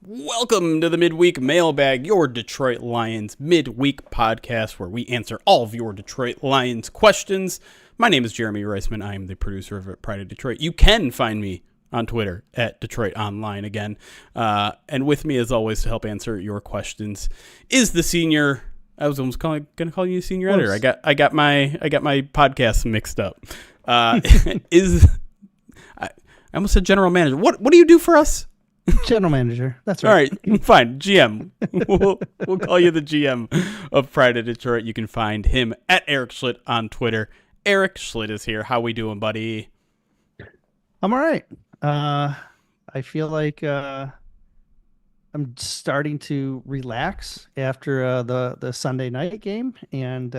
Welcome to the Midweek Mailbag, your Detroit Lions midweek podcast where we answer all of your Detroit Lions questions. My name is Jeremy Reisman. I am the producer of Pride of Detroit. You can find me on Twitter at Detroit Online again. And with me, as always, to help answer your questions is the senior. I was almost going to call you senior editor. I got my podcasts mixed up. I almost said general manager. What do you do for us? General manager. That's right. All right, fine. GM. We'll call you the GM of Pride of Detroit. You can find him at Erik Schlitt on Twitter. Erik Schlitt is here. How we doing, buddy? I'm all right. I feel like I'm starting to relax after the Sunday night game and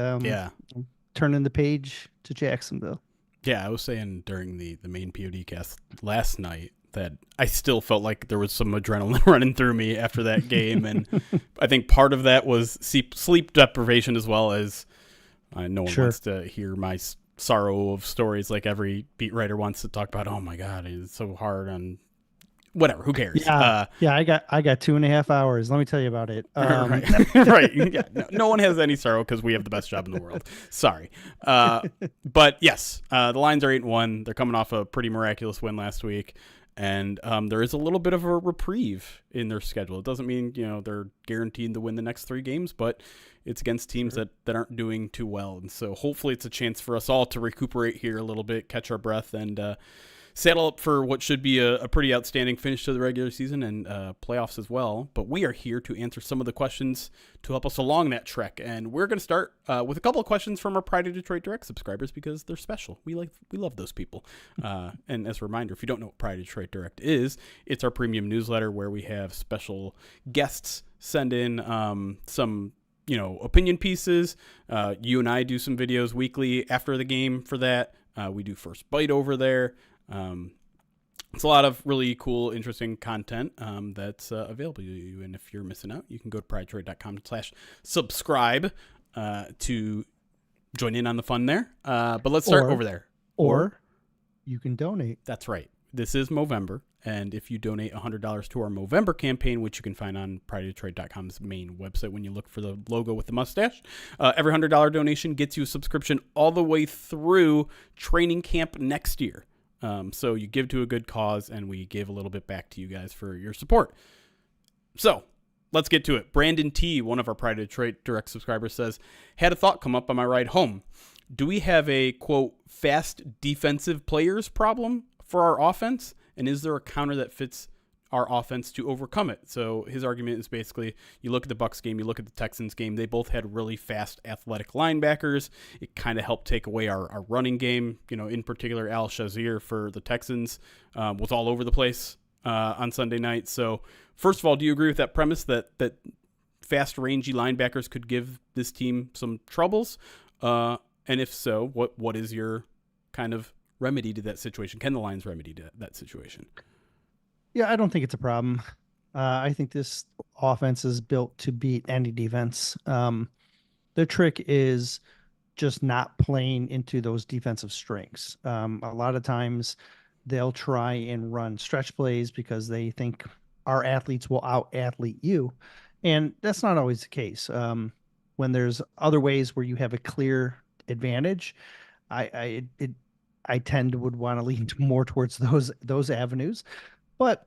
turning the page to Jacksonville. Yeah, I was saying during the main POD cast last night that I still felt like there was some adrenaline running through me after that game. And I think part of that was sleep deprivation as well as no one wants to hear my sorrow of stories like every beat writer wants to talk about. Oh, my God, it's so hard on whatever. Who cares? Yeah, I got 2.5 hours. Let me tell you about it. Right. Yeah, no one has any sorrow because we have the best job in the world. Sorry. But yes, the Lions are 8-1. They're coming off a pretty miraculous win last week. And there is a little bit of a reprieve in their schedule. It doesn't mean, they're guaranteed to win the next 3 games, but it's against teams that aren't doing too well. And so hopefully it's a chance for us all to recuperate here a little bit, catch our breath, and saddle up for what should be a pretty outstanding finish to the regular season and playoffs as well. But we are here to answer some of the questions to help us along that trek. And we're going to start with a couple of questions from our Pride of Detroit Direct subscribers because they're special. We love those people. And as a reminder, if you don't know what Pride of Detroit Direct is, it's our premium newsletter where we have special guests send in some opinion pieces. You and I do some videos weekly after the game for that. We do First Bite over there. It's a lot of really cool, interesting content that's available to you. And if you're missing out, you can go to pridedetroit.com/subscribe to join in on the fun there. But let's start over there. Or you can donate. That's right. This is Movember. And if you donate $100 to our Movember campaign, which you can find on pridedetroit.com's main website when you look for the logo with the mustache, every $100 donation gets you a subscription all the way through training camp next year. So you give to a good cause, and we give a little bit back to you guys for your support. So let's get to it. Brandon T., one of our Pride of Detroit Direct subscribers, says, had a thought come up on my ride home. Do we have a, quote, fast defensive players problem for our offense? And is there a counter that fits our offense to overcome it? So his argument is basically, you look at the Bucs game, you look at the Texans game, they both had really fast athletic linebackers. It kind of helped take away our running game. In particular, Al Shazier for the Texans was all over the place on Sunday night. So first of all, do you agree with that premise that fast, rangy linebackers could give this team some troubles? And if so, what is your kind of remedy to that situation? Can the Lions remedy that situation? Yeah, I don't think it's a problem. I think this offense is built to beat any defense. The trick is just not playing into those defensive strengths. A lot of times they'll try and run stretch plays because they think our athletes will out-athlete you. And that's not always the case. When there's other ways where you have a clear advantage, I would want to lean more towards those avenues. But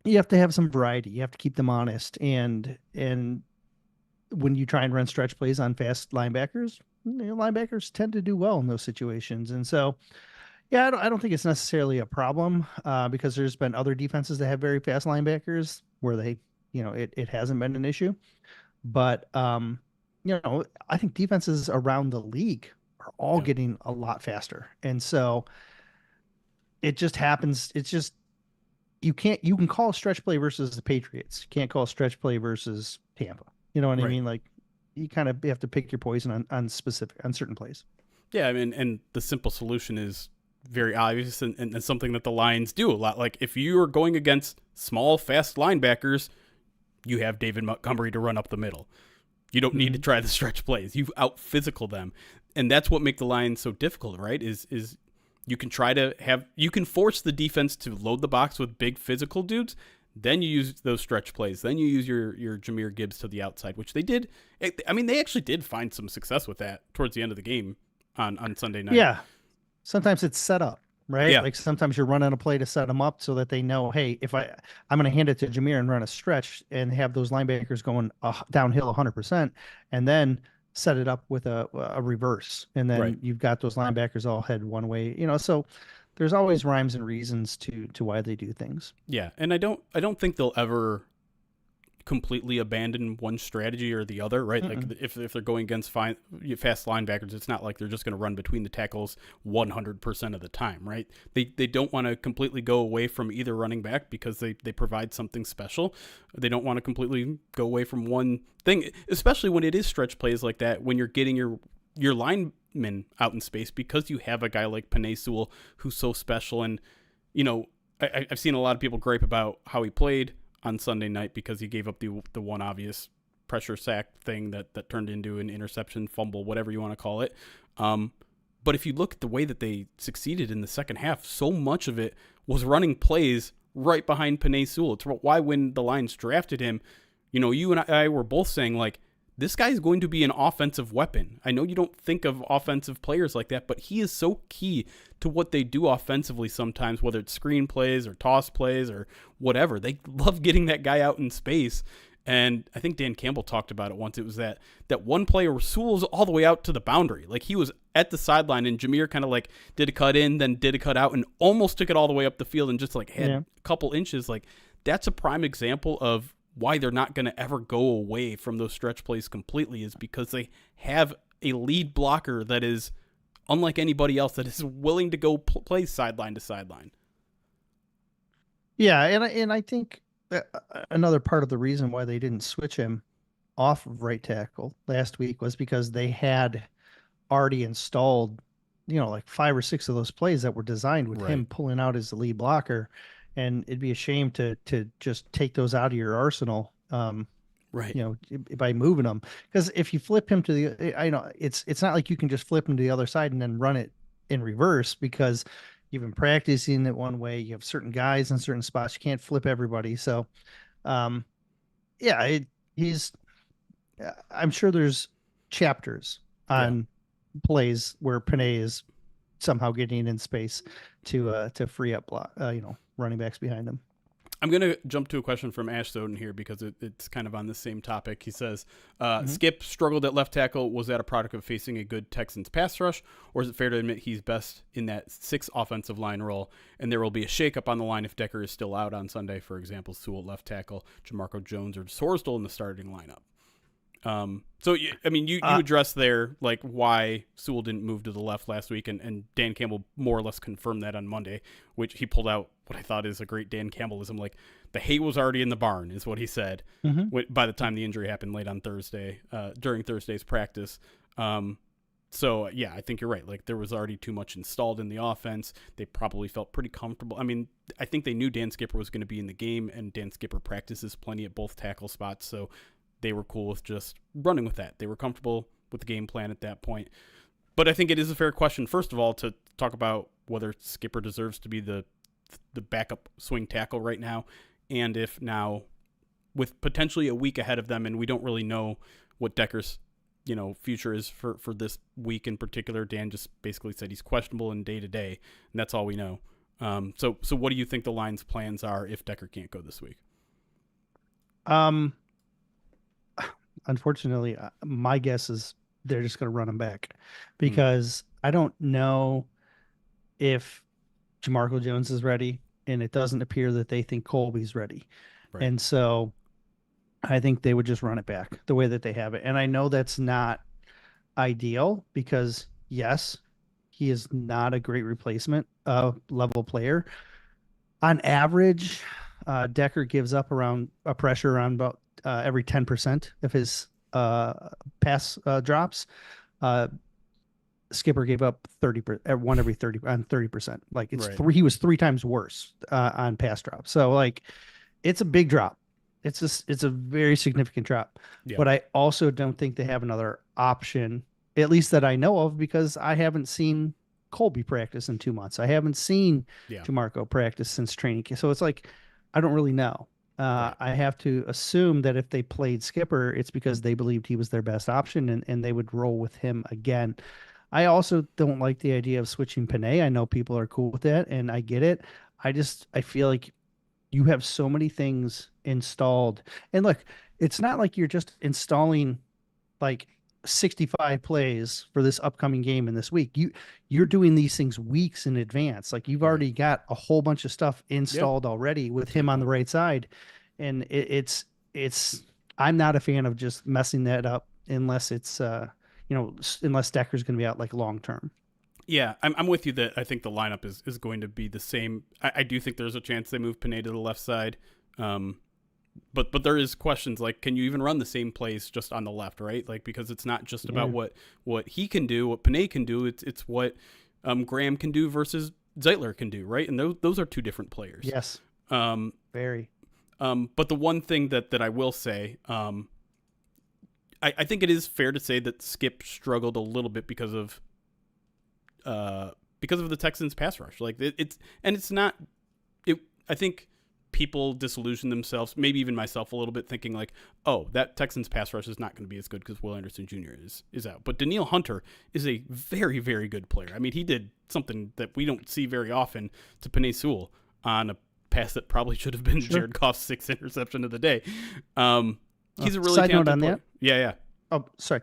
you have to have some variety. You have to keep them honest. And when you try and run stretch plays on fast linebackers, linebackers tend to do well in those situations. And so, yeah, I don't think it's necessarily a problem because there's been other defenses that have very fast linebackers where they, it hasn't been an issue. But, I think defenses around the league are all getting a lot faster. And so it just happens. It's just, you can call a stretch play versus the Patriots. You can't call a stretch play versus Tampa. You know what I mean? Like you kind of have to pick your poison on certain plays. Yeah. I mean, and the simple solution is very obvious and something that the Lions do a lot. Like if you are going against small, fast linebackers, you have David Montgomery to run up the middle. You don't need to try the stretch plays. You out physical them. And that's what makes the Lions so difficult, right? Is you can force the defense to load the box with big physical dudes. Then you use those stretch plays. Then you use your Jahmyr Gibbs to the outside, which they did. I mean, they actually did find some success with that towards the end of the game on Sunday night. Yeah. Sometimes it's set up, right? Yeah, Like sometimes you're running a play to set them up so that they know, hey, if I'm going to hand it to Jahmyr and run a stretch and have those linebackers going downhill 100%, and then set it up with a reverse, and right. then you've got those linebackers all head one way, so there's always rhymes and reasons to why they do things. Yeah, and I don't think they'll ever completely abandon one strategy or the other, right? Mm-mm. Like if they're going against fast linebackers, it's not like they're just going to run between the tackles 100% of the time, right? They don't want to completely go away from either running back because they provide something special. They don't want to completely go away from one thing, especially when it is stretch plays like that, when you're getting your linemen out in space because you have a guy like Penei Sewell who's so special. And, I've seen a lot of people gripe about how he played on Sunday night because he gave up the one obvious pressure sack thing that turned into an interception, fumble, whatever you want to call it. But if you look at the way that they succeeded in the second half, so much of it was running plays right behind Penei Sewell. It's why when the Lions drafted him, you and I were both saying, like, this guy is going to be an offensive weapon. I know you don't think of offensive players like that, but he is so key to what they do offensively sometimes, whether it's screen plays or toss plays or whatever. They love getting that guy out in space. And I think Dan Campbell talked about it once. It was that one play where Sewell was all the way out to the boundary. Like he was at the sideline and Jahmyr kind of like did a cut in, then did a cut out and almost took it all the way up the field and just like had a couple inches. Like that's a prime example of why they're not going to ever go away from those stretch plays completely, is because they have a lead blocker that is unlike anybody else, that is willing to go play sideline to sideline. Yeah, and I think another part of the reason why they didn't switch him off of right tackle last week was because they had already installed, like 5 or 6 of those plays that were designed with him pulling out as the lead blocker. And it'd be a shame to just take those out of your arsenal, by moving them. Because if you flip him to the, it's not like you can just flip him to the other side and then run it in reverse, because you've been practicing it one way. You have certain guys in certain spots. You can't flip everybody. So, he's. I'm sure there's chapters on plays where Penei is somehow getting in space to free up running backs behind him. I'm going to jump to a question from Ash Soden here because it's kind of on the same topic. He says, Skip struggled at left tackle. Was that a product of facing a good Texans pass rush, or is it fair to admit he's best in that 6 offensive line role, and there will be a shakeup on the line if Decker is still out on Sunday? For example, Sewell at left tackle, Jamarco Jones or Sorsdal in the starting lineup. You addressed there like why Sewell didn't move to the left last week, and Dan Campbell more or less confirmed that on Monday, which he pulled out what I thought is a great Dan Campbellism. Like the hay was already in the barn is what he said by the time the injury happened late on Thursday, during Thursday's practice. I think you're right. Like there was already too much installed in the offense. They probably felt pretty comfortable. I mean, I think they knew Dan Skipper was going to be in the game, and Dan Skipper practices plenty at both tackle spots. So they were cool with just running with that. They were comfortable with the game plan at that point. But I think it is a fair question, first of all, to talk about whether Skipper deserves to be the backup swing tackle right now, and if now, with potentially a week ahead of them, and we don't really know what Decker's future is for this week in particular. Dan just basically said he's questionable in day to day, and that's all we know. So what do you think the Lions' plans are if Decker can't go this week? Unfortunately, my guess is they're just going to run him back, because I don't know if Jamarco Jones is ready, and it doesn't appear that they think Colby's ready. Right. And so I think they would just run it back the way that they have it. And I know that's not ideal, because yes, he is not a great replacement level player. On average, Decker gives up around a pressure around about every 10% of his pass drops. Skipper gave up 30%, one every 30 on 30%. Like it's he was 3 times worse on pass drops. So like it's a big drop. It's a very significant drop. Yeah. But I also don't think they have another option, at least that I know of, because I haven't seen Colby practice in 2 months. I haven't seen Jamarco practice since training camp. So it's like I don't really know. Right. I have to assume that if they played Skipper, it's because they believed he was their best option and they would roll with him again. I also don't like the idea of switching Panay. I know people are cool with that, and I get it. I feel like you have so many things installed. And look, it's not like you're just installing like 65 plays for this upcoming game in this week. You're doing these things weeks in advance. Like you've Right. already got a whole bunch of stuff Yeah. installed already with That's a good him on the point. right side. And it's I'm not a fan of just messing that up unless it's unless Decker's going to be out like long term. Yeah, I'm with you that I think the lineup is going to be the same. I do think there's a chance they move Panay to the left side. Um, but there is questions like, can you even run the same plays just on the left, right? Like, because it's not just about Yeah. what he can do, what Panay can do. It's what Graham can do versus Zeitler can do, right? And those are two different players. Yes. Um, Very. but the one thing that I will say, I think it is fair to say that Skip struggled a little bit because of the Texans pass rush. Like it's not. I think people disillusion themselves, maybe even myself a little bit, thinking like, oh, that Texans pass rush is not going to be as good because Will Anderson Jr. is out. But Daniil Hunter is a very, very good player. I mean, he did something that we don't see very often to Penei Sewell on a pass that probably should have been Jared Goff's 6th interception of the day. He's a really Side note talented on player. that. Yeah. Oh, sorry.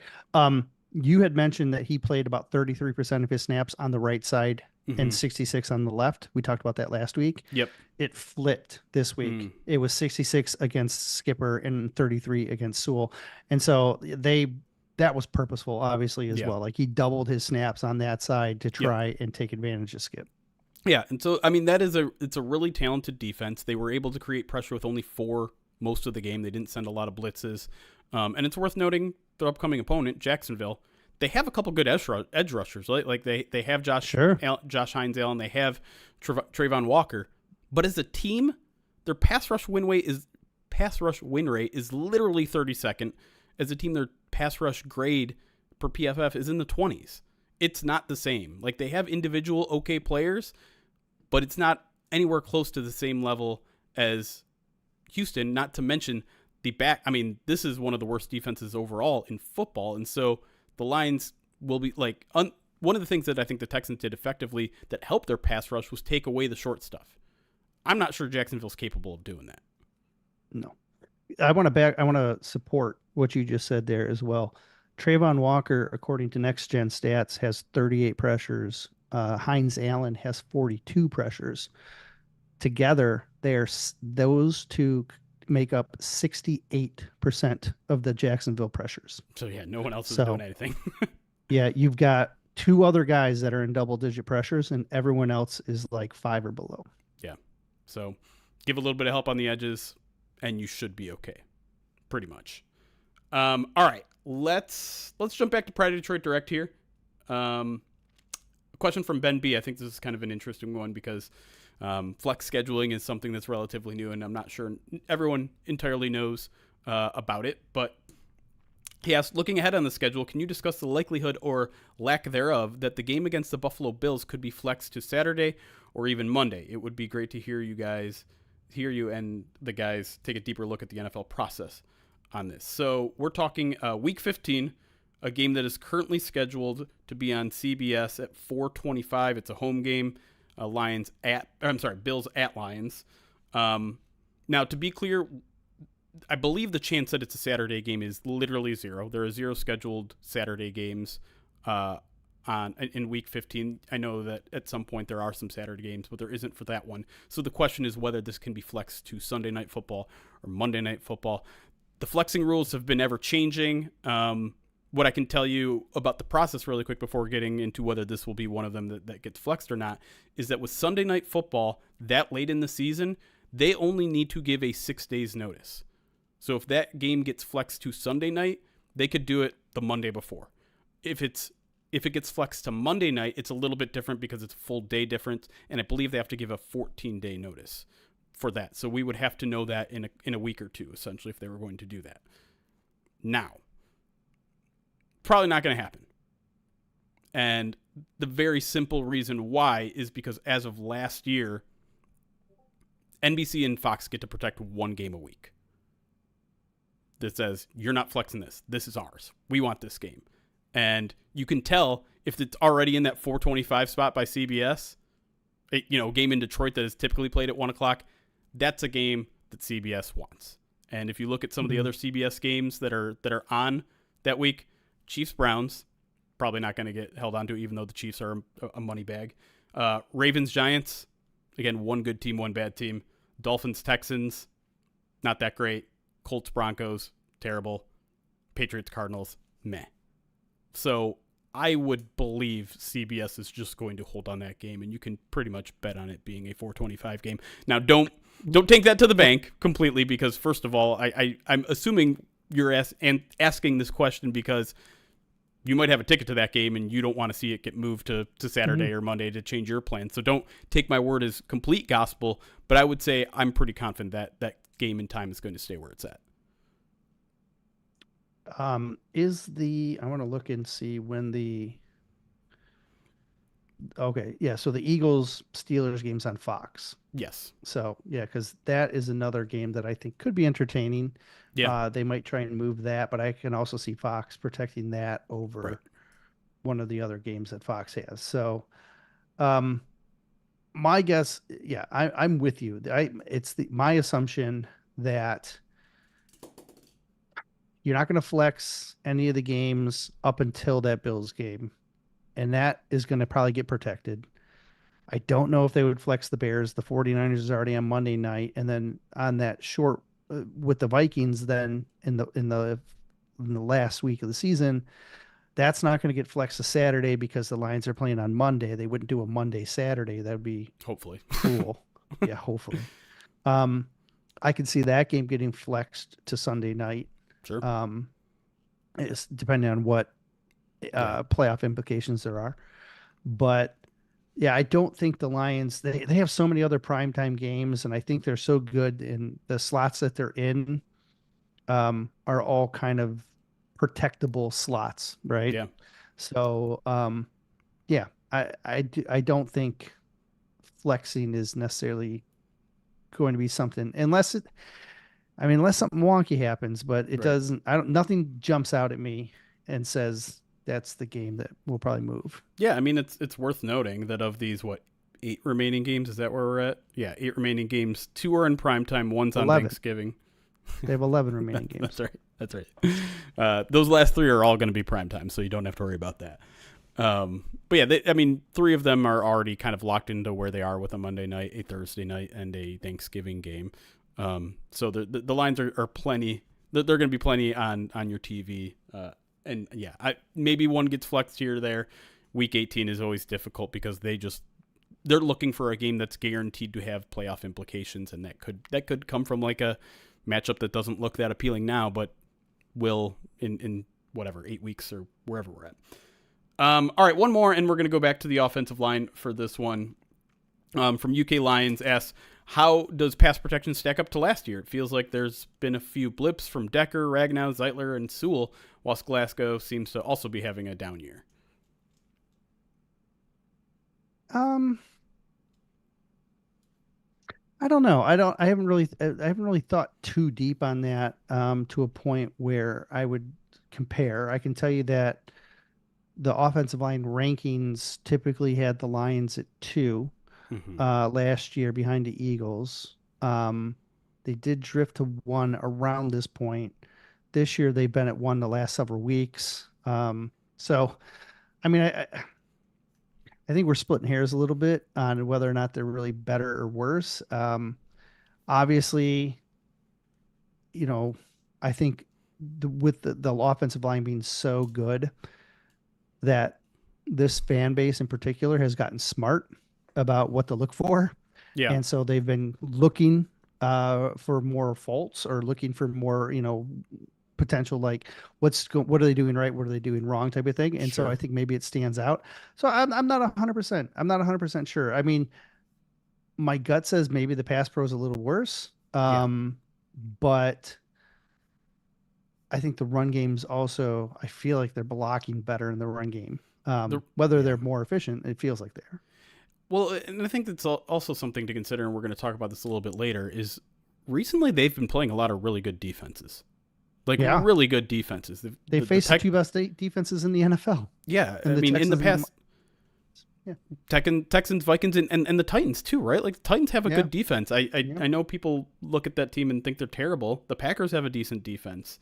You had mentioned that he played about 33% of his snaps on the right side and 66 on the left. We talked about that last week. Yep. It flipped this week. It was 66 against Skipper and 33 against Sewell. And so that was purposeful, obviously, as well. Like he doubled his snaps on that side to try and take advantage of Skip. Yeah, and so I mean it's a really talented defense. They were able to create pressure with only 4 most of the game. They didn't send a lot of blitzes. And it's worth noting their upcoming opponent, Jacksonville. They have a couple good edge rushers, right? Like they have Josh Hines Allen, they have Trayvon Walker. But as a team, their pass rush win rate is literally 32nd. As a team, their pass rush grade per PFF is in the 20s. It's not the same. Like they have individual okay players, but it's not anywhere close to the same level as Houston, not to mention the back. I mean, this is one of the worst defenses overall in football. And so the Lions will be like, one of the things that I think the Texans did effectively that helped their pass rush was take away the short stuff. I'm not sure Jacksonville's capable of doing that. No. I want to support what you just said there as well. Trayvon Walker, according to Next Gen Stats, has 38 pressures. Hines Allen has 42 pressures. Together, those two make up 68% of the Jacksonville pressures. So yeah, no one else is doing anything. Yeah, you've got 2 other guys that are in double-digit pressures, and everyone else is like 5 or below. Yeah. So give a little bit of help on the edges, and you should be okay. Pretty much. All right. Let's jump back to Pride of Detroit Direct here. A question from Ben B. I think this is kind of an interesting one because flex scheduling is something that's relatively new, and I'm not sure everyone entirely knows about it. But he asked, looking ahead on the schedule, can you discuss the likelihood or lack thereof that the game against the Buffalo Bills could be flexed to Saturday or even Monday? It would be great to hear you and the guys take a deeper look at the NFL process on this. So we're talking Week 15, a game that is currently scheduled to be on CBS at 4:25. It's a home game. Bills at Lions. Now, to be clear, I believe the chance that it's a Saturday game is literally 0. There are 0 scheduled Saturday games in Week 15. I know that at some point there are some Saturday games, but there isn't for that one. So the question is whether this can be flexed to Sunday Night Football or Monday Night Football. The flexing rules have been ever changing. What I can tell you about the process really quick before getting into whether this will be one of them that gets flexed or not is that with Sunday Night Football that late in the season, they only need to give a 6 days notice. So if that game gets flexed to Sunday night, they could do it the Monday before. If it gets flexed to Monday night, it's a little bit different because it's a full day difference, and I believe they have to give a 14-day notice for that. So we would have to know that in a week or two, essentially, if they were going to do that. Now, probably not going to happen. And the very simple reason why is because as of last year, NBC and Fox get to protect one game a week that says, you're not flexing this. This is ours. We want this game. And you can tell if it's already in that 425 spot by CBS, game in Detroit that is typically played at 1 o'clock, that's a game that CBS wants. And if you look at some of the other CBS games that are on that week, Chiefs-Browns, probably not going to get held onto, even though the Chiefs are a money bag. Ravens-Giants, again, one good team, one bad team. Dolphins-Texans, not that great. Colts-Broncos, terrible. Patriots-Cardinals, meh. So I would believe CBS is just going to hold on that game, and you can pretty much bet on it being a 425 game. Now, don't take that to the bank completely, because first of all, I'm assuming you're asking this question because you might have a ticket to that game and you don't want to see it get moved to Saturday or Monday to change your plan. So don't take my word as complete gospel, but I would say I'm pretty confident that game and time is going to stay where it's at. I want to look and see when so the Eagles Steelers game's on Fox. Yes. So yeah, because that is another game that I think could be entertaining. Yeah. They might try and move that, but I can also see Fox protecting that over one of the other games that Fox has. So, my guess, yeah, I'm with you. It's my assumption that you're not going to flex any of the games up until that Bills game, and that is going to probably get protected. I don't know if they would flex the Bears. The 49ers is already on Monday night, and then on that short with the Vikings, then in the last week of the season, that's not going to get flexed to Saturday because the Lions are playing on Monday. They wouldn't do a Monday Saturday. That would be hopefully cool. Yeah, hopefully. I could see that game getting flexed to Sunday night. Sure. It's depending on what playoff implications there are, but yeah, I don't think the Lions, they have so many other primetime games, and I think they're so good in the slots that they're in are all kind of protectable slots, right? Yeah. So, yeah, I don't think flexing is necessarily going to be something unless something wonky happens, but it doesn't, nothing jumps out at me and says that's the game that will probably move. Yeah, I mean, it's worth noting that of these, 8 remaining games? Is that where we're at? Yeah, 8 remaining games. 2 are in primetime. 1's on 11. Thanksgiving. They have 11 remaining games. That's right. Those last 3 are all going to be primetime, so you don't have to worry about that. But yeah, 3 of them are already kind of locked into where they are with a Monday night, a Thursday night, and a Thanksgiving game. So the lines are plenty. They're going to be plenty on your TV. And yeah, maybe one gets flexed here or there. Week 18 is always difficult because they're looking for a game that's guaranteed to have playoff implications, and that could come from like a matchup that doesn't look that appealing now, but will in whatever 8 weeks or wherever we're at. All right, one more, and we're going to go back to the offensive line for this one. From UK Lions asks, how does pass protection stack up to last year? It feels like there's been a few blips from Decker, Ragnow, Zeitler, and Sewell, whilst Glasgow seems to also be having a down year. I don't know. I haven't really thought too deep on that to a point where I would compare. I can tell you that the offensive line rankings typically had the Lions at 2 last year behind the Eagles. They did drift to 1 around this point. This year they've been at 1 the last several weeks. So, I mean, I think we're splitting hairs a little bit on whether or not they're really better or worse. Obviously, I think with the offensive line being so good that this fan base in particular has gotten smart about what to look for. Yeah. And so they've been looking for more faults or looking for more, potential, like what are they doing right? What are they doing wrong type of thing. And so I think maybe it stands out. So I'm not 100%. I'm not 100% sure. I mean, my gut says maybe the pass pro is a little worse. But I think the run games also, I feel like they're blocking better in the run game. Whether they're more efficient, it feels like they are. Well, and I think that's also something to consider, and we're going to talk about this a little bit later, is recently they've been playing a lot of really good defenses. Like, Yeah. really good defenses. They faced the two best defenses in the NFL. Yeah, And I mean, in the past, yeah. Texans, Vikings, and the Titans too, right? Like, the Titans have a good defense. I know people look at that team and think they're terrible. The Packers have a decent defense.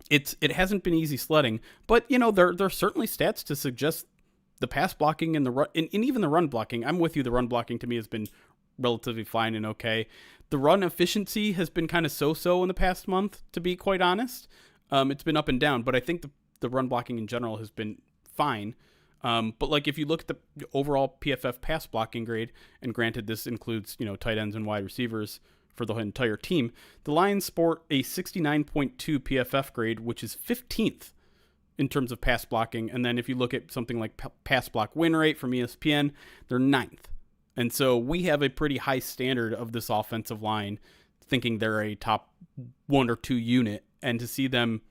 It hasn't been easy sledding, but there are certainly stats to suggest the pass blocking and the run, and even the run blocking. I'm with you. The run blocking to me has been relatively fine and okay. The run efficiency has been kind of so-so in the past month, to be quite honest. It's been up and down, but I think the run blocking in general has been fine. But like, if you look at the overall PFF pass blocking grade, and granted this includes tight ends and wide receivers for the entire team, the Lions sport a 69.2 PFF grade, which is 15th in terms of pass blocking. And then if you look at something like pass block win rate from ESPN, they're 9th. And so we have a pretty high standard of this offensive line, thinking they're a top 1 or 2 unit, and to see them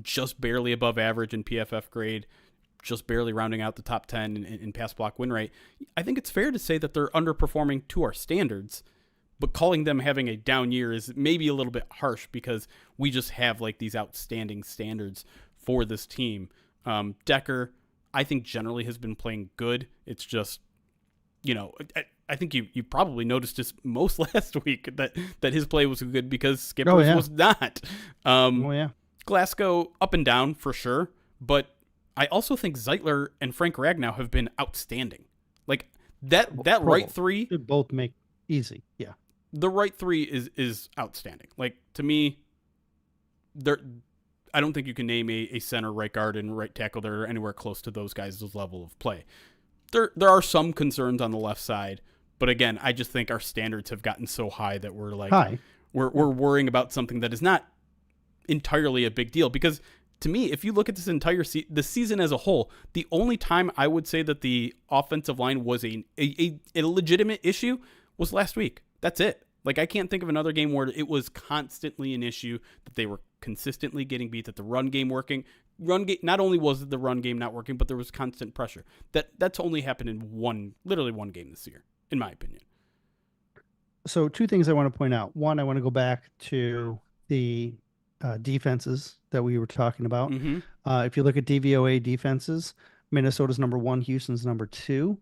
just barely above average in PFF grade, just barely rounding out the top 10 in pass block win rate, I think it's fair to say that they're underperforming to our standards. But calling them having a down year is maybe a little bit harsh, because we just have like these outstanding standards for this team. Decker, I think, generally has been playing good. It's just, I think you probably noticed this most last week that his play was good because Skipper's was not. Glasgow up and down for sure, but I also think Zeitler and Frank Ragnow have been outstanding. Like that right three should both make easy. Yeah. The right three is outstanding. Like, to me, I don't think you can name a center, right guard, and right tackle that are anywhere close to those guys' level of play. There are some concerns on the left side, but again, I just think our standards have gotten so high that we're like we're worrying about something that is not entirely a big deal. Because to me, if you look at this entire the season as a whole, the only time I would say that the offensive line was a legitimate issue was last week. That's it. Like, I can't think of another game where it was constantly an issue, that they were consistently getting beat, that the run game not only was the run game not working, but there was constant pressure. That's only happened in literally one game this year, in my opinion. So 2 things I want to point out. One, I want to go back to the defenses that we were talking about. Mm-hmm. If you look at DVOA defenses, Minnesota's number 1, Houston's number 2.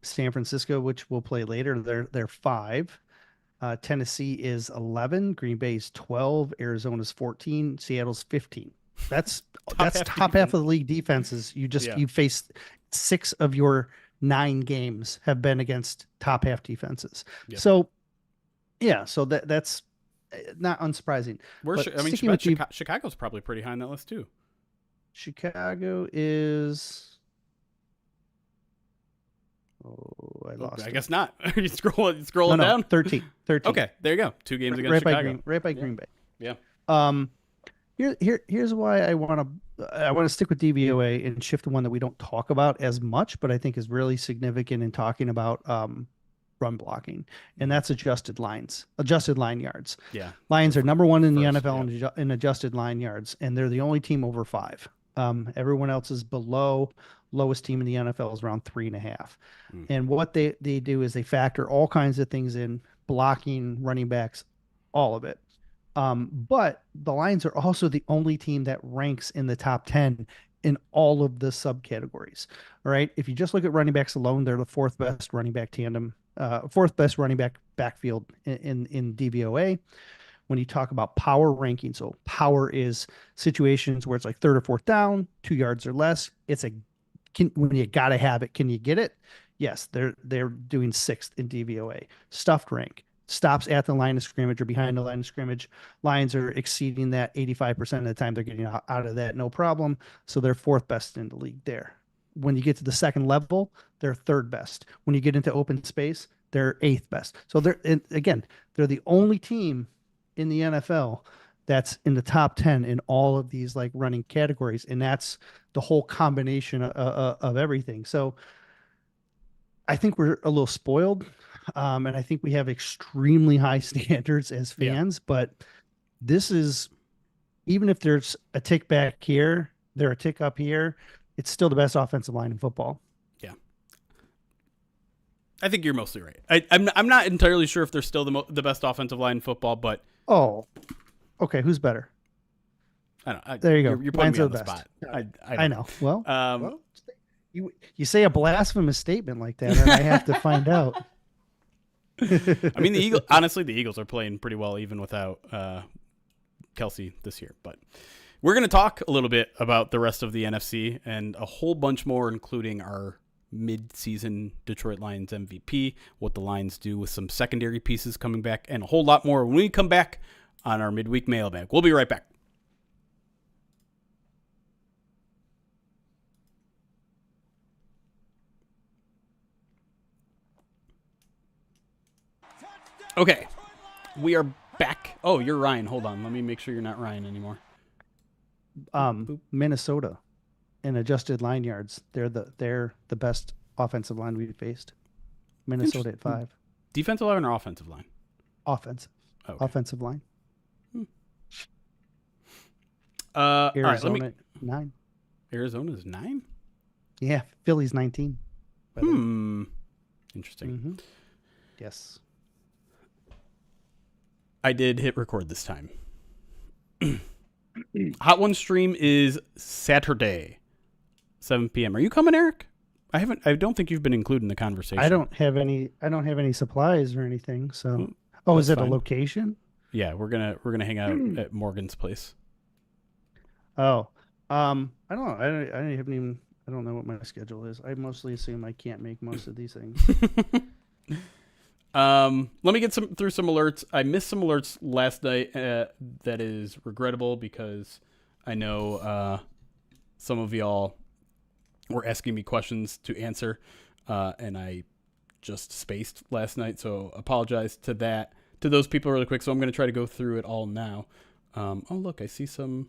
San Francisco, which we'll play later, they're 5. Tennessee is 11. Green Bay's 12. Arizona's 14. Seattle's 15. That's top half of the league defenses. You faced 6 of your 9 games have been against top half defenses. Yep. So that's not unsurprising. Chicago's probably pretty high on that list too. Chicago is. Oh, I lost. I guess not. You scrolling down. 13. Okay, there you go. 2 games against Chicago. Right by Green Bay. Yeah. Here's why I want to stick with DVOA and shift to one that we don't talk about as much, but I think is really significant in talking about run blocking, and that's adjusted line yards. Yeah. Lions are number 1 in the NFL in adjusted line yards, and they're the only team over 5. Everyone else is below. Lowest team in the NFL is around 3.5. And what they do is they factor all kinds of things in: blocking, running backs, all of it. But the Lions are also the only team that ranks in the top 10 in all of the subcategories. All right. If you just look at running backs alone, they're the 4th best running back tandem, 4th best running back backfield in DVOA. When you talk about power ranking, so power is situations where it's like 3rd or 4th down, 2 yards or less. When you gotta have it, can you get it? Yes, they're doing 6th in DVOA. Stuffed rank, stops at the line of scrimmage or behind the line of scrimmage. Lions are exceeding that 85% of the time. They're getting out of that no problem. So they're 4th best in the league there. When you get to the second level, they're 3rd best. When you get into open space, they're 8th best. So they're the only team in the NFL that's in the top 10 in all of these like running categories. And that's the whole combination of everything. So I think we're a little spoiled. And I think we have extremely high standards as fans, but this is, even if there's a tick back here, they're a tick up here, it's still the best offensive line in football. Yeah. I think you're mostly right. I'm not entirely sure if they're still the best offensive line in football, but Oh, okay. Who's better? I don't. There you go. You're putting Lions me are on the the best. spot. I know. Well, Um, you say a blasphemous statement like that, and I have to find out. I mean, the Eagles are playing pretty well even without Kelsey this year. But we're going to talk a little bit about the rest of the NFC and a whole bunch more, including our mid-season Detroit Lions MVP, what the Lions do with some secondary pieces coming back, and a whole lot more when we come back on our midweek mailbag. We'll be right back. Okay, we are back. Oh, you're Ryan. Hold on. Let me make sure you're not Ryan anymore. Minnesota in adjusted line yards. They're the best offensive line we've faced. Minnesota at 5. Defensive line or offensive line? Offensive. Okay. Offensive line. Arizona Arizona all right, at 9. Arizona's 9? Yeah, Philly's 19. Interesting. Mm-hmm. Yes. I did hit record this time. Hot One stream is Saturday, 7 p.m. Are you coming, Erik? I don't think you've been included in the conversation. I don't have any supplies or anything. So, is it fine. A location? Yeah, we're gonna hang out at Morgan's place. Oh, I don't know. I don't know what my schedule is. I mostly assume I can't make most of these things. Let me get through some alerts. I missed some alerts last night. That is regrettable because I know some of y'all were asking me questions to answer, and I just spaced last night. So apologize to those people really quick. So I'm going to try to go through it all now. Oh, look, I see some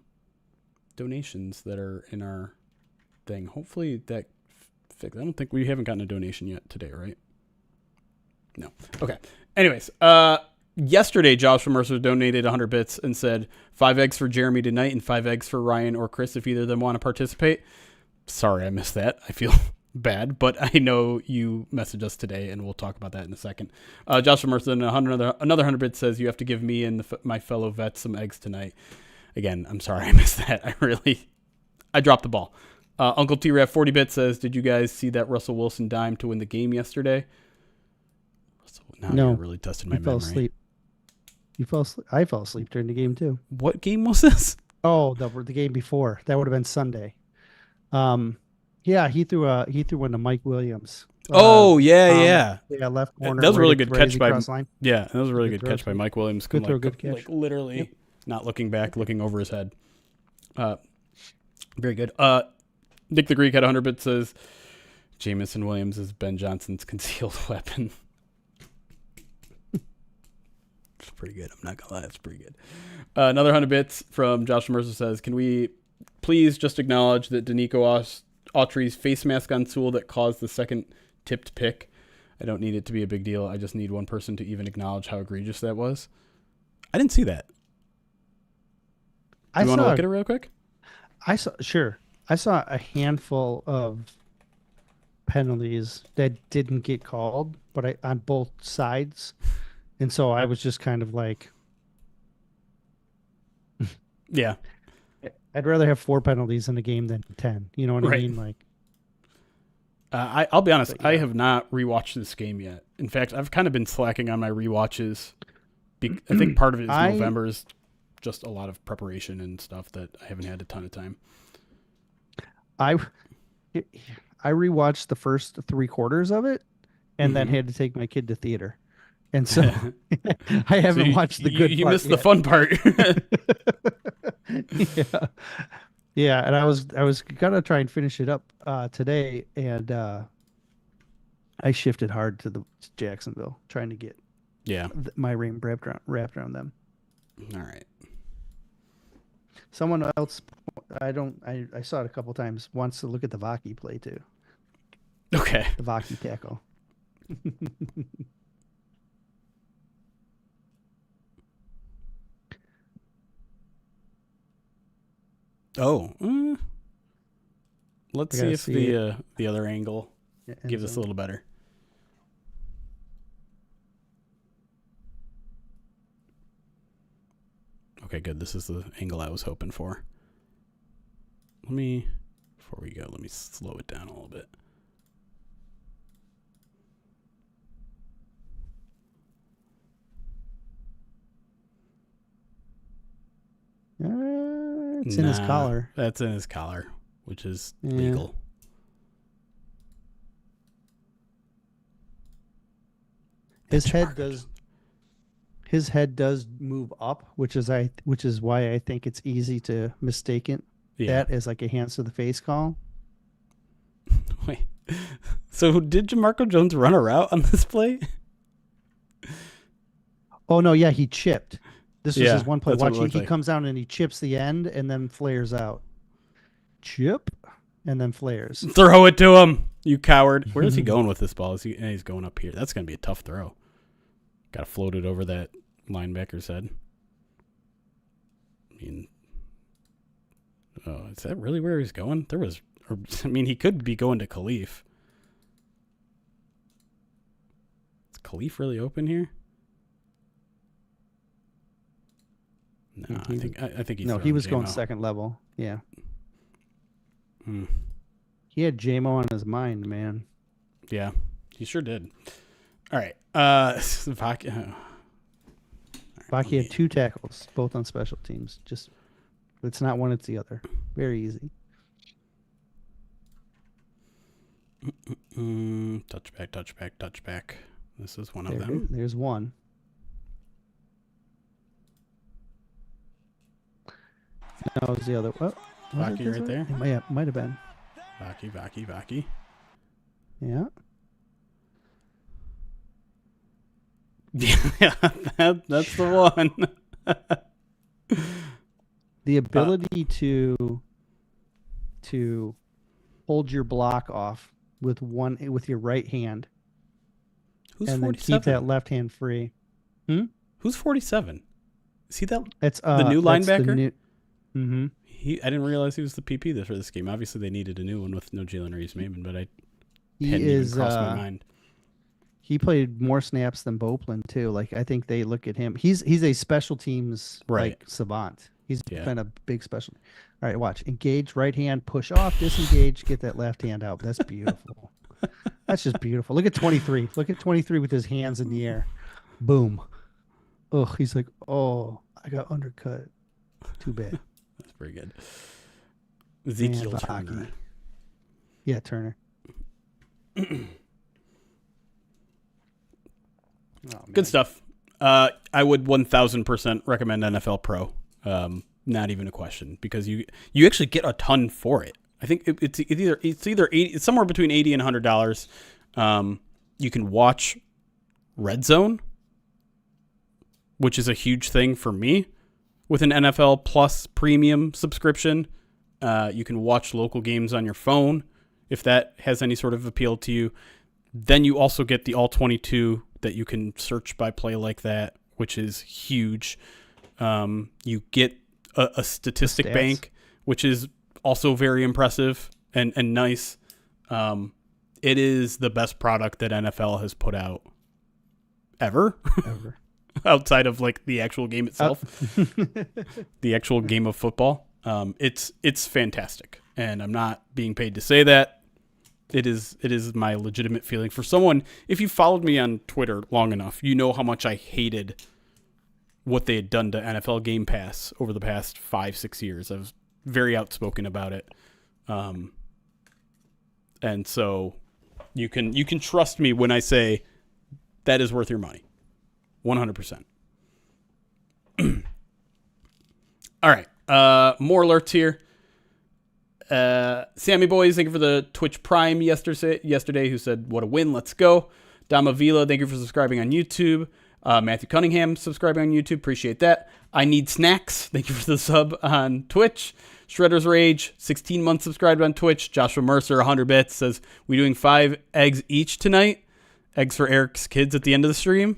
donations that are in our thing. Hopefully that fixed. I don't think we haven't gotten a donation yet today, right? No. Okay. Anyways, yesterday Josh from Mercer donated 100 bits and said 5 eggs for Jeremy tonight and 5 eggs for Ryan or Chris if either of them want to participate. Sorry, I missed that. I feel bad, but I know you messaged us today, and we'll talk about that in a second. Josh from Mercer, another 100 bits says you have to give me and my fellow vets some eggs tonight. Again, I'm sorry I missed that. I dropped the ball. Uncle T-Rap 40 bits says, did you guys see that Russell Wilson dime to win the game yesterday? No, you really tested my memory. Fell asleep. You fell asleep. I fell asleep during the game too. What game was this? Oh, the game before. That would have been Sunday. Yeah, he threw one to Mike Williams. Yeah, left corner. That was a really good catch by. Line. Yeah, that was a really good catch by Mike Williams. Good throw, good catch. Like literally, not looking back, looking over his head. Very good. Nick the Greek had 100 bits says, Jamison Williams is Ben Johnson's concealed weapon. It's pretty good. I'm not gonna lie, it's pretty good. Another 100 bits from Josh Mercer says, can we please just acknowledge that Danico Autry's face mask on Sewell that caused the second tipped pick? I don't need it to be a big deal. I just need one person to even acknowledge how egregious that was. I didn't see that. Do you want to look at it real quick? I saw a handful of penalties that didn't get called, but on both sides. And so I was just kind of like, yeah, I'd rather have 4 penalties in a game than 10. You know what I mean? Like, I'll be honest, I have not rewatched this game yet. In fact, I've kind of been slacking on my rewatches. I think part of it is November is just a lot of preparation and stuff that I haven't had a ton of time. I rewatched the first 3 quarters of it and then had to take my kid to theater. And so I haven't watched the good part. You missed the fun part. Yeah. Yeah, and I was gonna try and finish it up today, and I shifted hard to Jacksonville, trying to get my ring wrapped around them. All right. Someone else, I saw it a couple times, wants to look at the Vaki play too. Okay. The Vaki tackle. Let's see if the other angle gives us a little better. Okay, good. This is the angle I was hoping for. Before we go, let me slow it down a little bit. It's in his collar. That's in his collar, which is legal. His head does move up, which is why I think it's easy to mistake that as like a hands to the face call. Wait, so did Jamarco Jones run a route on this play? Oh no, yeah, he chipped. This was his one play. Watch, he comes down and he chips the end and then flares out. Chip and then flares. Throw it to him, you coward. Where is he going with this ball? He's going up here. That's going to be a tough throw. Got to float it over that linebacker's head. I mean, is that really where he's going? He could be going to Khalif. Is Khalif really open here? No, I think he's. No, he was going second level. Yeah. He had JMO on his mind, man. Yeah, he sure did. All right. Vaki had 2 tackles, both on special teams. Just, it's not one, it's the other. Very easy. Touchback. This is one of them. There's one. That was the other. Vaki right there. It might have been. Vaki. Yeah. Yeah, that's the one. The ability to hold your block off with your right hand, Who's and 47? then keep that left hand free. Who's 47? Is he that? It's the new linebacker. Mm-hmm. I didn't realize he was the PP for this game. Obviously, they needed a new one with no Jalen Reeves-Maybin, but hadn't even crossed my mind. He played more snaps than Boplin too. Like, I think they look at him. He's a special teams like savant. He's been a big special. All right, watch. Engage, right hand, push off, disengage, get that left hand out. That's beautiful. That's just beautiful. Look at 23. Look at 23 with his hands in the air. Boom. Oh, he's like, oh, I got undercut. Too bad. That's pretty good. Ezekiel Turner. Yeah, Turner. Good stuff. I would 1,000% recommend NFL Pro. Not even a question, because you actually get a ton for it. I think it's either 80, it's somewhere between $80 and $100. You can watch Red Zone, which is a huge thing for me with an NFL Plus premium subscription. You can watch local games on your phone if that has any sort of appeal to you. Then you also get the All 22 that you can search by play like that, which is huge. You get a statistic bank, which is also very impressive and nice. It is the best product that NFL has put out ever. Outside of like the actual game itself, the actual game of football. It's fantastic, and I'm not being paid to say that. It is my legitimate feeling. For someone, if you followed me on Twitter long enough, you know how much I hated what they had done to NFL Game Pass over the past 5-6 years. I was very outspoken about it. And so you can trust me when I say that is worth your money. 100%. All right. More alerts here. Sammy Boys, thank you for the Twitch Prime yesterday, who said, what a win, let's go. Dama Vila, thank you for subscribing on YouTube. Matthew Cunningham, subscribing on YouTube, appreciate that. I Need Snacks, thank you for the sub on Twitch. Shredder's Rage, 16 months subscribed on Twitch. Joshua Mercer, 100 bits, says, we doing 5 eggs each tonight? Eggs for Eric's kids at the end of the stream?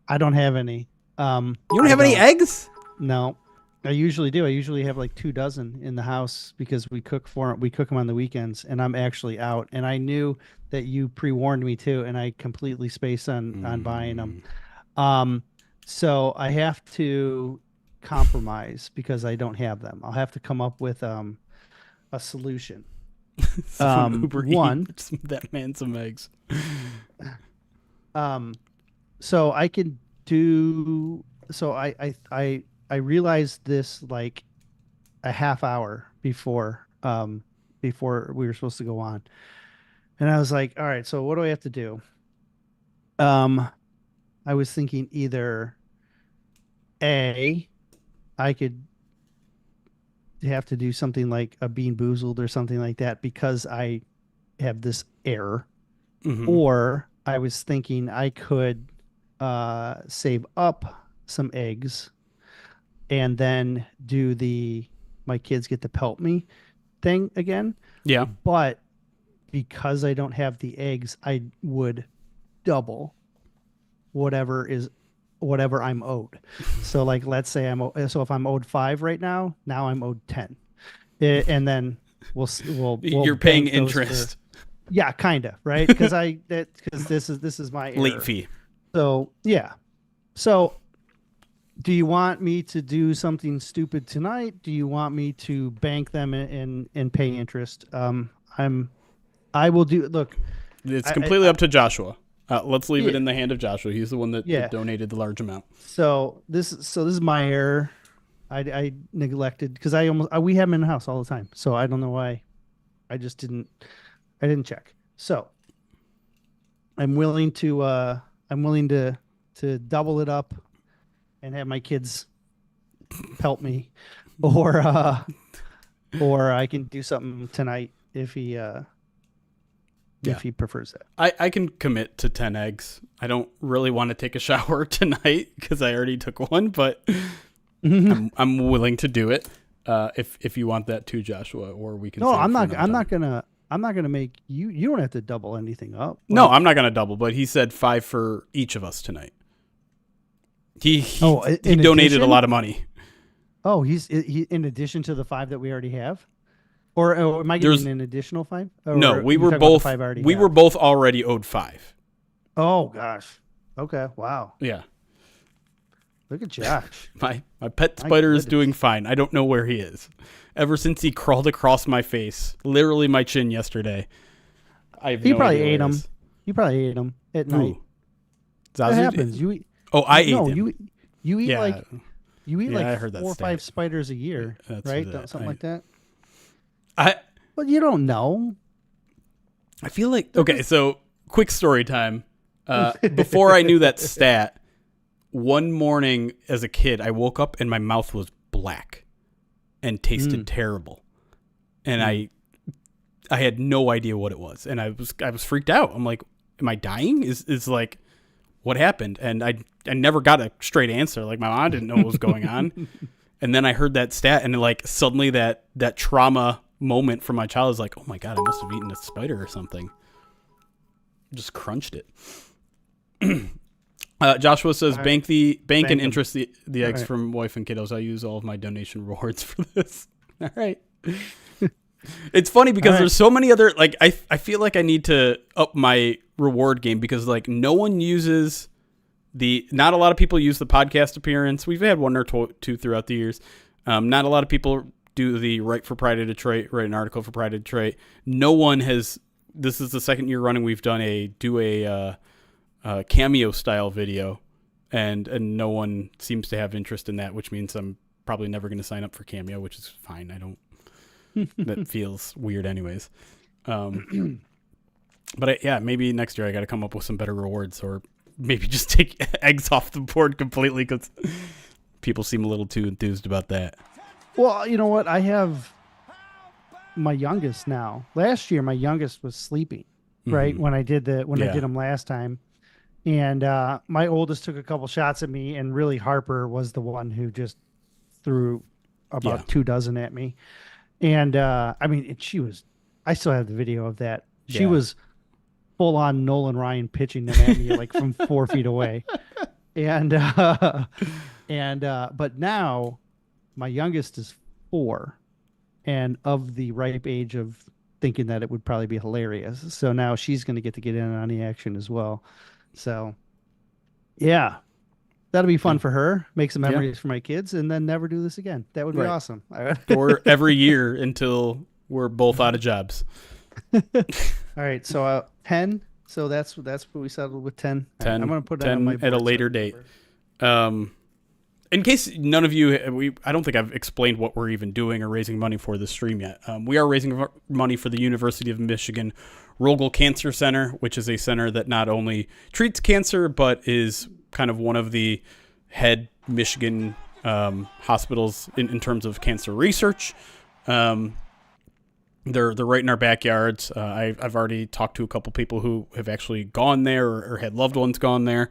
I don't have any. You don't have any eggs? No. I usually do. I usually have like 2 dozen in the house because we cook them on the weekends, and I'm actually out. And I knew that you pre-warned me too, and I completely spaced on buying them. So I have to compromise because I don't have them. I'll have to come up with a solution. Some Uber One, Eats that man some eggs. so I can do. So I realized this like a half hour before we were supposed to go on, and I was like, all right, so what do I have to do? Um, I was thinking either A, I could have to do something like a Bean Boozled or something like that because I have this error. Mm-hmm. Or I was thinking I could save up some eggs and then do the my kids get to pelt me thing again. Yeah. But because I don't have the eggs, I would double whatever is whatever I'm owed. So like let's say so if I'm owed 5 right now, now I'm owed 10. And then we'll You're paying bank those interest. yeah, kind of, right? Because this is my error. Late fee. So yeah. So do you want me to do something stupid tonight? Do you want me to bank them and pay interest? I will do. Look, It's completely up to Joshua. Let's leave it Yeah. in the hand of Joshua. He's the one that Yeah. donated the large amount. So this is my error. I neglected because we have them in the house all the time. So I don't know why. I just didn't. I didn't check. So I'm willing to double it up and have my kids help me, or I can do something tonight if he prefers that. I can commit to 10 eggs. I don't really want to take a shower tonight because I already took one, but I'm willing to do it. If you want that too, Joshua, or we can. No, save it I'm for not. another I'm time. not gonna. I'm not gonna make you. You don't have to double anything up. No, I'm not gonna double. But he said 5 for each of us tonight. He donated addition? a lot of money. Oh, he in addition to the 5 that we already have, or am I getting an additional 5? Or No, are we you were talking about the both 5 I already we have? were both already owed 5. Oh gosh. Okay. Wow. Yeah. Look at Josh. My pet My spider is goodness. doing fine. I don't know where he is. Ever since he crawled across my face, literally my chin yesterday. I have He no probably idea ate where he them. is. He probably ate them at night. Ooh. That Zazu happens. did- You eat. Oh, I ate No, them. you eat Yeah. like you eat Yeah, I like heard that 4 or stat. 5 spiders a year, That's right? that. Something like that. I But you don't know. I feel like okay. So quick story time. Before I knew that stat, one morning as a kid, I woke up and my mouth was black and tasted terrible, and I had no idea what it was, and I was freaked out. I'm like, am I dying? Is like what happened? And I never got a straight answer. Like my mom didn't know what was going on. And then I heard that stat, and like suddenly that trauma moment from my child is like, oh my God, I must have eaten a spider or something. Just crunched it. Joshua says, right. bank and them. interest the eggs right. from wife and kiddos. I use all of my donation rewards for this. All right. It's funny because there's so many other, like, I feel like I need to up my reward game because like no one uses not a lot of people use the podcast appearance. We've had one or two throughout the years. Not a lot of people do the write for Pride of Detroit, write an article for Pride of Detroit. No one has, this is the second year running we've done a cameo style video, and no one seems to have interest in that, which means I'm probably never going to sign up for Cameo, which is fine. I don't, that feels weird anyways. But yeah, maybe next year I got to come up with some better rewards, or maybe just take eggs off the board completely because people seem a little too enthused about that. Well, you know what? I have my youngest now. Last year, my youngest was sleeping, right? When I did I did them last time. And my oldest took a couple shots at me, and really Harper was the one who just threw about 2 dozen at me. And I mean, I still have the video of that. She was full on Nolan Ryan pitching them at me like from 4 feet away. And but now my youngest is 4 and of the ripe age of thinking that it would probably be hilarious. So now she's going to get in on the action as well. So, yeah. That'll be fun for her. Make some memories for my kids, and then never do this again. That would be awesome. Or every year until we're both out of jobs. All right. So 10. So that's what we settled with 10. 10. I'm going to put that on my board at a later date. In case none of you, I don't think I've explained what we're even doing or raising money for this stream yet. We are raising money for the University of Michigan Rogel Cancer Center, which is a center that not only treats cancer, but is kind of one of the head Michigan hospitals in terms of cancer research. They're right in our backyards. I've already talked to a couple people who have actually gone there or had loved ones gone there.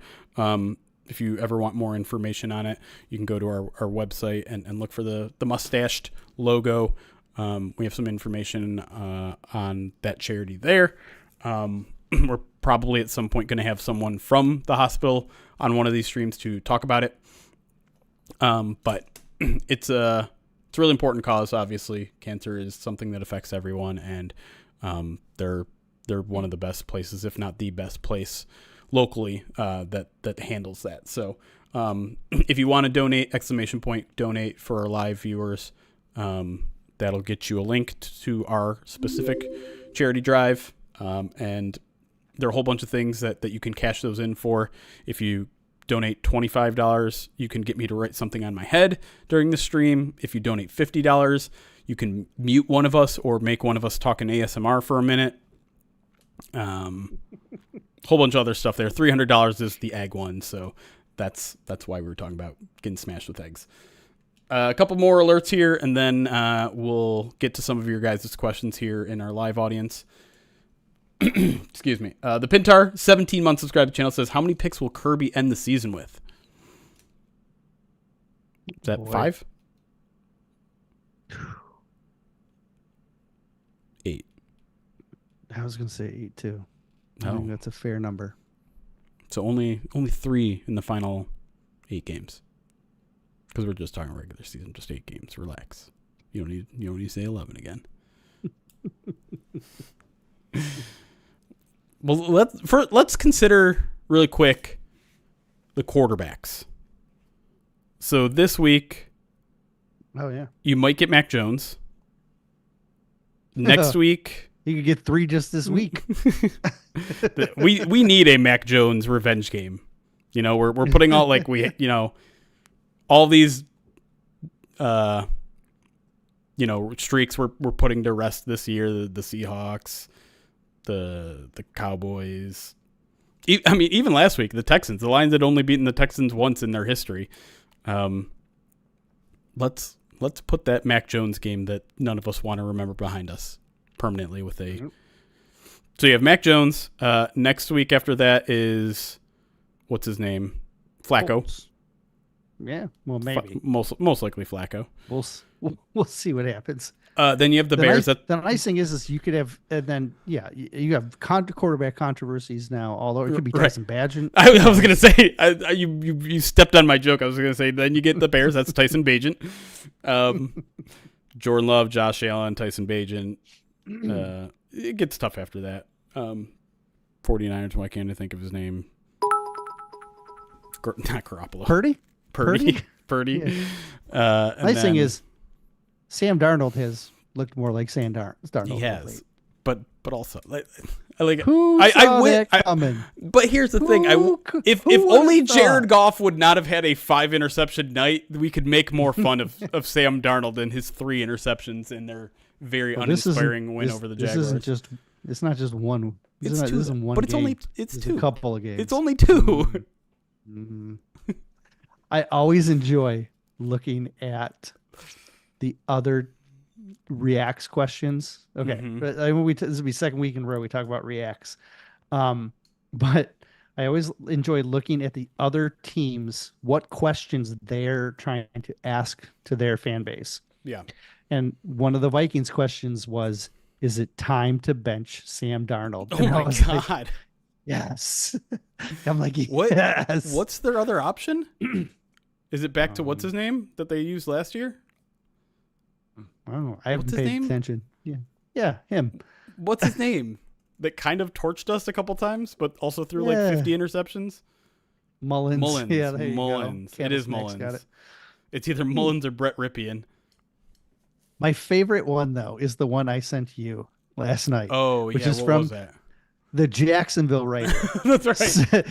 If you ever want more information on it, you can go to our website and look for the mustached logo. We have some information on that charity there. We're probably at some point going to have someone from the hospital on one of these streams to talk about it. But it's a really important cause. Obviously, cancer is something that affects everyone, and they're one of the best places, if not the best place locally that handles that. So if you want to donate, donate for our live viewers. That'll get you a link to our specific charity drive. And there are a whole bunch of things that you can cash those in for. If you donate $25, you can get me to write something on my head during the stream. If you donate $50, you can mute one of us or make one of us talk in ASMR for a minute. Whole bunch of other stuff there. $300 is the egg one, so that's why we were talking about getting smashed with eggs. A couple more alerts here, and then we'll get to some of your guys' questions here in our live audience. Excuse me. The Pintar, 17-month subscribe channel, says, how many picks will Kirby end the season with? Is that 5? 8. I was going to say 8 too. I think that's a fair number. So only 3 in the final 8 games. Because we're just talking regular season, just 8 games. Relax. You don't need to say 11 again. Well, let's consider really quick the quarterbacks. So this week, you might get Mac Jones. Next week, you could get 3 just this week. we need a Mac Jones revenge game. We're putting all all these streaks we're putting to rest this year. The Seahawks, the Cowboys. Even last week, the Texans. The Lions had only beaten the Texans once in their history. Let's put that Mac Jones game that none of us want to remember behind us permanently with a. So you have Mac Jones. Next week after that is what's his name? Flacco. Colts. Yeah, well, maybe most likely Flacco. We'll see what happens. Then you have the Bears. The nice thing is you could have, and then you have quarterback controversies now. Although it could be Tyson Bagent. I was gonna say you stepped on my joke. I was gonna say then you get the Bears. That's Tyson Bagent. Jordan Love, Josh Allen, Tyson Bagent. It gets tough after that. 49ers. Why can't I think of his name? Not Garoppolo. Purdy. Yeah. Nice thing is, Sam Darnold has looked more like Sam Darnold. He has, but also coming? But here's the thing: if only Jared Goff would not have had a 5 interception night, we could make more fun of Sam Darnold and his 3 interceptions in their very uninspiring win over the Jaguars. It's not just one. It's 2. But it's 2. A couple of games. It's only 2. Mm-hmm. I always enjoy looking at the other reacts questions. Okay. Mm-hmm. This will be second week in a row we talk about reacts. But I always enjoy looking at the other teams, what questions they're trying to ask to their fan base. Yeah. And one of the Vikings questions was, is it time to bench Sam Darnold? Oh my God. Like, yes. I'm like, what? Yes. What's their other option? Is it back to what's his name that they used last year? I don't know. I haven't paid attention. Yeah, him. What's his name? That kind of torched us a couple times, but also threw like 50 interceptions. Mullins. Mullins. Yeah, there you Mullins. go. It is Candlesticks, Mullins. got it. It's either Mullins or Brett Ripien. My favorite one, though, is the one I sent you last night, Oh, which yeah. is What from was that? the Jacksonville writer. That's right.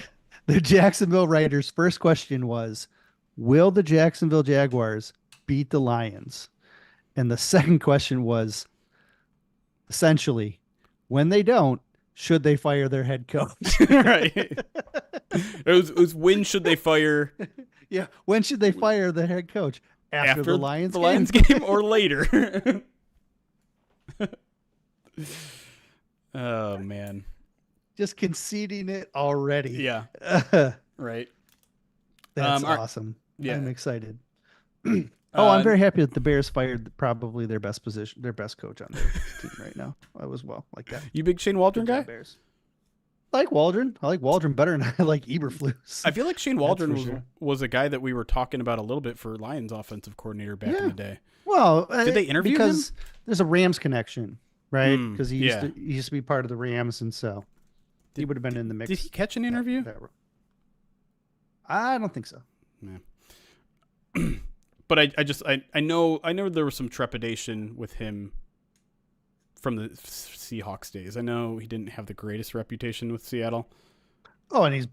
The Jacksonville writer's first question was, will the Jacksonville Jaguars beat the Lions? And the second question was, essentially, when they don't, should they fire their head coach? Right. It was when should they fire? Yeah. When should they fire the head coach? After the Lions game? Lions game or later? Oh, man. Just conceding it already. Yeah. Right. That's awesome. Yeah. I'm excited. I'm very happy that the Bears fired probably their best coach on their team right now. I was like that. You big Shane Waldron guy? Bears. I like Waldron. I like Waldron better than I like Eberflus. I feel like Shane Waldron was a guy that we were talking about a little bit for Lions offensive coordinator back in the day. Well, did they interview because him? there's a Rams connection, right? Because he used to be part of the Rams, and so he would have been in the mix. Did he catch an interview? I don't think so. Yeah. But I know there was some trepidation with him from the Seahawks days. I know he didn't have the greatest reputation with Seattle. Oh, and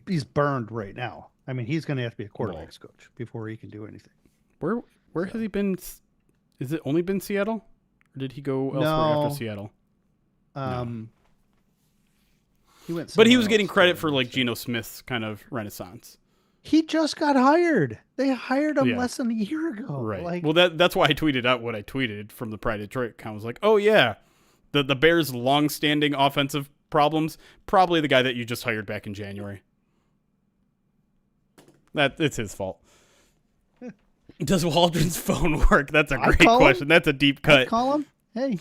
he's burned right now. I mean, he's going to have to be a quarterback's coach before he can do anything. Where has he been? Is it only been Seattle, or did he go elsewhere after Seattle? No. He went. But he was getting credit for like Geno Smith's kind of renaissance. He just got hired. They hired him less than a year ago. Right. Well, that's why I tweeted out what I tweeted from the Pride Detroit account. I was like, oh, yeah, the Bears' long-standing offensive problems, probably the guy that you just hired back in January. It's his fault. Does Waldron's phone work? That's a great question. That's a deep cut. I'd call him. Hey.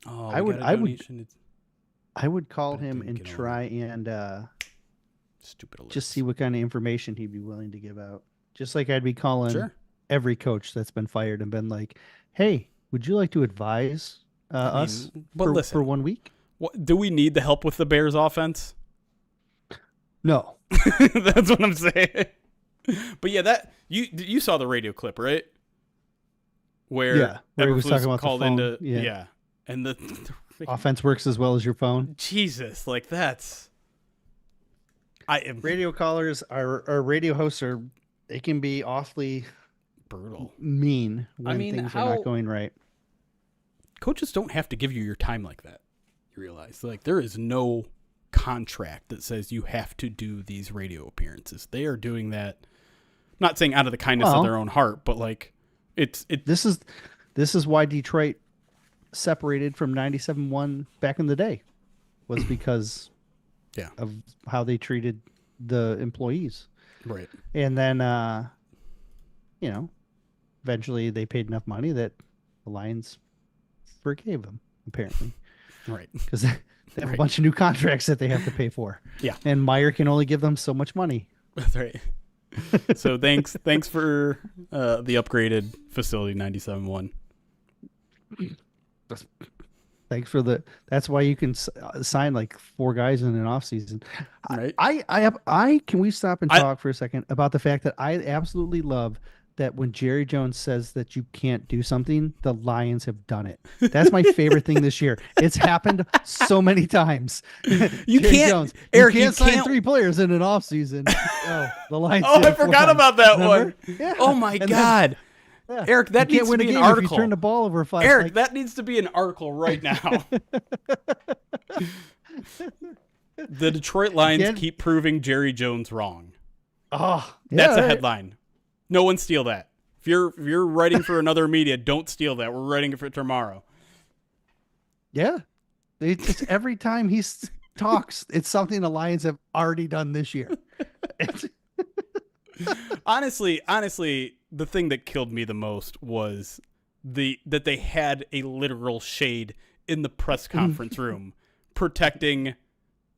Oh, I would call him and try and stupid alerts. Just see what kind of information he'd be willing to give out. Just like I'd be calling every coach that's been fired and been like, hey, would you like to advise us for 1 week? Do we need the help with the Bears offense? No. That's what I'm saying. But yeah, that you saw the radio clip, right? Where he was talking about called the phone. into and the offense works as well as your phone. Jesus, like that's radio callers are radio hosts they can be awfully brutal, mean when things are not going right. Coaches don't have to give you your time like that. You realize, like, there is no contract that says you have to do these radio appearances. They are doing that. I'm not saying out of the kindness of their own heart, but like this is why Detroit separated from 97-1 back in the day, was because of how they treated the employees. Right. And then, eventually they paid enough money that the Lions forgave them, apparently. Right. Because they have a bunch of new contracts that they have to pay for. Yeah. And Meyer can only give them so much money. That's right. So thanks for the upgraded facility 97-1. Thanks for that's why you can sign like 4 guys in an off season. Right. Can we stop and talk for a second about the fact that I absolutely love that when Jerry Jones says that you can't do something, the Lions have done it. That's my favorite thing this year. It's happened so many times. You can't, Erik, you can't sign 3 players in an off season. Oh, the Lions. I forgot about that one. Yeah. Oh my God. Erik, that needs to be an article. If you turn the ball over 5. Erik, that needs to be an article right now. The Detroit Lions keep proving Jerry Jones wrong. Oh, that's a headline. No one steal that. If you're writing for another media, don't steal that. We're writing it for tomorrow. Yeah, it's every time he talks, it's something the Lions have already done this year. Honestly, the thing that killed me the most was that they had a literal shade in the press conference room protecting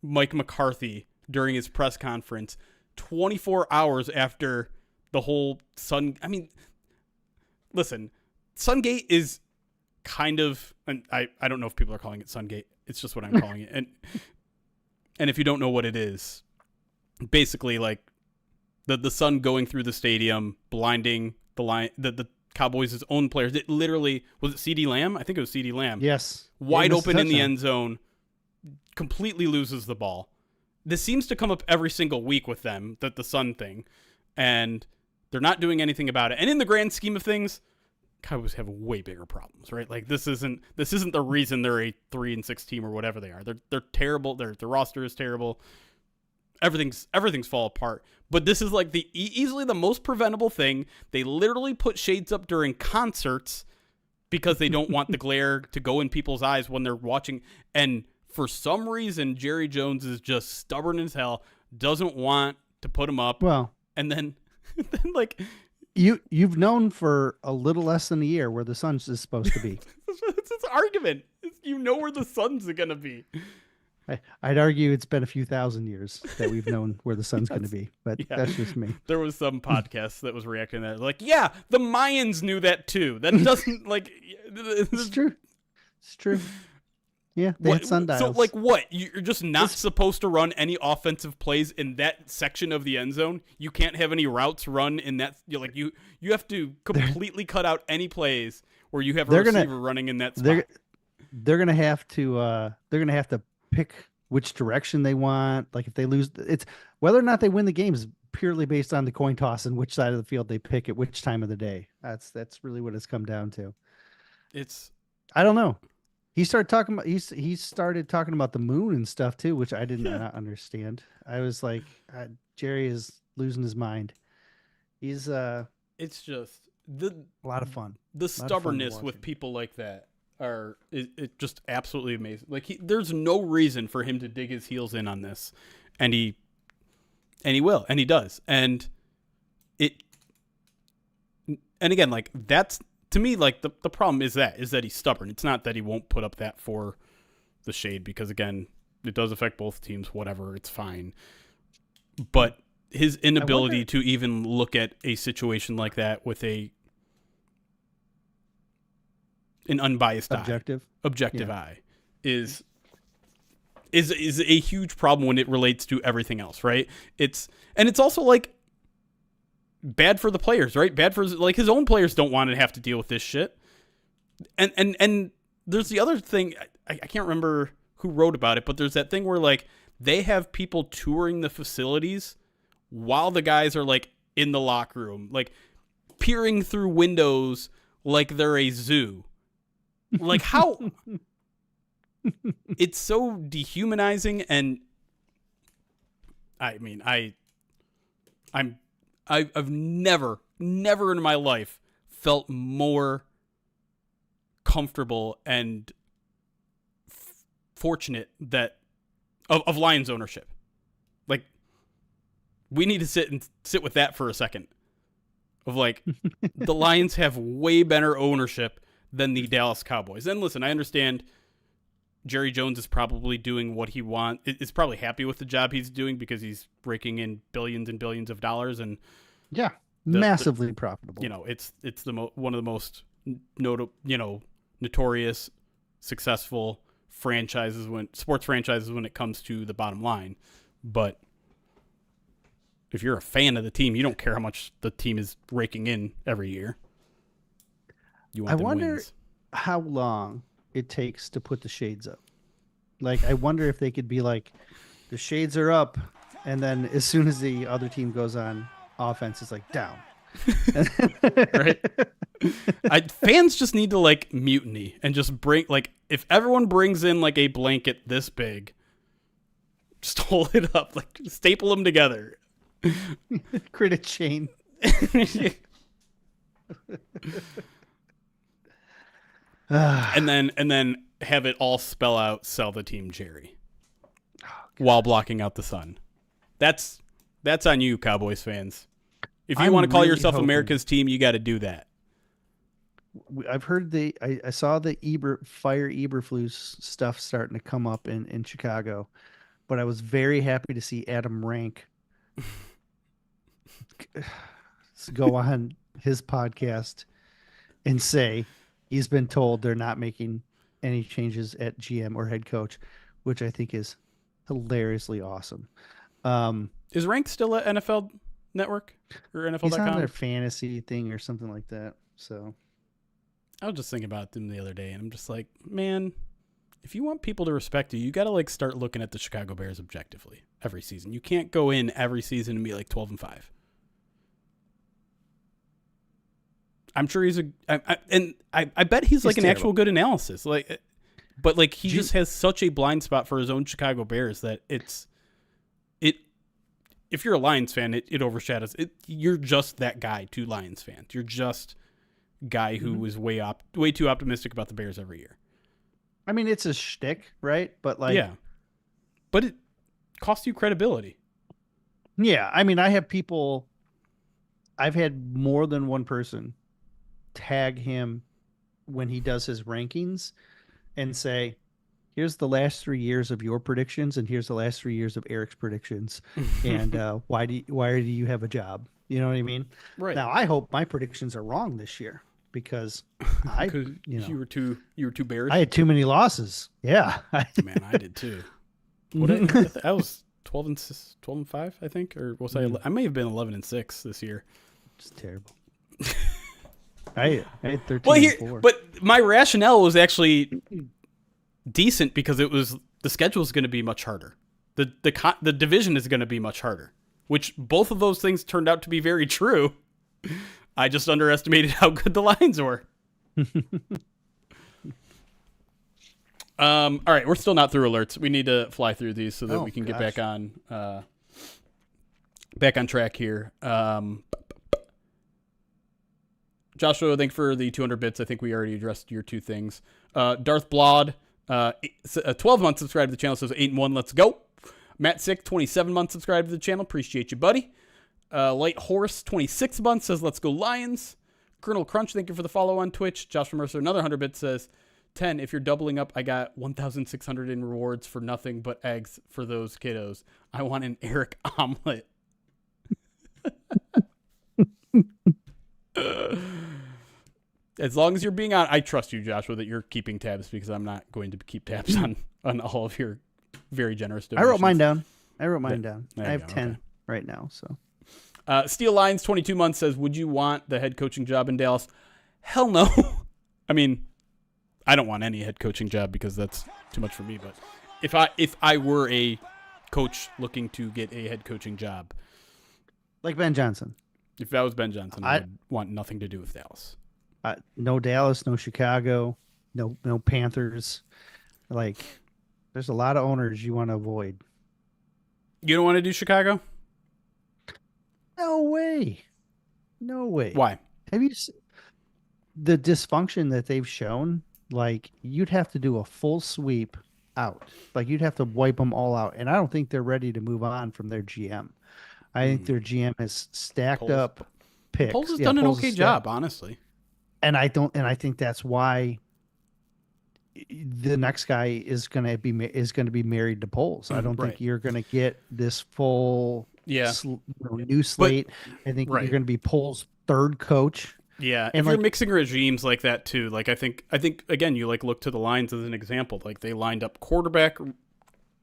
Mike McCarthy during his press conference 24 hours after the whole listen, Sungate is kind of, and I don't know if people are calling it Sungate. It's just what I'm calling it. And if you don't know what it is, basically like the sun going through the stadium, blinding the Cowboys' own players. It literally was it CeeDee Lamb? I think it was CeeDee Lamb. Yes. Wide open in the end zone, completely loses the ball. This seems to come up every single week with them, that the sun thing, and they're not doing anything about it. And in the grand scheme of things, Cowboys have way bigger problems, right? Like this isn't the reason they're a 3-6 team or whatever they are. They're terrible. Their roster is terrible. Everything's fall apart. But this is like the easily the most preventable thing. They literally put shades up during concerts because they don't want the glare to go in people's eyes when they're watching. And for some reason, Jerry Jones is just stubborn as hell, doesn't want to put them up. Well, and then like you've known for a little less than a year where the sun is supposed to be. It's this argument. You know where the sun's going to be. I'd argue it's been a few thousand years that we've known where the sun's going to be, but that's just me. There was some podcast that was reacting to that. Like, yeah, the Mayans knew that too. That doesn't like. It's true. It's true. Yeah, they had sundials. So, like, what? You're just not supposed to run any offensive plays in that section of the end zone? You can't have any routes run in that. You have to completely cut out any plays where you have a receiver running in that spot. They're gonna have to pick which direction they want. Like if they lose, it's whether or not they win the game is purely based on the coin toss and which side of the field they pick at which time of the day. That's really what it's come down to. I don't know. He started talking about the moon and stuff too, which I did not understand. I was like, Jerry is losing his mind. He's it's just a lot of fun. The stubbornness with people like that it just absolutely amazing. Like there's no reason for him to dig his heels in on this, and he will, and he does, and again, like that's. To me, like the problem is that he's stubborn. It's not that he won't put up that for the shade because, again, it does affect both teams. Whatever, it's fine. But his inability to even look at a situation like that with an unbiased objective eye is a huge problem when it relates to everything else, right? It's also like. Bad for the players, right? Bad for like his own players don't want to have to deal with this shit. And there's the other thing. I can't remember who wrote about it, but there's that thing where like they have people touring the facilities while the guys are like in the locker room, like peering through windows like they're a zoo. Like how it's so dehumanizing. And I mean, I've never in my life felt more comfortable and fortunate that of Lions ownership. Like, we need to sit with that for a second. Of like, the Lions have way better ownership than the Dallas Cowboys. And listen, I understand Jerry Jones is probably doing what he wants. Is probably happy with the job he's doing because he's raking in billions and billions of dollars, and massively profitable. You know, it's one of the most notorious, successful sports franchises when it comes to the bottom line. But if you're a fan of the team, you don't care how much the team is raking in every year. You want wins. How long it takes to put the shades up. Like, I wonder if they could be like, the shades are up, and then as soon as the other team goes on offense, it's like down. Right? Fans just need to like mutiny and just bring, like, if everyone brings in like a blanket this big, just hold it up, like staple them together. Create a chain. and then have it all spell out sell the team Jerry while blocking out the sun. That's on you, Cowboys fans. If you want to call really yourself America's team, you got to do that. I've heard I saw the Eberflus stuff starting to come up in Chicago, but I was very happy to see Adam Rank go on his podcast and say he's been told they're not making any changes at GM or head coach, which I think is hilariously awesome. Is Rank still at NFL Network or He's on NFL.com? their fantasy thing or something like that. So I was just thinking about them the other day, and I'm just like, man, if you want people to respect you, you got to like start looking at the Chicago Bears objectively every season. You can't go in every season and be like 12-5. I'm sure he's I bet he's like an terrible. actual good analysis. Like, but like he just has such a blind spot for his own Chicago Bears that it. If you're a Lions fan, it overshadows it. You're just that guy to Lions fans. You're just a guy who was way too optimistic about the Bears every year. I mean, it's a shtick, right? But like, Yeah, but it costs you credibility. yeah. I mean, I've had more than one person tag him when he does his rankings and say, here's the last 3 years of your predictions, and here's the last 3 years of Erik's predictions, and why do you have a job? You know what I mean? Right. Now, I hope my predictions are wrong this year because you were too bearish. I had too many losses. Yeah, Man, I did too. I was 12-5, I think, or was I may have been 11-6 this year. It's terrible. I had 13. Well, and 4. but my rationale was actually decent because it was the schedule is going to be much harder. The division is going to be much harder, which both of those things turned out to be very true. I just underestimated how good the Lions were. All right, we're still not through alerts. We need to fly through these so that we can get back on track here. Joshua, thank you for the 200 bits. I think we already addressed your two things. Darth Blod, a 12-month subscribe to the channel, says 8-1, let's go. Matt Sick, 27-month subscribe to the channel. Appreciate you, buddy. Light Horse, 26 months, says let's go Lions. Colonel Crunch, thank you for the follow on Twitch. Joshua Mercer, another 100 bits, says 10. If you're doubling up, I got 1,600 in rewards for nothing but eggs for those kiddos. I want an Erik omelet. As long as you're being on, I trust you, Joshua, that you're keeping tabs because I'm not going to keep tabs on all of your very generous donations. I wrote mine down. I have 10 okay. right now. So Steel Lions, 22 months, says, would you want the head coaching job in Dallas? Hell no. I mean, I don't want any head coaching job because that's too much for me. But if I were a coach looking to get a head coaching job, like Ben Johnson, if that was Ben Johnson, I would want nothing to do with Dallas. No Dallas, no Chicago, no Panthers. Like, there's a lot of owners you want to avoid. You don't want to do Chicago? No way. Why? Have you seen the dysfunction that they've shown? Like, you'd have to do a full sweep out. Like, you'd have to wipe them all out. And I don't think they're ready to move on from their GM. I think their GM has stacked up picks. Poles has done an okay job, honestly. And I think that's why the next guy is going to be married to Poles. I don't think you're going to get this full new slate. I think you're going to be Poles' third coach. Yeah, and if you're mixing regimes like that too, like I think again, you like look to the Lions as an example. Like they lined up quarterback,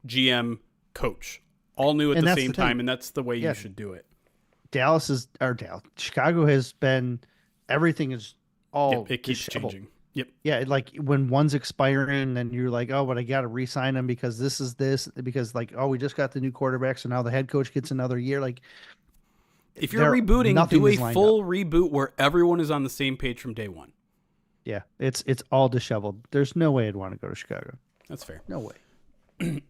GM, coach, all new at the same time, and that's the way you should do it. Chicago has been, everything is all it keeps changing. Yep. Yeah, like when one's expiring, then you're like, oh, but I got to re-sign him because because like, oh, we just got the new quarterback, so now the head coach gets another year. Like, if you're rebooting, do a full reboot where everyone is on the same page from day one. Yeah, it's all disheveled. There's no way I'd want to go to Chicago. That's fair. No way.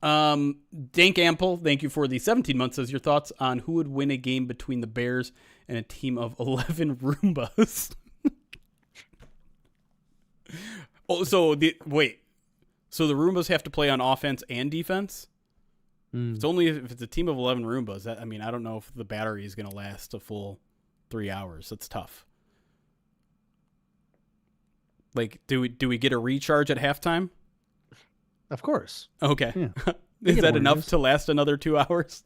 Dank Ample, thank you for the 17 months. Says your thoughts on who would win a game between the Bears and a team of 11 Roombas. So the Roombas have to play on offense and defense? It's only if it's a team of 11 Roombas. I don't know if the battery is going to last a full 3 hours. That's tough. Like, do we get a recharge at halftime? Of course. Okay. Yeah. Is that enough to last another 2 hours?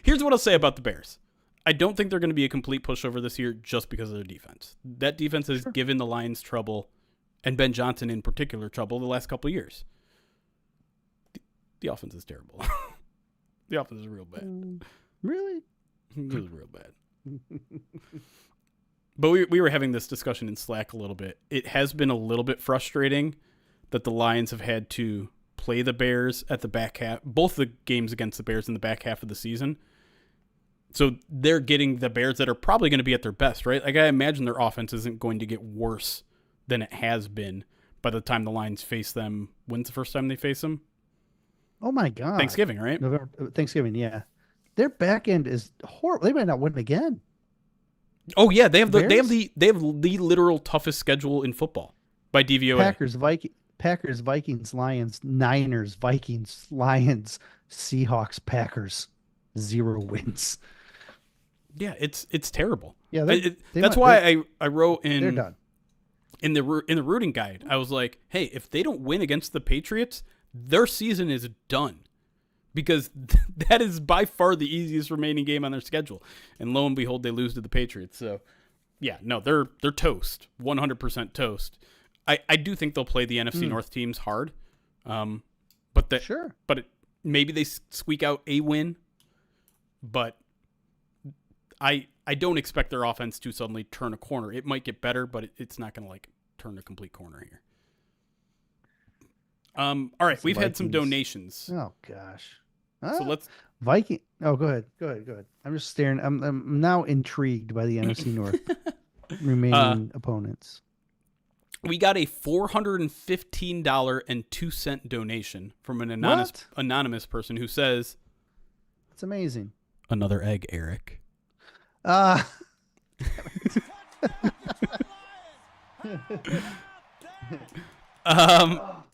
Here's what I'll say about the Bears. I don't think they're going to be a complete pushover this year just because of their defense. That defense has given the Lions trouble, and Ben Johnson in particular trouble, the last couple of years. The offense is terrible. The offense is real bad. Really? It was real bad. But we were having this discussion in Slack a little bit. It has been a little bit frustrating that the Lions have had to play the Bears at the back half, both the games against the Bears in the back half of the season. So they're getting the Bears that are probably going to be at their best, right? Like, I imagine their offense isn't going to get worse than it has been by the time the Lions face them. When's the first time they face them? Oh my God. Thanksgiving, right? Thanksgiving, yeah. Their back end is horrible. They might not win again. Oh yeah, they have the literal toughest schedule in football by DVOA. Packers, Vikings, Lions, Niners, Vikings, Lions, Seahawks, Packers. 0 wins. Yeah, it's terrible. Yeah, that's why I wrote in they're done. in the rooting guide. I was like, hey, if they don't win against the Patriots, their season is done, because that is by far the easiest remaining game on their schedule. And lo and behold, they lose to the Patriots. So yeah, no, they're toast, 100% toast. I do think they'll play the NFC North teams hard, but maybe they squeak out a win. But I don't expect their offense to suddenly turn a corner. It might get better, but it's not going to like turn a complete corner here. All right, we've had some donations. Oh gosh. So let's Viking. Oh, go ahead. I'm just staring. I'm now intrigued by the NFC North remaining opponents. We got a $415.02 donation from an anonymous person who says, "It's amazing." Another egg, Erik.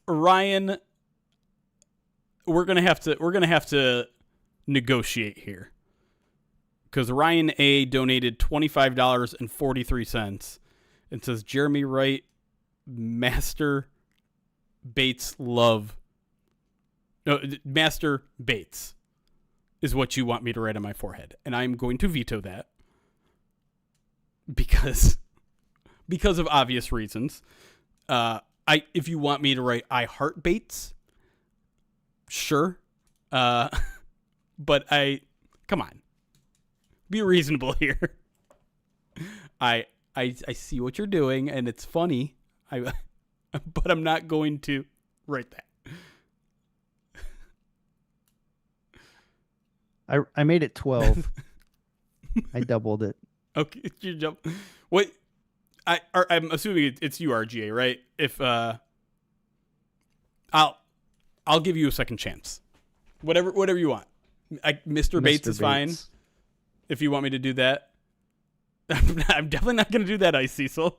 Ryan, we're gonna have to negotiate here, because Ryan A donated $25.43 and says Jeremy Wright, Master Bates is what you want me to write on my forehead, and I'm going to veto that because of obvious reasons. If you want me to write I heart Bates, sure, but come on, be reasonable here. I see what you're doing, and it's funny. But I'm not going to write that. I made it 12. I doubled it. Okay, you jump. What? I'm assuming it's you, RGA, right? If I'll give you a second chance. Whatever you want. Mr. Bates is fine. If you want me to do that, I'm definitely not going to do that, Ice Cecil.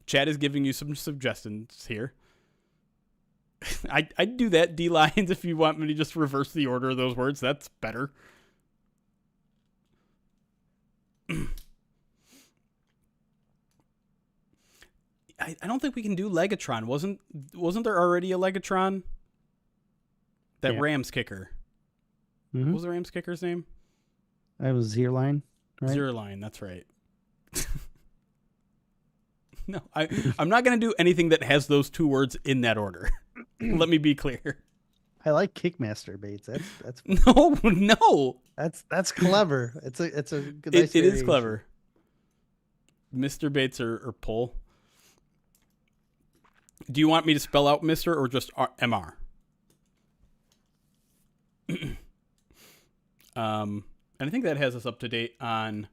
Chad is giving you some suggestions here. I'd do that, D Lions, if you want me to just reverse the order of those words. That's better. I don't think we can do Legatron. Wasn't there already a Legatron? That Rams kicker. Mm-hmm. What was the Rams kicker's name? It was Zierlein. Right? Zierlein, that's right. No, I'm not going to do anything that has those two words in that order. Let me be clear. I like Kickmaster Bates. That's no. That's clever. It's a good. It is clever. Mr. Bates or Pull. Do you want me to spell out Mr. or just MR? And I think that has us up to date on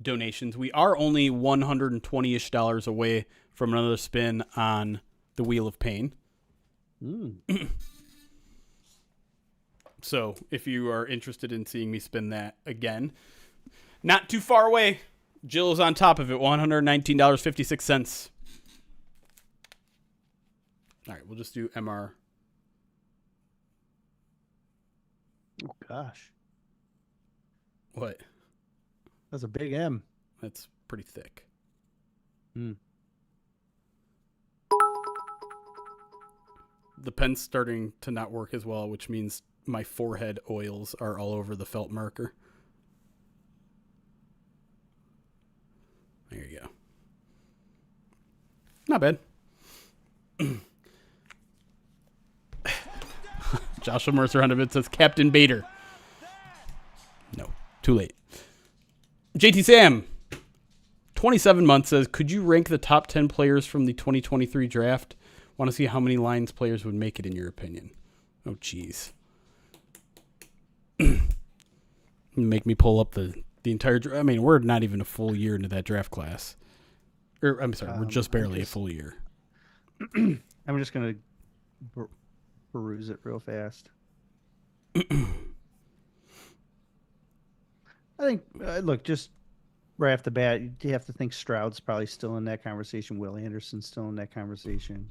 donations. We are only $120-ish away from another spin on the Wheel of Pain. So if you are interested in seeing me spin that again, not too far away. Jill is on top of it, $119.56. All right, we'll just do MR. Oh, gosh. What? That's a big M. That's pretty thick. The pen's starting to not work as well, which means my forehead oils are all over the felt marker. There you go. Not bad. Joshua Mercer 100 says Captain Bader. No, too late. JT Sam, 27 months says, could you rank the top 10 players from the 2023 draft? Want to see how many Lions players would make it in your opinion. Oh, jeez. Make me pull up the entire draft. I mean, we're not even a full year into that draft class. I'm sorry, we're just barely a full year. I'm just going to peruse it real fast. I think, look, just right off the bat, you have to think Stroud's probably still in that conversation. Will Anderson's still in that conversation.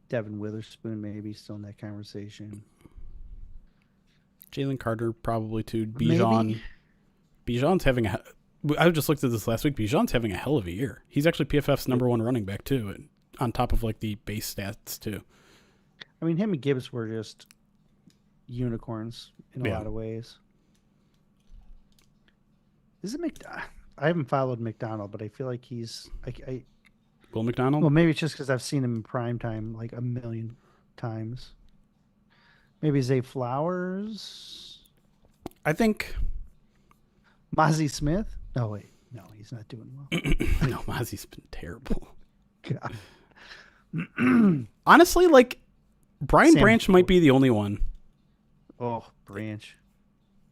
Devin Witherspoon maybe still in that conversation. Jalen Carter probably too. Bijan's having a... I just looked at this last week. Bijan's having a hell of a year. He's actually PFF's number one running back too, and on top of like the base stats too. I mean, him and Gibbs were just unicorns in a lot of ways. Is it I haven't followed McDonald, but I feel like he's Will McDonald? Well, maybe it's just because I've seen him in prime time like a million times. Maybe Zay Flowers. I think Mozzie Smith. Oh wait, no, he's not doing well. No, Mozzie's been terrible. God. Honestly, like Brian Sam Branch might be the only one. Oh, Branch.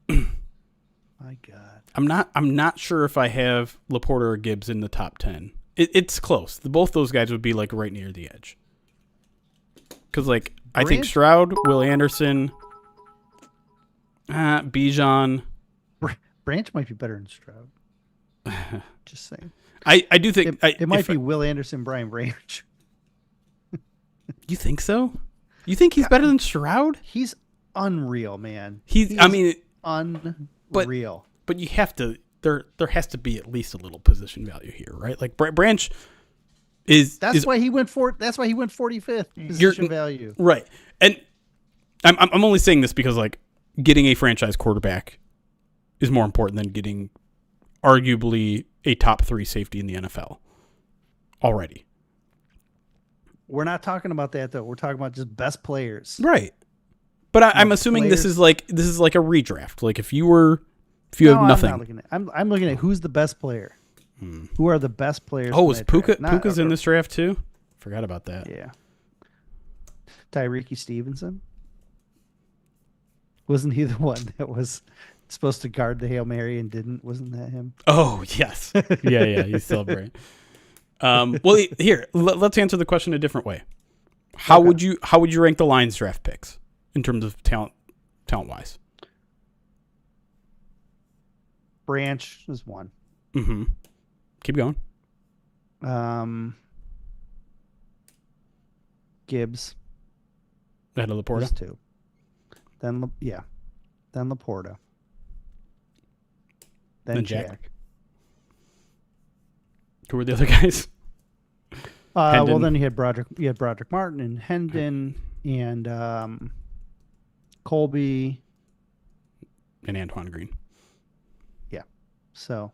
My God. I'm not sure if I have Laporta or Gibbs in the top 10. It's close. Both those guys would be like right near the edge. Because like I think Stroud, Will Anderson, Bijan. Branch might be better than Stroud. Just saying. I do think it might be Will Anderson, Brian Branch. You think so? You think he's better than Stroud? He's unreal, man. Unreal. But you have to. There has to be at least a little position value here, right? Like Branch is. That's why he went 45th position value. Right, and I'm only saying this because like getting a franchise quarterback is more important than getting arguably a top 3 safety in the NFL already. We're not talking about that though. We're talking about just best players, right? But I'm assuming this is like a redraft. Like if you have nothing, I'm looking at who's the best player. Who are the best players? Oh, is Puka's in this draft too? Forgot about that. Yeah. Tyreek Stevenson. Wasn't he the one that was supposed to guard the Hail Mary and didn't? Wasn't that him? Oh, yes. Yeah, he's still great. Well, here, let's answer the question a different way. How would you rank the Lions draft picks in terms of talent wise? Branch is 1. Mm-hmm. Keep going. Gibbs. Ahead of Laporta. Is 2. Then Laporta. Then Jack. Who were the other guys? Well, then you had Broderick Martin and Hendon and Colby and Antoine Green. Yeah, so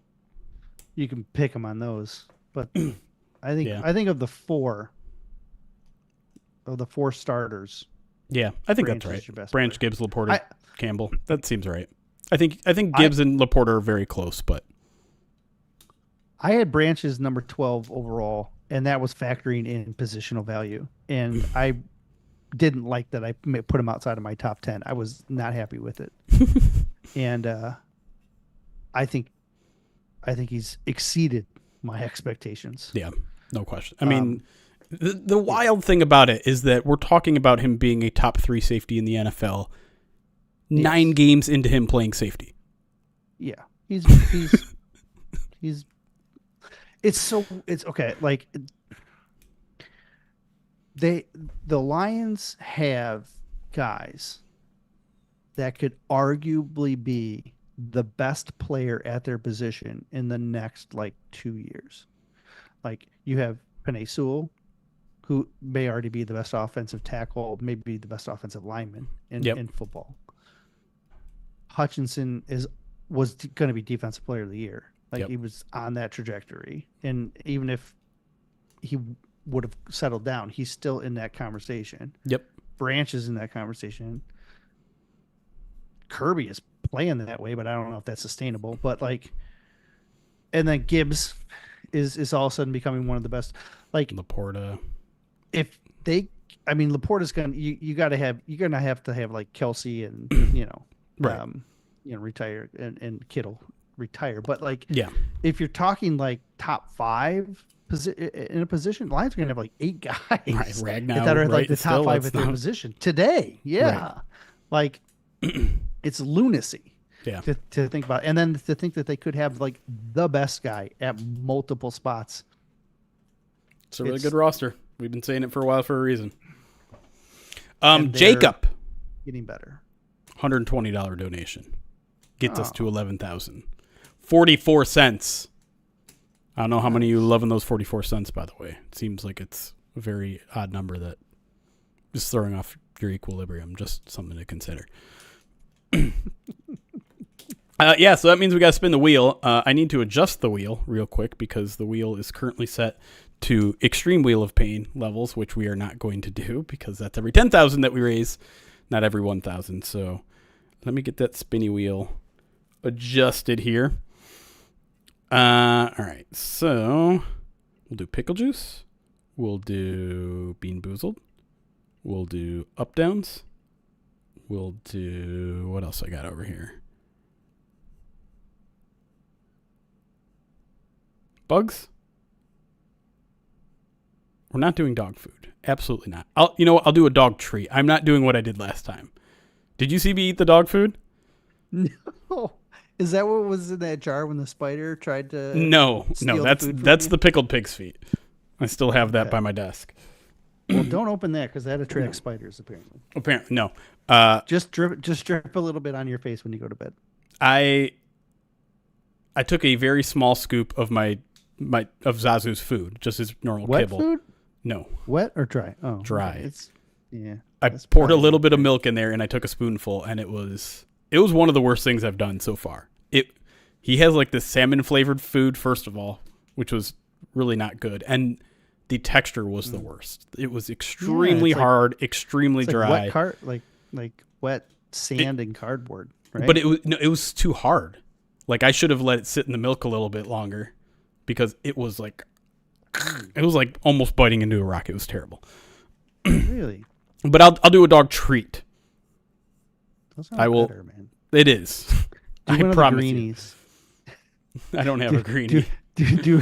you can pick them on those, but I think of the four starters. Yeah, I think Branch that's right. player. Branch, Gibbs, Laporta, Campbell. That seems right. I think Gibbs and Laporta are very close, but I had Branch's number 12 overall, and that was factoring in positional value. And I didn't like that I put him outside of my top 10. I was not happy with it. And I think he's exceeded my expectations. Yeah, no question. I mean, the wild thing about it is that we're talking about him being a top 3 safety in the NFL 9 games into him playing safety. Yeah. He's it's okay. Like the Lions have guys that could arguably be the best player at their position in the next 2 years. Like you have Penei Sewell, who may already be the best offensive tackle, maybe the best offensive lineman in football. Hutchinson was going to be defensive player of the year. He was on that trajectory. And even if he would have settled down, he's still in that conversation. Yep. Branch is in that conversation. Kirby is playing that way, but I don't know if that's sustainable. But like, and then Gibbs is all of a sudden becoming one of the best. Like Laporta. If they, I mean, Laporta's gonna you're gonna have to have like Kelsey and Right. retire and Kittle retire. But like, Yeah. if you're talking like top 5 in a position, Lions are gonna have like 8 guys Right. Ragnow, that are like right, the top still, 5 that's at their not- position today. Yeah, Right. like it's lunacy. Yeah. To think about, and then to think that they could have like the best guy at multiple spots. It's a really good roster. We've been saying it for a while for a reason. And they're Jacob, getting better. $120 donation. Gets us to 11,000. 44 cents. I don't know how many of you loving those 44 cents, by the way. It seems like it's a very odd number that is throwing off your equilibrium. Just something to consider. Yeah, so that means we got to spin the wheel. I need to adjust the wheel real quick because the wheel is currently set to extreme wheel of pain levels, which we are not going to do because that's every 10,000 that we raise, not every 1,000. So let me get that spinny wheel adjusted here. All right, so we'll do pickle juice. We'll do bean boozled. We'll do up downs. We'll do, what else I got over here? Bugs? We're not doing dog food. Absolutely not. I'll do a dog treat. I'm not doing what I did last time. Did you see me eat the dog food? No. Is that what was in that jar when the spider tried to No, steal the that's food from that's you? the pickled pig's feet. I still have that by my desk. Well, don't open that because that attracts spiders apparently. Apparently, no. Just drip a little bit on your face when you go to bed. I took a very small scoop of my Zazu's food, just his normal Wet kibble. food? No, Wet or dry? Oh, Dry. okay. It's I that's poured a probably little bit of milk in there and I took a spoonful, and it was one of the worst things I've done so far. He has like this salmon flavored food, first of all, which was really not good, and the texture was the worst. It was extremely hard, extremely it's dry. like wet like wet sand and cardboard, right? But it was too hard. Like I should have let it sit in the milk a little bit longer because it was like almost biting into a rock. It was terrible. Really? But I'll do a dog treat. Those I will. better, man. It is. Do I one of the promise you. greenies. I don't have a greenie. Do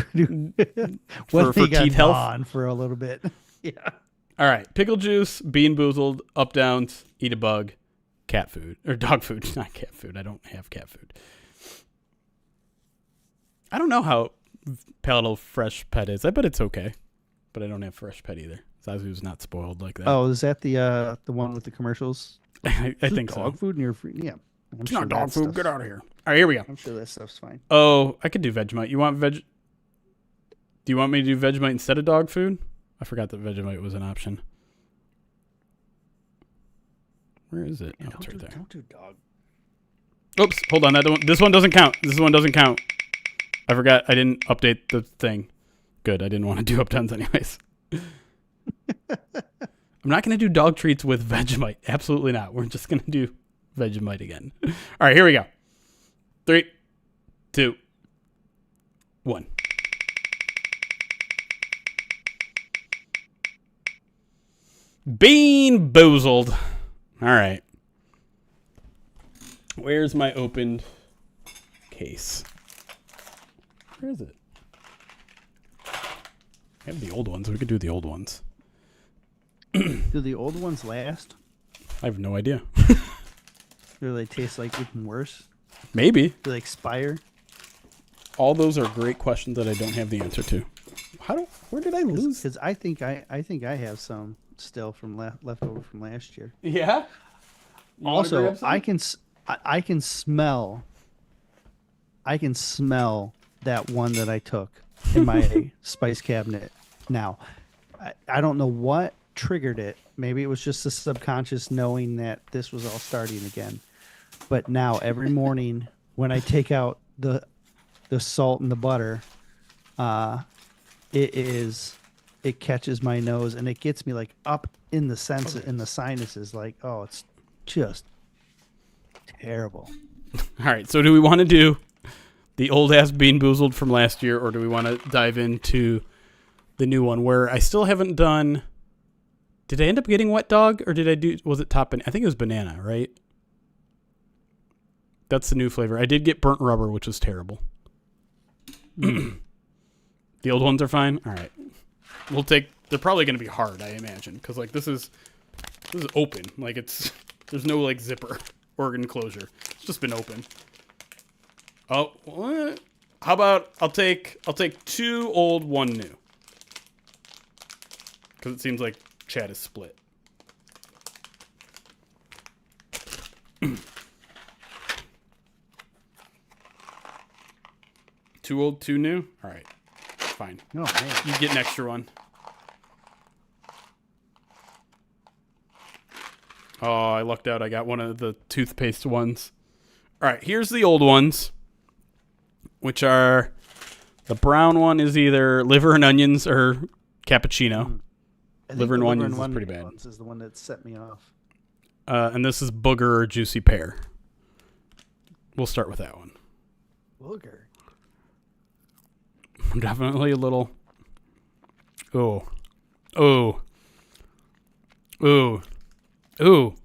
For teeth health? on for a little bit. Yeah. All right. Pickle juice, bean boozled, up downs, eat a bug, cat food. Or dog food, not cat food. I don't have cat food. I don't know how palatable fresh pet is. I bet it's okay. But I don't have fresh pet either. Zazu's not spoiled like that. Oh, is that the one with the commercials? I think so. Dog food and you're free. Yeah. I'm It's sure not dog that food. stuff's- Get out of here. All right, here we go. I'm sure that stuff's fine. Oh, I could do Vegemite. You want Do you want me to do Vegemite instead of dog food? I forgot that Vegemite was an option. Where is it? Yeah, Oh, it's right there. don't do dog. Oops, hold on. This one doesn't count. This one doesn't count. I forgot. I didn't update the thing. Good. I didn't want to do up tons anyways. I'm not going to do dog treats with Vegemite. Absolutely not. We're just going to do Vegemite again. All right, here we go. 3, 2, 1. Bean boozled. All right. Where's my opened case? Where is it? I have the old ones. We could do the old ones. Do the old ones last? I have no idea. Do they taste like even worse? Maybe. Do they expire? All those are great questions that I don't have the answer to. Where did I lose? Because I think I have some still from left over from last year. Yeah. Also, I can smell that one that I took in my spice cabinet. Now, I don't know what triggered it. Maybe it was just the subconscious knowing that this was all starting again. But now every morning when I take out the salt and the butter, it catches my nose and it gets me like up in the sinuses, like, oh, it's just Terrible. All right. So do we want to do the old ass Bean Boozled from last year, or do we want to dive into the new one where I still haven't done? Did I end up getting Wet Dog, or did I do? Was it top? I think it was banana, right? That's the new flavor. I did get Burnt Rubber, which was terrible. The old ones are fine. All right. We'll take. They're probably going to be hard, I imagine, because like this is open. Like there's no like zipper or enclosure. It's just been open. Oh, what? How about I'll take 2 old, 1 new, because it seems like Chad is split. 2 old, 2 new. All right, fine. Oh man, You get an extra one. Oh, I lucked out. I got one of the toothpaste ones. All right, here's the old ones, which are the brown one is either liver and onions or cappuccino. I think Liver and the onions is pretty bad. ones is the one that set me off. And this is booger or juicy pear. We'll start with that one. Booger. Definitely a little. Oh. Oh. Ooh. Ooh.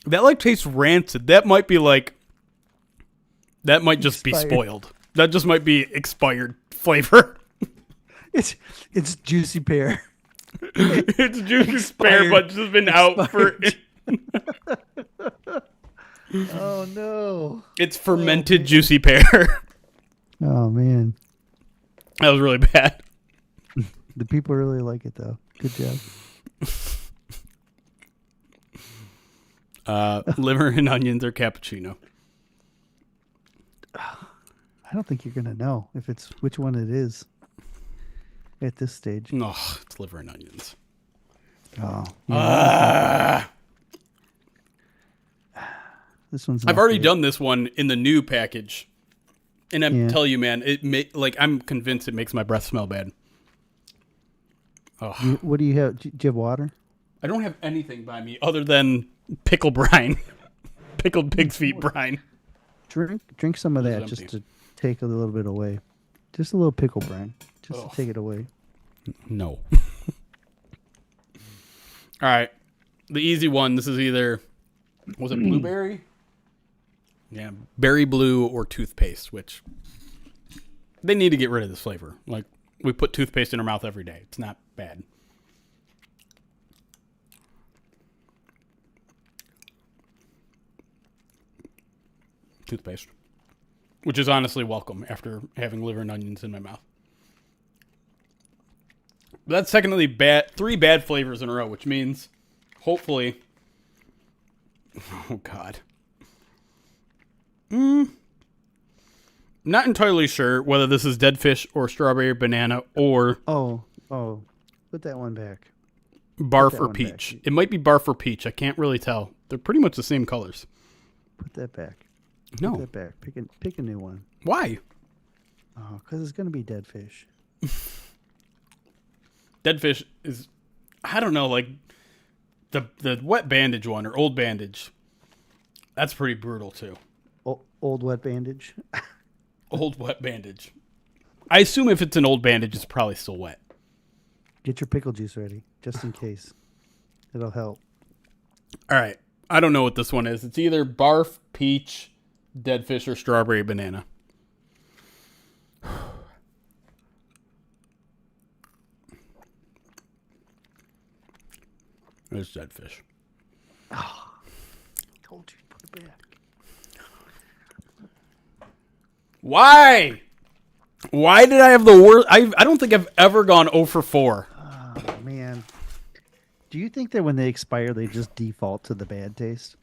That like tastes rancid. That might be like. That might just be spoiled. That just might be expired flavor. It's juicy pear. It's juicy pear, but just been out for. Oh no! It's fermented juicy pear. Oh man, That was really bad. the people really like it though. Good job. Liver and onions or cappuccino. I don't think you're gonna know if it's which one it is at this stage. No, it's liver and onions. Oh, this one's. I've already done this one in the new package, and I'm telling you, man, I'm convinced it makes my breath smell bad. Oh, What do you have? Do you have water? I don't have anything by me other than pickle brine, pickled pig's feet brine. Drink some of that It's just empty. to take a little bit away. Just a little pickle brine, just to take it away. No. All right, the easy one. This is either was it blueberry? Yeah, berry blue or toothpaste, which they need to get rid of this flavor. Like we put toothpaste in our mouth every day. It's not bad. Toothpaste, which is honestly welcome after having liver and onions in my mouth. That's secondly bad. 3 bad flavors in a row, which means hopefully. Oh God. Not entirely sure whether this is dead fish or strawberry banana or Oh, put that one back. barf that or one peach. back. It might be barf or peach. I can't really tell. They're pretty much the same colors. Put that back. No. Put that back. Pick a new one. Why? Oh, because it's gonna be dead fish. Dead fish is, I don't know, like the wet bandage one or old bandage. That's pretty brutal too. Old wet bandage. Old wet bandage. I assume if it's an old bandage, it's probably still wet. Get your pickle juice ready, just in case. It'll help. All right. I don't know what this one is. It's either barf, peach, dead fish, or strawberry banana. It's dead fish. Told you to put it back. Why? Why did I have the worst? I don't think I've ever gone 0 for 4. Oh man. Do you think that when they expire, they just default to the bad taste?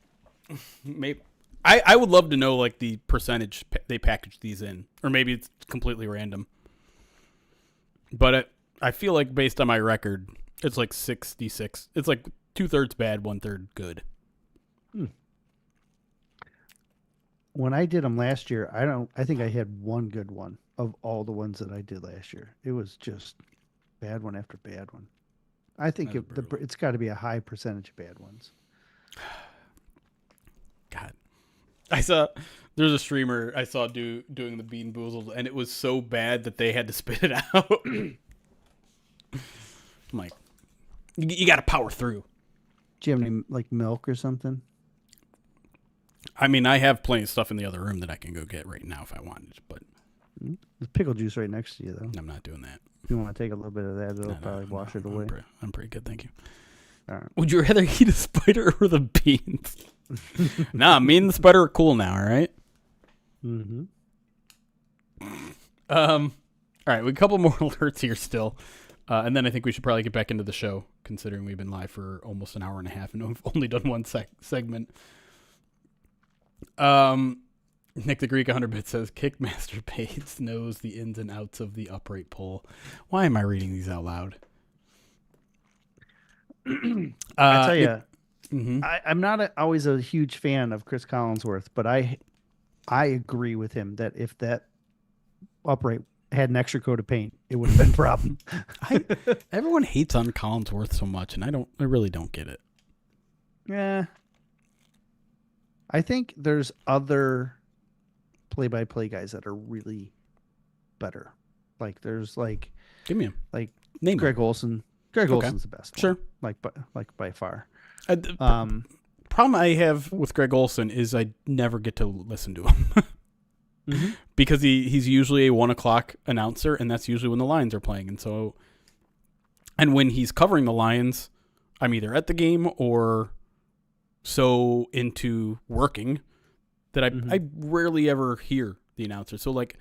Maybe. I would love to know like the percentage they package these in, or maybe it's completely random. But I feel like based on my record, it's like 66. It's like 2/3 bad, 1/3 good. When I did them last year, I think I had one good one of all the ones that I did last year. It was just bad one after bad one. I think it's got to be a high percentage of bad ones. God. There's a streamer I saw doing the Bean Boozled, and it was so bad that they had to spit it out. I'm like, you got to power through. Do you have any like milk or something? I mean, I have plenty of stuff in the other room that I can go get right now if I wanted, but There's pickle juice right next to you, though. I'm not doing that. If you want to take a little bit of that, it'll probably wash it away. I'm pretty good, thank you. All right. Would you rather eat a spider or the beans? Nah, me and the spider are cool now, all right? Mm-hmm. All right, we have a couple more alerts here still. And then I think we should probably get back into the show, considering we've been live for almost an hour and a half and we've only done one segment. Nick the Greek 100-bit says, Kickmaster Bates knows the ins and outs of the upright pull. Why am I reading these out loud? I tell you, Mm-hmm. I'm not always a huge fan of Chris Collinsworth, but I agree with him that if that upright had an extra coat of paint, it would have been a problem. Everyone hates on Collinsworth so much, and I really don't get it. Yeah. I think there's other play-by-play guys that are really better. Like there's like Give me him. Like Name Greg him. Olson. Greg Olson's the best one. Sure. Like by far. Problem I have with Greg Olson is I never get to listen to him. Mm-hmm. Because he's usually a 1:00 announcer, and that's usually when the Lions are playing. And when he's covering the Lions, I'm either at the game or so into working that I rarely ever hear the announcer. So like,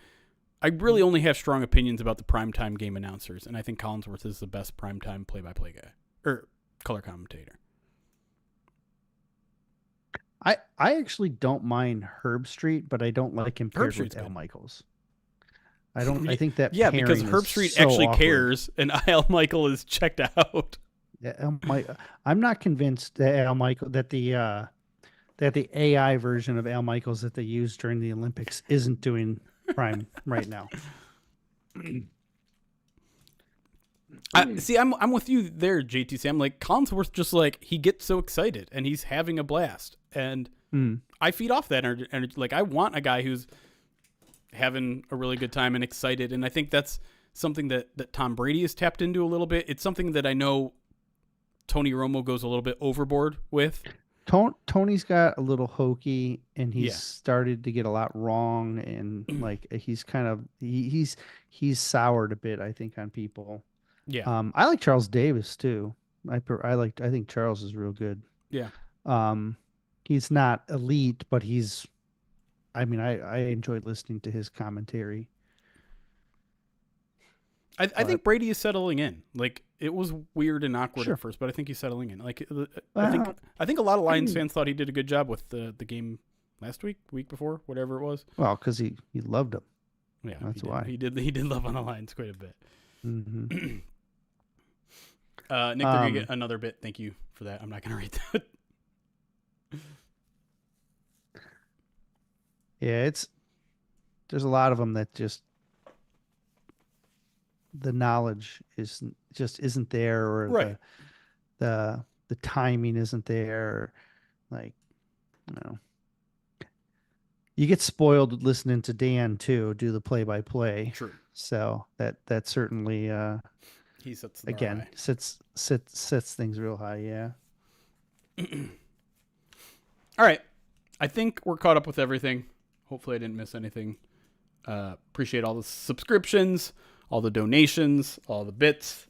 I really only have strong opinions about the primetime game announcers, and I think Collinsworth is the best primetime play-by-play guy or color commentator. I actually don't mind Herb Street, but I don't like him paired with Al Michaels. I think that because Herb Street so actually awkward. cares, and Al Michael is checked out. Yeah, I'm not convinced that Al Michael that the AI version of Al Michaels that they used during the Olympics isn't doing prime right now. I'm with you there, JTC. I'm like, Collinsworth just like, he gets so excited and he's having a blast. And I feed off that energy. Like, I want a guy who's having a really good time and excited. And I think that's something that Tom Brady has tapped into a little bit. It's something that I know Tony Romo goes a little bit overboard with. Tony's got a little hokey, and he's started to get a lot wrong. And like, he's kind of, he's soured a bit, I think, on people. Yeah. I like Charles Davis too. I think Charles is real good. Yeah. He's not elite, but I enjoyed listening to his commentary. I think Brady is settling in. Like, it was weird and awkward at first, but I think he's settling in. Like, I think a lot of Lions fans thought he did a good job with the game last week before, whatever it was. Well, because he loved him. Yeah, that's why he did love on the Lions quite a bit. Mm-hmm. Nick, they're gonna get another bit. Thank you for that. I'm not gonna read that. Yeah, there's a lot of them that just the knowledge isn't there, or right. the timing isn't there. Like, you get spoiled listening to Dan too do the play-by-play. True. So that certainly he sets the again high. sets things real high. Yeah. All right, I think we're caught up with everything. Hopefully I didn't miss anything. Appreciate all the subscriptions, all the donations, all the bits.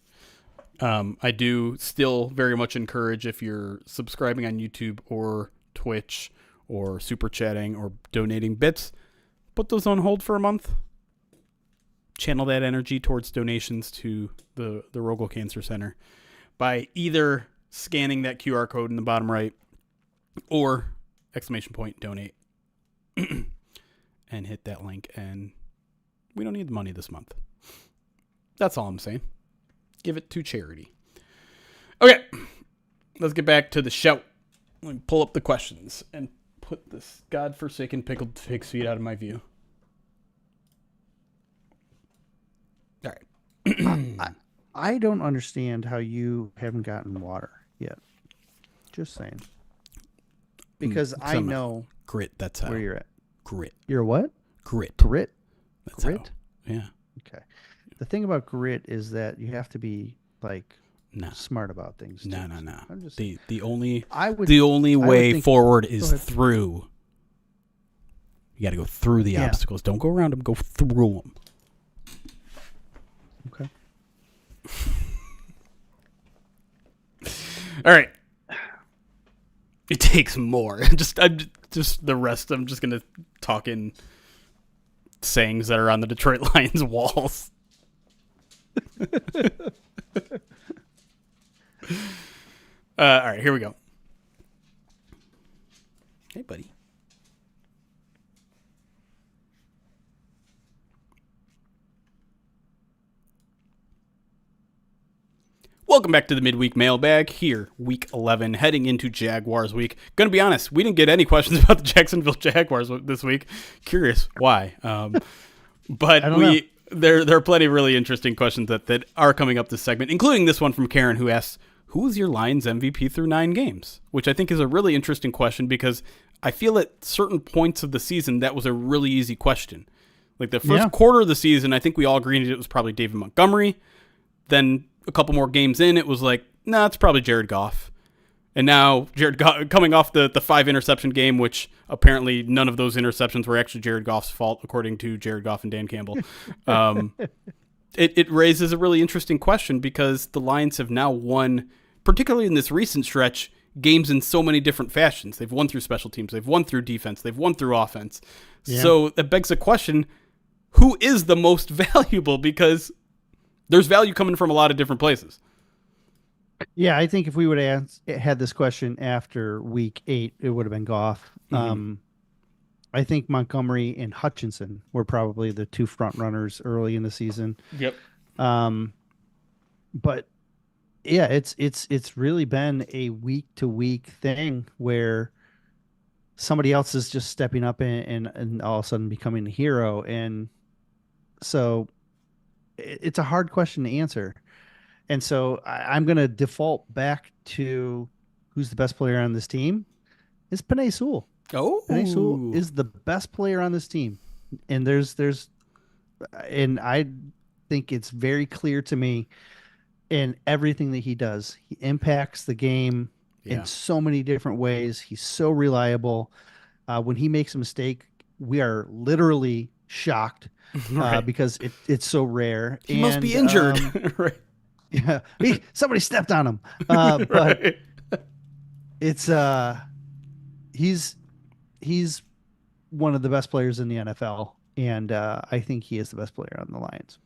I do still very much encourage, if you're subscribing on YouTube or Twitch or super chatting or donating bits, put those on hold for a month. Channel that energy towards donations to the Rogel Cancer Center by either scanning that QR code in the bottom right or ! Donate and hit that link. And we don't need the money this month. That's all I'm saying. Give it to charity. Okay, let's get back to the show. Let me pull up the questions and put this godforsaken pickled pig's feet out of my view. All right. I don't understand how you haven't gotten water yet. Just saying. Because I know Grit. That's how. where you're at. Grit. You're what? Grit. Grit. That's Grit. How. Yeah. Okay. The thing about grit is that you have to be like No. smart about things. No. I'm just The only I would way think, forward is ahead. through. You got to go through the obstacles. Don't go around them. Go through them. Okay. All right. It takes more. I'm just the rest. I'm just gonna talk in sayings that are on the Detroit Lions walls. All right, here we go. Hey, buddy. Welcome back to the midweek mailbag here, week 11, heading into Jaguars week. Gonna be honest, we didn't get any questions about the Jacksonville Jaguars this week. Curious why. But there are plenty of really interesting questions that are coming up this segment, including this one from Karen, who asks, who was your Lions MVP through 9 games? Which I think is a really interesting question because I feel at certain points of the season that was a really easy question. Like the first quarter of the season, I think we all agreed it was probably David Montgomery. Then a couple more games in, it was like, nah, it's probably Jared Goff. And now Jared Goff, coming off the 5 interception game, which apparently none of those interceptions were actually Jared Goff's fault, according to Jared Goff and Dan Campbell. It raises a really interesting question because the Lions have now won, particularly in this recent stretch, games in so many different fashions. They've won through special teams. They've won through defense. They've won through offense. Yeah. So that begs the question, who is the most valuable? Because there's value coming from a lot of different places. Yeah, I think if we would have had this question after week 8, it would have been Goff. Mm-hmm. I think Montgomery and Hutchinson were probably the 2 front runners early in the season. Yep. But yeah, it's really been a week to week thing where somebody else is just stepping up and all of a sudden becoming a hero. And so it's a hard question to answer. And so I'm going to default back to who's the best player on this team. It's Penei Sewell. Oh, Penei Sewell is the best player on this team. And and I think it's very clear to me in everything that he does. He impacts the game in so many different ways. He's so reliable. When he makes a mistake, we are literally shocked because it's so rare. He must be injured. Right. Yeah, somebody stepped on him. But it's he's one of the best players in the NFL, and I think he is the best player on the Lions.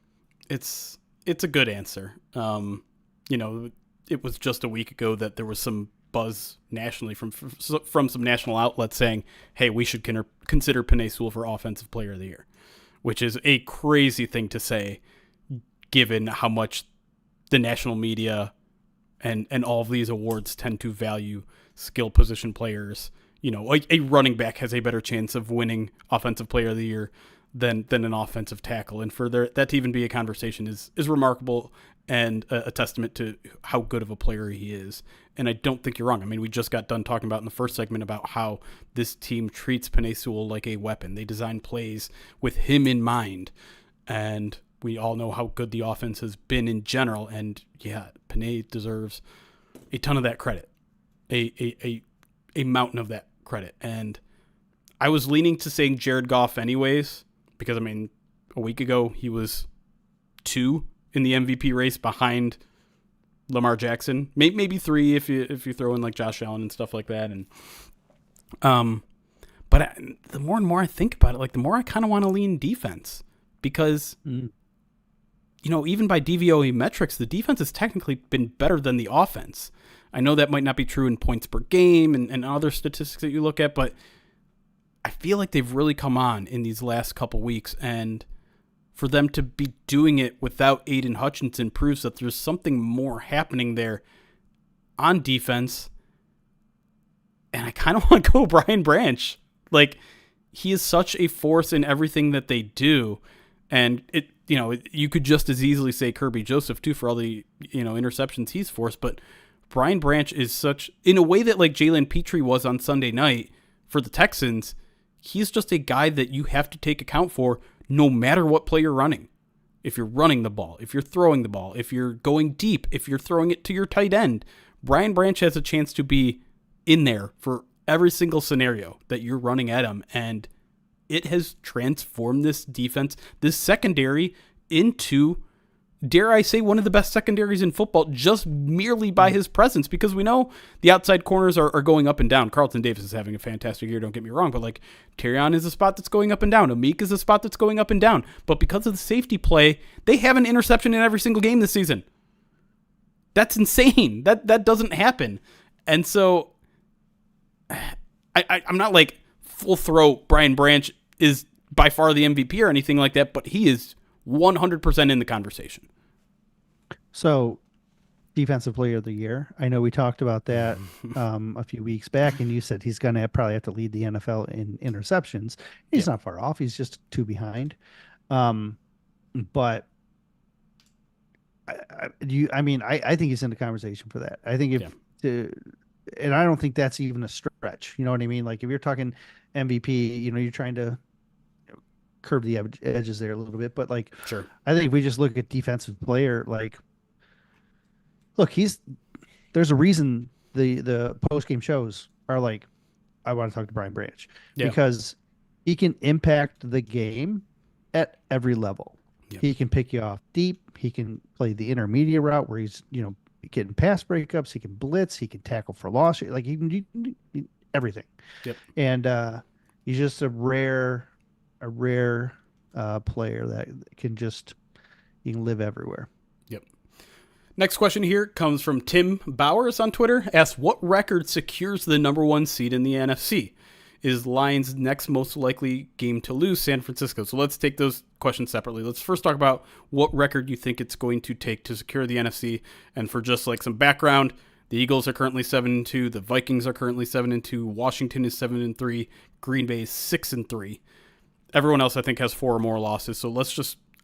It's a good answer. It was just a week ago that there was some buzz nationally from some national outlets saying, "Hey, we should consider Penei Sewell for Offensive Player of the Year," which is a crazy thing to say, given how much the national media and all of these awards tend to value skill position players. Like a running back has a better chance of winning Offensive Player of the Year than an offensive tackle. And for that to even be a conversation is remarkable and a testament to how good of a player he is. And I don't think you're wrong. I mean, we just got done talking about in the first segment about how this team treats Penei Sewell like a weapon. They design plays with him in mind. And we all know how good the offense has been in general, and Penei deserves a ton of that credit, a mountain of that credit. And I was leaning to saying Jared Goff anyways, because I mean, a week ago he was 2 in the MVP race behind Lamar Jackson, maybe 3 if you throw in like Josh Allen and stuff like that. And but the more and more I think about it, like the more I kind of want to lean defense because. Even by DVOA metrics, the defense has technically been better than the offense. I know that might not be true in points per game and other statistics that you look at, but I feel like they've really come on in these last couple weeks. And for them to be doing it without Aiden Hutchinson proves that there's something more happening there on defense. And I kind of want to go Brian Branch. Like, he is such a force in everything that they do. And you could just as easily say Kirby Joseph too for all the interceptions he's forced, but Brian Branch is such in a way that like Jalen Petrie was on Sunday night for the Texans, he's just a guy that you have to take account for no matter what play you're running. If you're running the ball, if you're throwing the ball, if you're going deep, if you're throwing it to your tight end, Brian Branch has a chance to be in there for every single scenario that you're running at him. And it has transformed this defense, this secondary, into, dare I say, one of the best secondaries in football just merely by his presence, because we know the outside corners are going up and down. Carlton Davis is having a fantastic year, don't get me wrong, but like Terrion is a spot that's going up and down. Amik is a spot that's going up and down. But because of the safety play, they have an interception in every single game this season. That's insane. That doesn't happen. And so I'm not like full throat Brian Branch is by far the MVP or anything like that, but he is 100% in the conversation. So, defensive player of the year. I know we talked about that a few weeks back, and you said he's going to probably have to lead the NFL in interceptions. He's not far off. He's just 2 behind. But I think he's in the conversation for that. I think and I don't think that's even a stretch. You know what I mean? Like if you're talking MVP, you're trying to curve the edges there a little bit, but like, sure. I think if we just look at defensive player, like, look, there's a reason the post game shows are like, I want to talk to Brian Branch because he can impact the game at every level. Yep. He can pick you off deep. He can play the intermediate route where he's, getting pass breakups. He can blitz. He can tackle for loss. Like he can do everything. Yep. And he's just a rare player that can you can live everywhere. Yep. Next question here comes from Tim Bowers on Twitter. Asks, what record secures the number 1 seed in the NFC? Is Lions' next most likely game to lose San Francisco? So let's take those questions separately. Let's first talk about what record you think it's going to take to secure the NFC. And for just like some background, the Eagles are currently 7-2. The Vikings are currently 7-2. Washington is 7-3. Green Bay is 6-3. Everyone else, I think, has 4 or more losses. So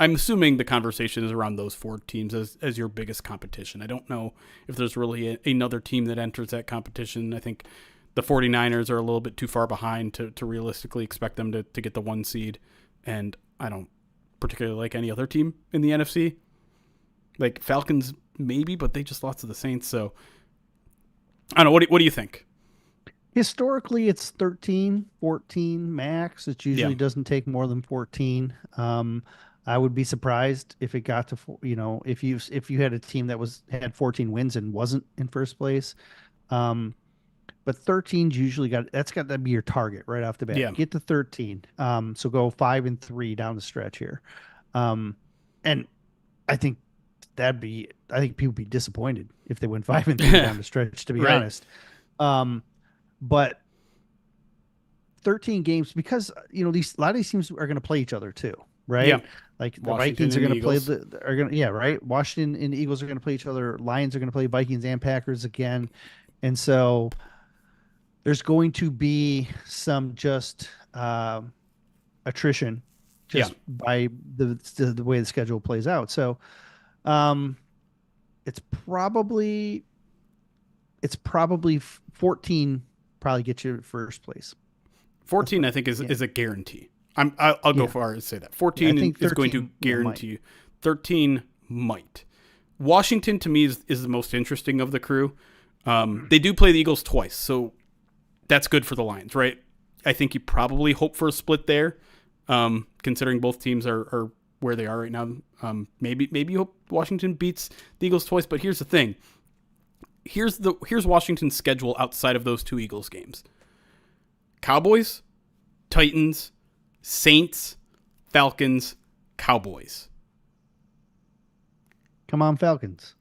I'm assuming the conversation is around those 4 teams as your biggest competition. I don't know if there's really another team that enters that competition. I think the 49ers are a little bit too far behind to realistically expect them to get the 1 seed. And I don't particularly like any other team in the NFC. Like Falcons, maybe, but they just lost to the Saints. So I don't know. What do you think? Historically, it's 13, 14 max. It usually doesn't take more than 14. I would be surprised if it got to, if you had a team that had 14 wins and wasn't in first place. But 13's usually that's got to be your target right off the bat. Yeah. Get to 13. So go 5-3 down the stretch here. And I think people would be disappointed if they went 5-3 down the stretch, to be honest. But 13 games, because a lot of these teams are going to play each other too, right? Yeah. Like the Washington Vikings are going to play right? Washington and the Eagles are going to play each other. Lions are going to play Vikings and Packers again. And so there's going to be some just attrition by the way the schedule plays out. So it's probably 14 probably get you first place. 14 I think is a guarantee. I'll go far as say that 14 is going to guarantee you. 13 might. Washington to me is the most interesting of the crew. They do play the Eagles twice, so that's good for the Lions, right? I think you probably hope for a split there, considering both teams are where they are right now. Maybe you hope Washington beats the Eagles twice, but here's the thing. Here's Washington's schedule outside of those 2 Eagles games. Cowboys, Titans, Saints, Falcons, Cowboys. Come on, Falcons.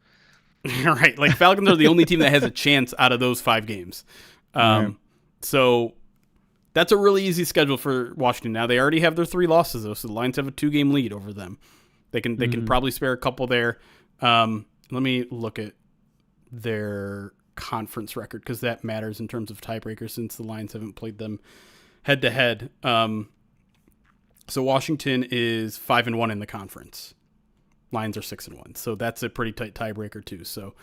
All right. Like Falcons are the only team that has a chance out of those 5 games. So that's a really easy schedule for Washington. Now they already have their 3 losses though. So the Lions have a 2-game lead over them. They can probably spare a couple there. Let me look at their conference record because that matters in terms of tiebreakers since the Lions haven't played them head to head. So Washington is 5-1 in the conference. Lions are 6-1. So that's a pretty tight tiebreaker too. So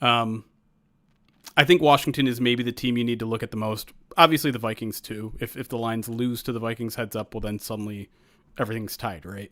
I think Washington is maybe the team you need to look at the most. obviously the Vikings too. If the Lions lose to the Vikings heads up, well then suddenly everything's tied, right?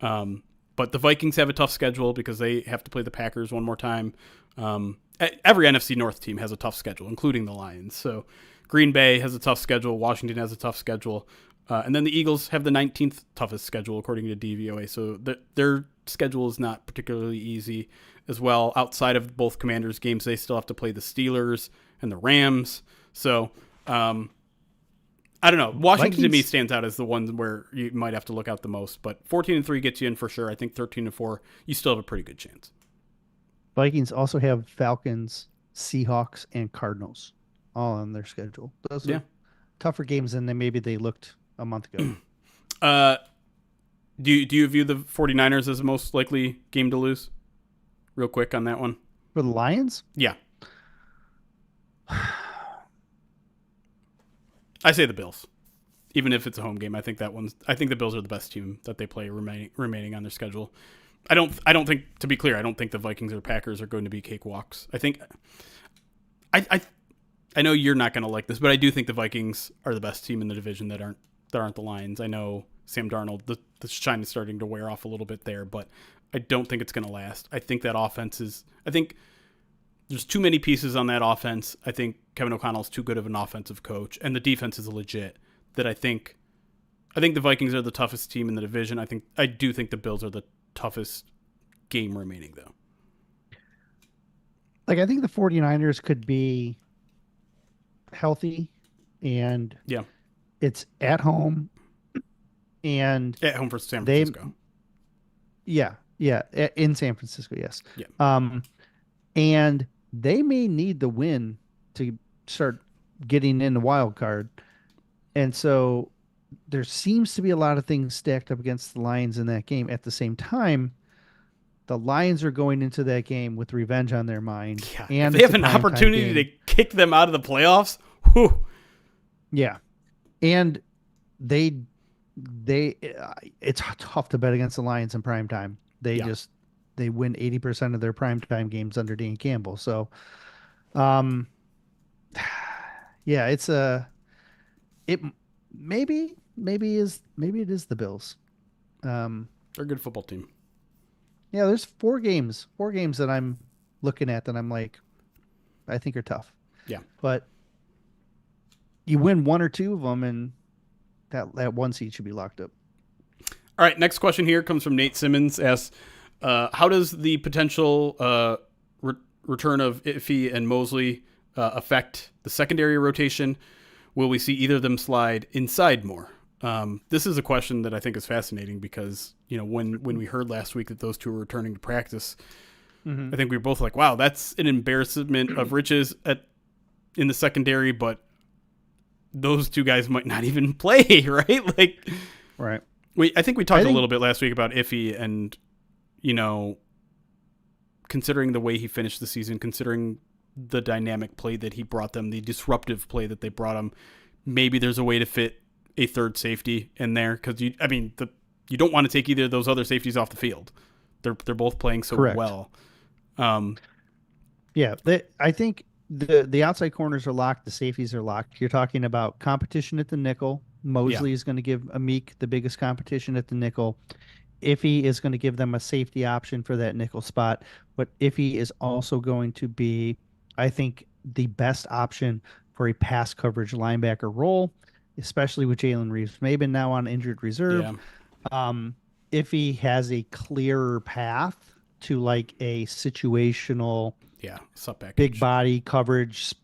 But the Vikings have a tough schedule because they have to play the Packers one more time. Every NFC North team has a tough schedule, including the Lions. So Green Bay has a tough schedule. Washington has a tough schedule. And then the Eagles have the 19th toughest schedule, according to DVOA. So their schedule is not particularly easy as well. Outside of both Commanders games, they still have to play the Steelers and the Rams. So I don't know. Washington to me stands out as the one where you might have to look out the most. But 14-3 gets you in for sure. I think 13-4, you still have a pretty good chance. Vikings also have Falcons, Seahawks, and Cardinals all on their schedule. Those are tougher games than maybe they looked a month ago. Do you view the 49ers as the most likely game to lose? Real quick on that one. For the Lions? Yeah. I say the Bills. Even if it's a home game, I think the Bills are the best team that they play remaining on their schedule. I don't think, to be clear, I don't think the Vikings or Packers are going to be cakewalks. I think I know you're not going to like this, but I do think the Vikings are the best team in the division that aren't the Lions. I know Sam Darnold, the shine is starting to wear off a little bit there, but I don't think it's going to last. I think that I think there's too many pieces on that offense. I think Kevin O'Connell's too good of an offensive coach, and the defense is legit. That I think the Vikings are the toughest team in the division. I do think the Bills are the toughest game remaining, though. Like, I think the 49ers could be healthy, and it's at home, and at home for San Francisco. In San Francisco, yes. Yeah. And they may need the win to start getting in the wild card. And so there seems to be a lot of things stacked up against the Lions in that game. At the same time, the Lions are going into that game with revenge on their mind. Yeah. And if they have an opportunity to kick them out of the playoffs. Whew. Yeah. And it's tough to bet against the Lions in prime time. They win 80% of their primetime games under Dan Campbell. So, maybe it is the Bills. They're a good football team. Yeah, there's four games that I'm looking at that I'm like, I think are tough. Yeah. But you win one or two of them, and that one seed should be locked up. All right, next question here comes from Nate Simmons. Asks, how does the potential return of Iffy and Mosley affect the secondary rotation? Will we see either of them slide inside more? This is a question that I think is fascinating because, when we heard last week that those two were returning to practice, I think we were both like, wow, that's an embarrassment of riches in the secondary, but those two guys might not even play, right? Right. I think we talked a little bit last week about Iffy and, considering the way he finished the season, considering the dynamic play that he brought them, the disruptive play that they brought him, maybe there's a way to fit a third safety in there because you don't want to take either of those other safeties off the field. They're both playing so Correct. well. I think the outside corners are locked. The safeties are locked. You're talking about competition at the nickel. Mosley is going to give Amik the biggest competition at the nickel. Iffy is going to give them a safety option for that nickel spot, but Iffy is also going to be, I think, the best option for a pass coverage linebacker role, especially with Jalen Reeves-Maybin now on injured reserve. Yeah. Iffy has a clearer path to like a situational, big body coverage,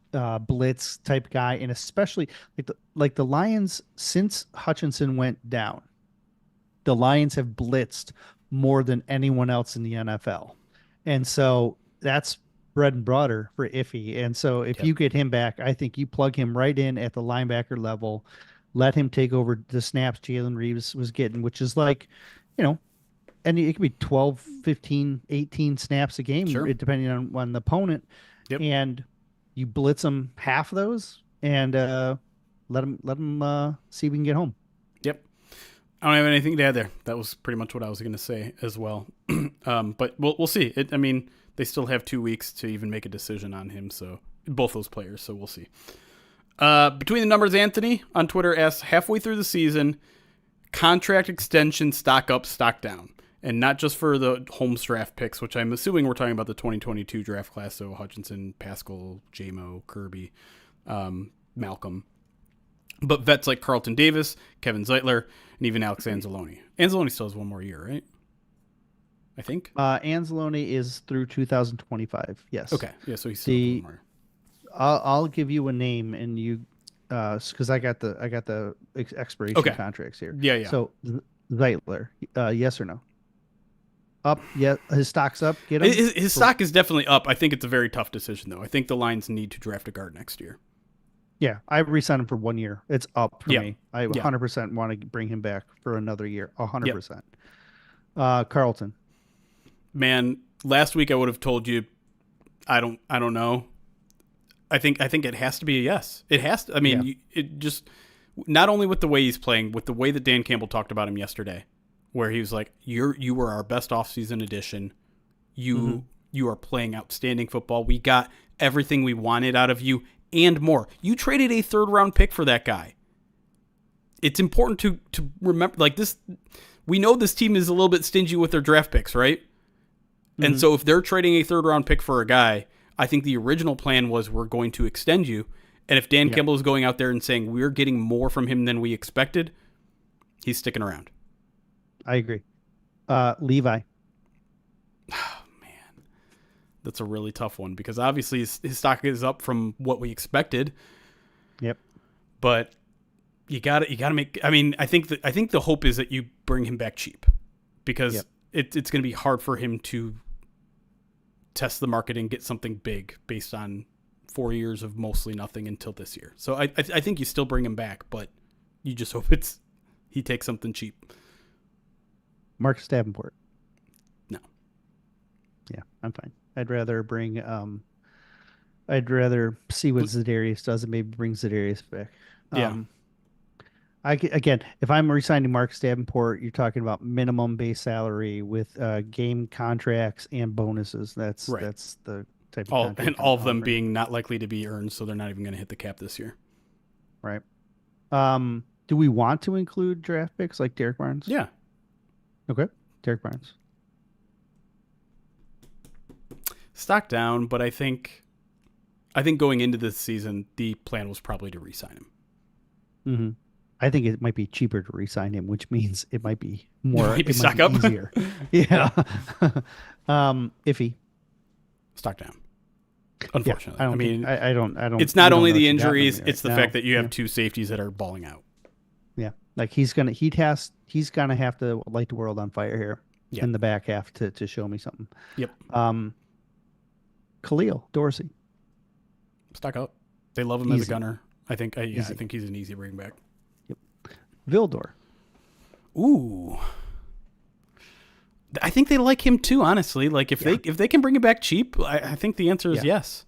blitz type guy, and especially like the Lions, since Hutchinson went down, the Lions have blitzed more than anyone else in the NFL, and so that's bread and butter for Iffy. And so if you get him back, I think you plug him right in at the linebacker level, let him take over the snaps Jalen Reeves was getting, which is like, and it could be 12, 15, 18 snaps a game, depending on the opponent. Yep. And you blitz them half of those and let them see if we can get home. Yep. I don't have anything to add there. That was pretty much what I was going to say as well. But we'll see. They still have 2 weeks to even make a decision on him. So both those players. So we'll see. Between the numbers, Anthony on Twitter asks, halfway through the season, contract extension, stock up, stock down. And not just for the Holmes draft picks, which I'm assuming we're talking about the 2022 draft class. So Hutchinson, Pascal, J-Mo, Kirby, Malcolm. But vets like Carlton Davis, Kevin Zeitler, and even Alex Anzalone. Anzalone still has one more year, right? I think. Anzalone is through 2025. Yes. Okay. Yeah. So he's still one more. I'll give you a name, and you, because I got the expiration contracts here. Yeah. So Zeitler, yes or no? Up? Yeah, his stock's up. Get him. His stock is definitely up. I think it's a very tough decision, though. I think the Lions need to draft a guard next year. Yeah, I re-signed him for 1 year. It's up for me. I 100% want to bring him back for another year. 100%. Carlton. Man, last week I would have told you, I don't know. I think it has to be a yes. It has to. I mean, it just not only with the way he's playing, with the way that Dan Campbell talked about him yesterday, where he was like, you were our best offseason addition. You are playing outstanding football. We got everything we wanted out of you and more. You traded a 3rd-round pick for that guy. It's important to remember, like this. We know this team is a little bit stingy with their draft picks, right? And so if they're trading a 3rd-round pick for a guy, I think the original plan was we're going to extend you. And if Dan Campbell is going out there and saying we're getting more from him than we expected, he's sticking around. I agree. Levi. Oh, man. That's a really tough one because obviously his stock is up from what we expected. Yep. But you got to make. I mean, I think the hope is that you bring him back cheap because it's going to be hard for him to test the market and get something big based on 4 years of mostly nothing until this year. So I think you still bring him back, but you just hope he takes something cheap. Marcus Davenport. No. Yeah, I'm fine. I'd rather see what Za'Darius does and maybe bring Za'Darius back. Again, if I'm re-signing Marcus Davenport, you're talking about minimum base salary with game contracts and bonuses. That's the type of contract. And all of them being not likely to be earned, so they're not even going to hit the cap this year. Right. Do we want to include draft picks like Derek Barnes? Yeah. Okay. Derek Barnes. Stock down, but I think going into this season, the plan was probably to re-sign him. Mm-hmm. I think it might be cheaper to re-sign him, which means it might be more stock up easier. Yeah. Iffy. Stock down. Unfortunately, I don't. It's not only the injuries; it's the fact that you have two safeties that are balling out. Yeah, like he's gonna have to light the world on fire here in the back half to show me something. Yep. Khalil Dorsey. Stock up. They love him as a gunner. I think he's an easy bring back. Yep. Vildor. Ooh. I think they like him too, honestly. Like if they can bring him back cheap, I think the answer is yes.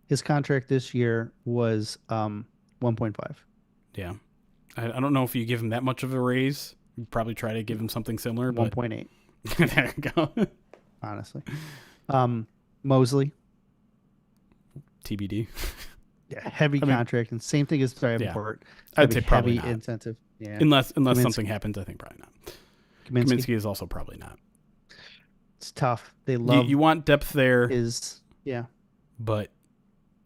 His contract this year was 1.5. Yeah. I don't know if you give him that much of a raise. You'd probably try to give him something similar. 1.8. There you go. Honestly. Mosley. TBD. Yeah, heavy contract, and same thing as Davenport. I'd say probably heavy not. Incentive. Yeah. Unless something happens, I think probably not. Kaminsky is also probably not. It's tough. They love you want depth there. But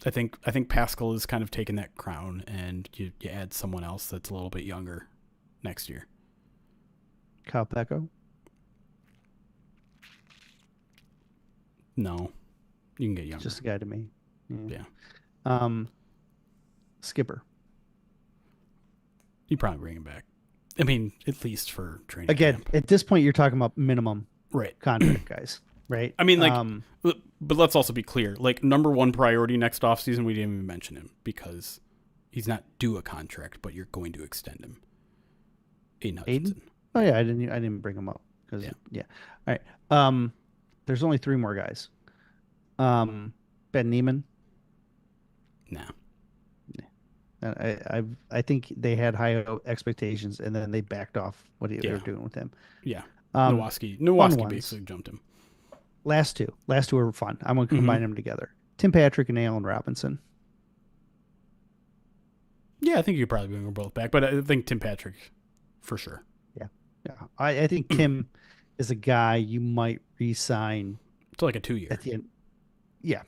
I think Pascal is kind of taking that crown, and you add someone else that's a little bit younger next year. Kyle Pecco? No. You can get younger. Just a guy to me. Yeah. Skipper. You probably bring him back. I mean, at least for training. Again, camp. At this point, you're talking about minimum contract guys, right? I mean, but let's also be clear. Like, number one priority next offseason, we didn't even mention him because he's not due a contract, but you're going to extend him. Aiden? Oh yeah, I didn't bring him up because All right. There's only 3 more guys. Ben Neiman. No. I think they had high expectations and then they backed off what they were doing with him. Yeah. Nowaski basically jumped him. Last two were fun. I'm going to combine them together. Tim Patrick and Allen Robinson. Yeah, I think you could probably bring them both back, but I think Tim Patrick for sure. Yeah. Yeah. I think Tim is a guy you might re-sign It's like a 2 year. at the end. Yeah.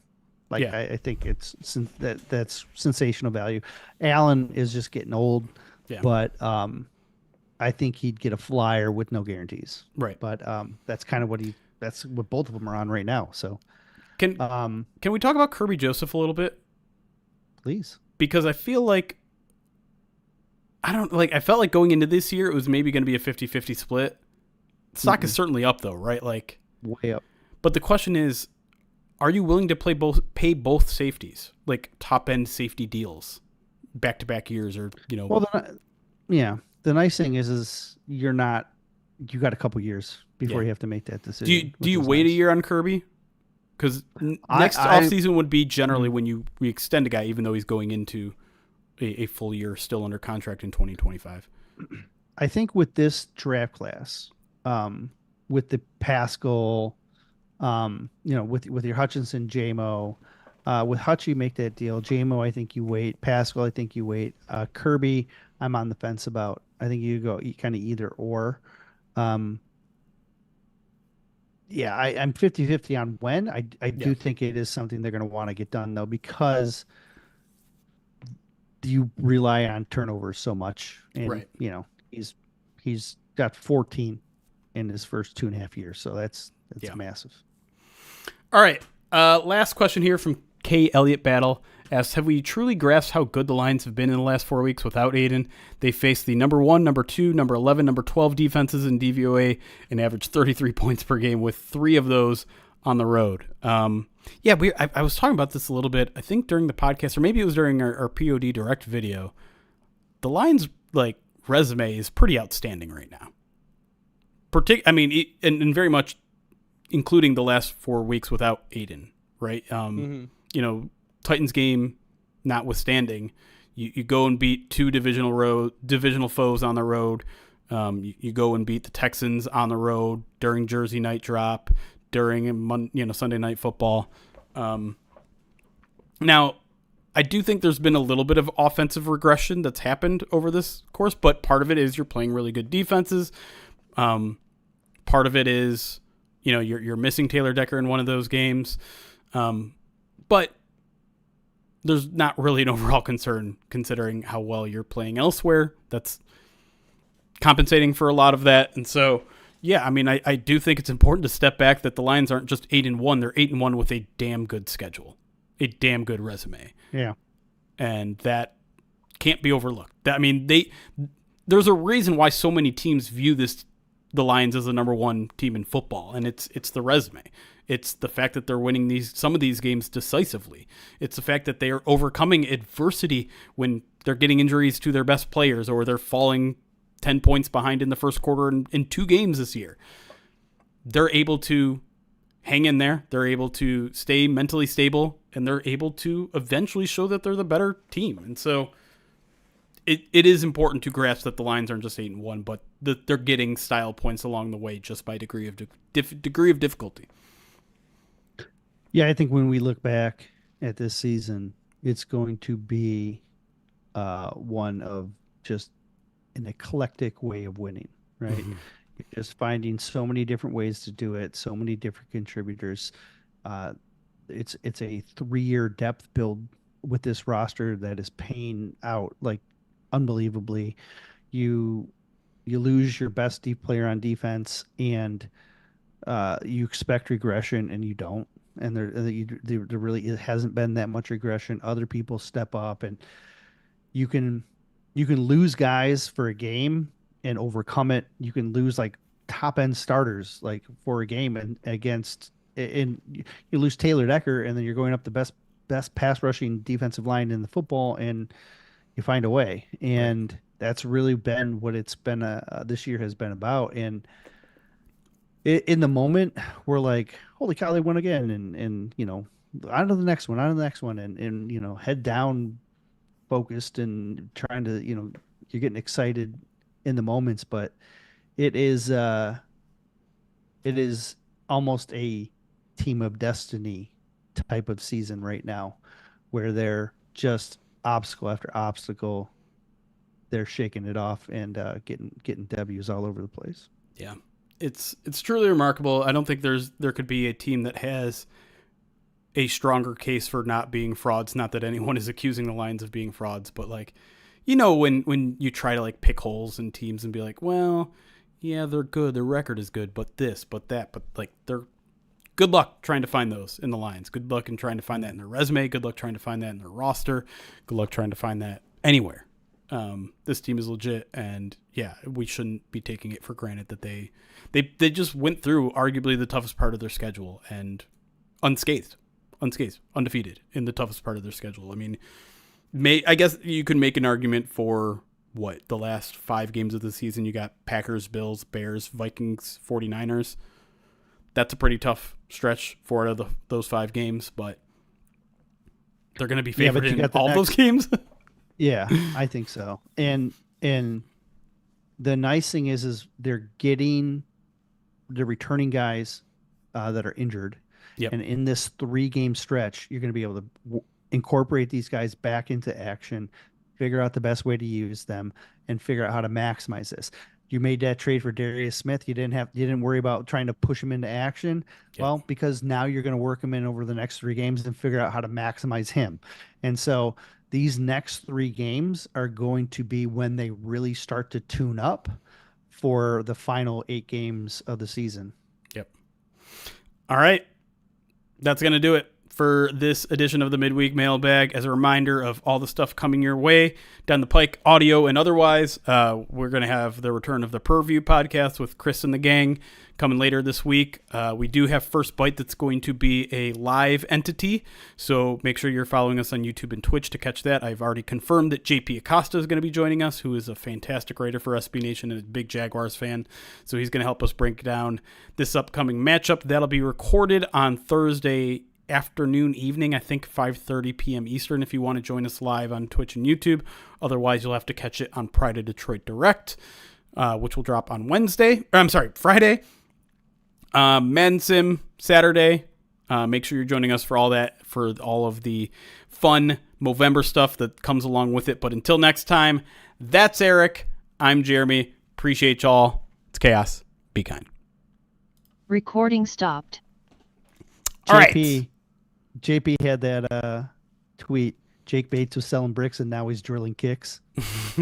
Like Yeah, I think that's sensational value. Allen is just getting old, yeah, but I think he'd get a flyer with no guarantees. right. But that's kind of that's what both of them are on right now. So Can um, can we talk about Kirby Joseph a little bit? please. Because I feel like I felt like going into this year it was maybe going to be a 50-50 split. Stock is certainly up though, right? Like Way up. but the question is, are you willing to pay both safeties, like top end safety deals, back to back years, or Well, yeah. The nice thing is you're not. You got a couple years before Yeah. you have to make that decision. Do which you is wait a nice. year on Kirby? Because next I offseason would be generally when you re-extend a guy, even though he's going into a full year still under contract in 2025. I think with this draft class, with the Pascal, with your Hutchinson, JMO, with Hutchie, make that deal. JMO, I think you wait. Pascal, I think you wait. Kirby, I'm on the fence about. I think you go kind of either or. Um, yeah, I'm 50-50 on when. I Yeah. do think it is something they're going to want to get done though, because you rely on turnovers so much, and Right. he's got 14 in his first 2.5 years, so that's Yeah. massive. All right. Last question here from K. Elliott Battle asks, have we truly grasped how good the Lions have been in the last 4 weeks without Aiden? They faced the number 1, number 2, number 11, number 12 defenses in DVOA and averaged 33 points per game, with 3 of those on the road. I was talking about this a little bit, I think during the podcast, or maybe it was during our POD Direct video. The Lions resume is pretty outstanding right now. And very much including the last 4 weeks without Aiden, right? Titans game notwithstanding, you go and beat 2 divisional foes on the road. You go and beat the Texans on the road during Jersey night drop, during Sunday night football. Now, I do think there's been a little bit of offensive regression that's happened over this course, but part of it is you're playing really good defenses. Part of it is you're missing Taylor Decker in one of those games, but there's not really an overall concern considering how well you're playing elsewhere. That's compensating for a lot of that. And so, yeah, I do think it's important to step back that the Lions aren't just 8-1. They're 8-1 with a damn good schedule, a damn good resume. Yeah. And that can't be overlooked. There's a reason why so many teams view the Lions as the number 1 team in football, and it's the resume. It's the fact that they're winning some of these games decisively. It's the fact that they are overcoming adversity when they're getting injuries to their best players, or they're falling 10 points behind in the first quarter in 2 games this year. They're able to hang in there. They're able to stay mentally stable, and they're able to eventually show that they're the better team. And so it is important to grasp that the Lions aren't just 8-1, but that they're getting style points along the way just by degree of difficulty. Yeah, I think when we look back at this season, it's going to be one of just an eclectic way of winning, right? Mm-hmm. You're just finding so many different ways to do it, so many different contributors. It's a 3-year depth build with this roster that is paying out unbelievably. You lose your best deep player on defense, and you expect regression, and you don't. And there really hasn't been that much regression. Other people step up, and you can lose guys for a game and overcome it. You can lose top end starters for a game and you lose Taylor Decker, and then you're going up the best pass rushing defensive line in the football, and you find a way. And that's really been what it's been. This year has been about. And in the moment, we're like, holy cow, they won again. And on to the next one, and head down, focused and trying to, you're getting excited in the moments, but it is almost a team of destiny type of season right now, where they're just obstacle after obstacle they're shaking it off and getting W's all over the place. Yeah, it's truly remarkable. I don't think there could be a team that has a stronger case for not being frauds. Not that anyone is accusing the Lions of being frauds, but like, when you try to like pick holes in teams and be like, well, yeah, they're good, their record is good, but this, but that, but like they're good luck trying to find those in the Lions. Good luck in trying to find that in their resume. Good luck trying to find that in their roster. Good luck trying to find that anywhere. This team is legit, and yeah, we shouldn't be taking it for granted that they just went through arguably the toughest part of their schedule and unscathed, undefeated in the toughest part of their schedule. I mean, I guess you could make an argument for the last 5 games of the season. You got Packers, Bills, Bears, Vikings, 49ers. That's a pretty tough stretch, 4 out of those 5 games, but they're going to be favored in all those games. Yeah, I think so. And the nice thing is they're returning guys that are injured. Yep. And in this 3-game stretch, you're going to be able to incorporate these guys back into action, figure out the best way to use them, and figure out how to maximize this. You made that trade for Darius Smith. You didn't worry about trying to push him into action. Yep. Well, because now you're going to work him in over the next 3 games and figure out how to maximize him. And so these next 3 games are going to be when they really start to tune up for the final 8 games of the season. Yep. All right. That's going to do it for this edition of the Midweek Mailbag. As a reminder of all the stuff coming your way down the pike, audio and otherwise, we're going to have the return of the Purview podcast with Chris and the gang coming later this week. We do have First Bite that's going to be a live entity, so make sure you're following us on YouTube and Twitch to catch that. I've already confirmed that JP Acosta is going to be joining us, who is a fantastic writer for SB Nation and a big Jaguars fan, so he's going to help us break down this upcoming matchup. That'll be recorded on Thursday evening, I think 5:30 p.m. Eastern, if you want to join us live on Twitch and YouTube. Otherwise, you'll have to catch it on Pride of Detroit Direct, which will drop on Friday. Men Sim Saturday. Make sure you're joining us for all that, for all of the fun Movember stuff that comes along with it. But until next time, that's Erik. I'm Jeremy. Appreciate y'all. It's chaos. Be kind. Recording stopped. All right. JP had that tweet. Jake Bates was selling bricks and now he's drilling kicks.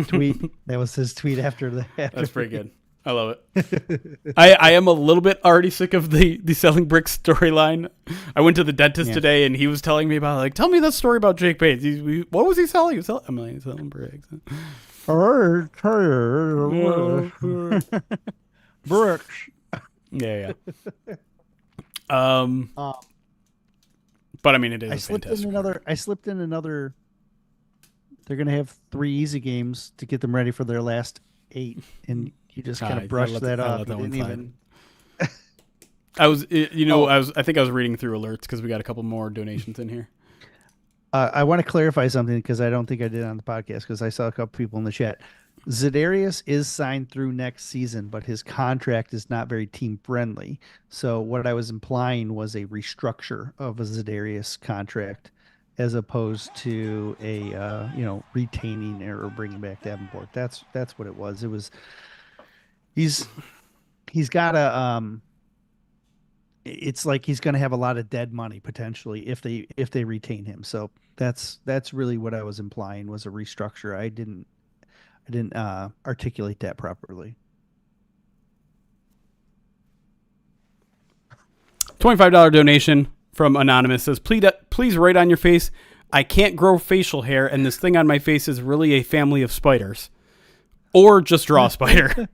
Tweet. That was his tweet after that. That's pretty good. I love it. I am a little bit already sick of the selling bricks storyline. I went to the dentist today and he was telling me about, like, tell me that story about Jake Bates. What was he selling? He's selling bricks. Bricks. Yeah. But I mean, it is. I slipped in another. They're going to have 3 easy games to get them ready for their last 8, and you just kind of brushed that off. I think I was reading through alerts because we got a couple more donations in here. I want to clarify something because I don't think I did on the podcast because I saw a couple people in the chat. Za'Darius is signed through next season, but his contract is not very team friendly. So what I was implying was a restructure of a Za'Darius contract as opposed to a retaining or bringing back Davenport. That's what it was. It was he's got a it's like he's going to have a lot of dead money potentially if they retain him. So that's really what I was implying was a restructure. I didn't articulate that properly. $25 donation from Anonymous says, please write on your face, I can't grow facial hair and this thing on my face is really a family of spiders. Or just draw a spider.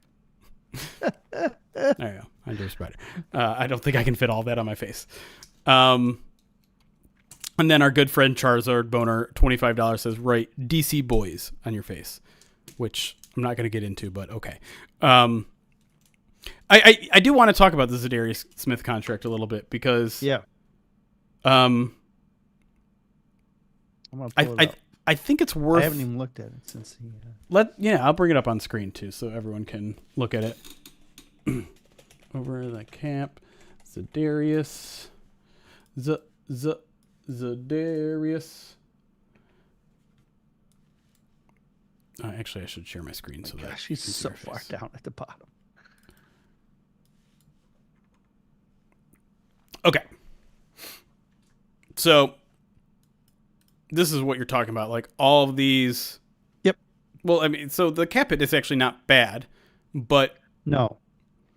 There you go. I drew a spider. I don't think I can fit all that on my face. And then our good friend Charizard Boner, $25 says, write DC Boys on your face. Which I'm not going to get into, but okay. I do want to talk about the Za'Darius Smith contract a little bit because I'm gonna pull it up. I think it's worth. I haven't even looked at it since he. I'll bring it up on screen too, so everyone can look at it. Over the cap, Za'Darius, Za'Darius. Actually, I should share my screen so that She's you can see so her far face. down at the bottom. Okay. So this is what you're talking about. Like all of these. Yep. Well, I mean, so the cap hit is actually not bad, but No,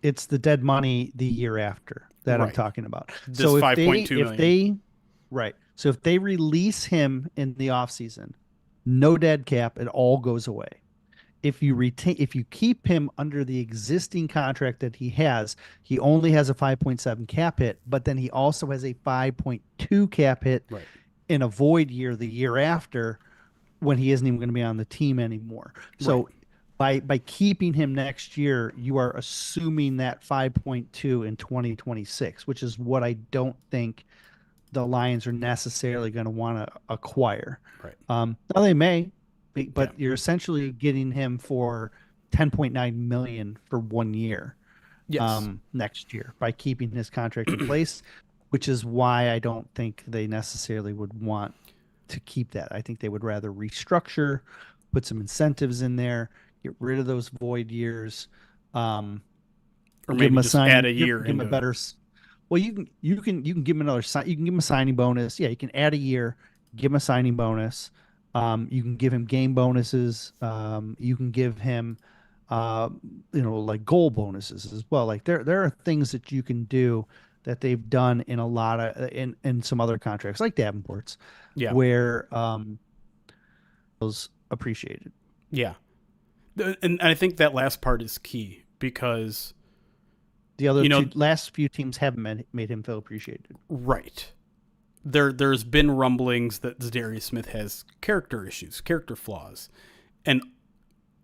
it's the dead money the year after that I'm Right. talking about. This So if 5.2 they, million. right. So if they release him in the offseason, no dead cap, it all goes away. If you keep him under the existing contract that he only has a 5.7 cap hit, but then he also has a 5.2 cap hit Right. in a void year the year after when he isn't even going to be on the team anymore. So by keeping him next year, you are assuming that 5.2 in 2026, which is what I don't think the Lions are necessarily going to want to acquire. Right. Now they may, but Yeah. you're essentially getting him for 10.9 million for 1 year. Yes. Next year by keeping his contract in place, which is why I don't think they necessarily would want to keep that. I think they would rather restructure, put some incentives in there, get rid of those void years, or give maybe him a just sign, add a year give him a into better. it. Well, you can give him another sign. You can give him a signing bonus. Yeah, you can add a year, give him a signing bonus. You can give him game bonuses. You can give him, like goal bonuses as well. Like there are things that you can do that they've done in a lot of in some other contracts, like Davenport's, Yeah. where those appreciated. Yeah. And I think that last part is key because The other last few teams haven't made him feel appreciated. right. There's been rumblings that Zadarius Smith has character issues, character flaws. And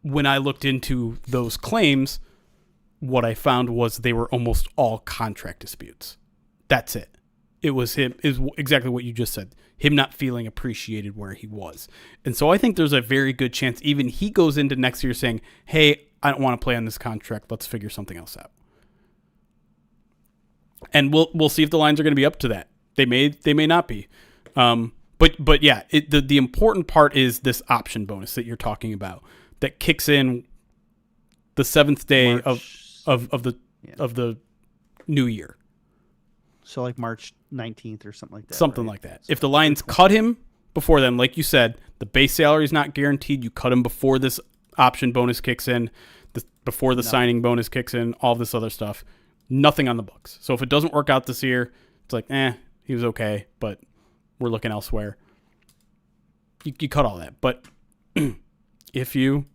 when I looked into those claims, what I found was they were almost all contract disputes. That's it. It was him, is exactly what you just said. Him not feeling appreciated where he was. And so I think there's a very good chance even he goes into next year saying, hey, I don't want to play on this contract. Let's figure something else out. And we'll see if the Lions are going to be up to that. They may not be. But yeah, the important part is this option bonus that you're talking about that kicks in the seventh day of the new year. So like March 19th or something like that. Something right? like that. If the Lions cut him before then, like you said, the base salary is not guaranteed. You cut him before this option bonus kicks in, before the signing bonus kicks in, all this other stuff. Nothing on the books. So if it doesn't work out this year, it's like, he was okay, but we're looking elsewhere. You cut all that. But if you're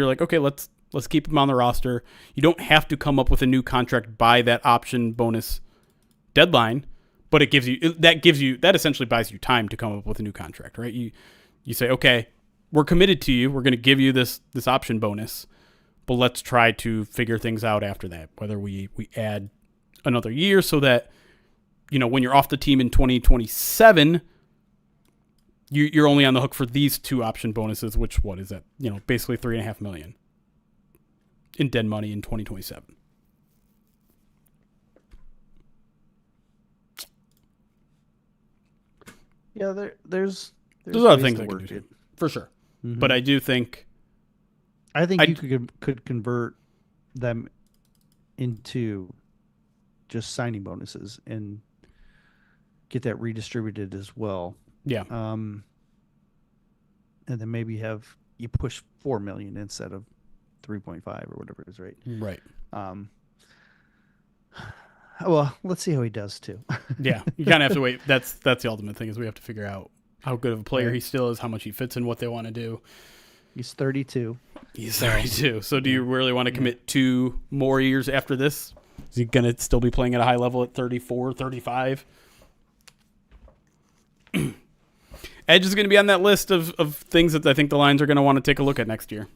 like, okay, let's keep him on the roster, you don't have to come up with a new contract by that option bonus deadline, but that essentially buys you time to come up with a new contract, right? You say, okay, we're committed to you. We're going to give you this option bonus, but let's try to figure things out after that, whether we add another year so that, when you're off the team in 2027, you're only on the hook for these two option bonuses, which, what is that? Basically $3.5 million in dead money in 2027. Yeah, there's other ways things to I can work do it. too, for sure. Mhm. But I do think you could convert them into just signing bonuses and get that redistributed as well. Yeah. And then maybe you push 4 million instead of 3.5 or whatever it is, right? Right. Well, let's see how he does too. Yeah. You kind of have to wait. That's the ultimate thing, is we have to figure out how good of a player Right. he still is, how much he fits in what they want to do. He's 32. He's 32. So do you really want to commit 2 more years after this? Is he going to still be playing at a high level at 34, 35? Edge is going to be on that list of things that I think the Lions are going to want to take a look at next year.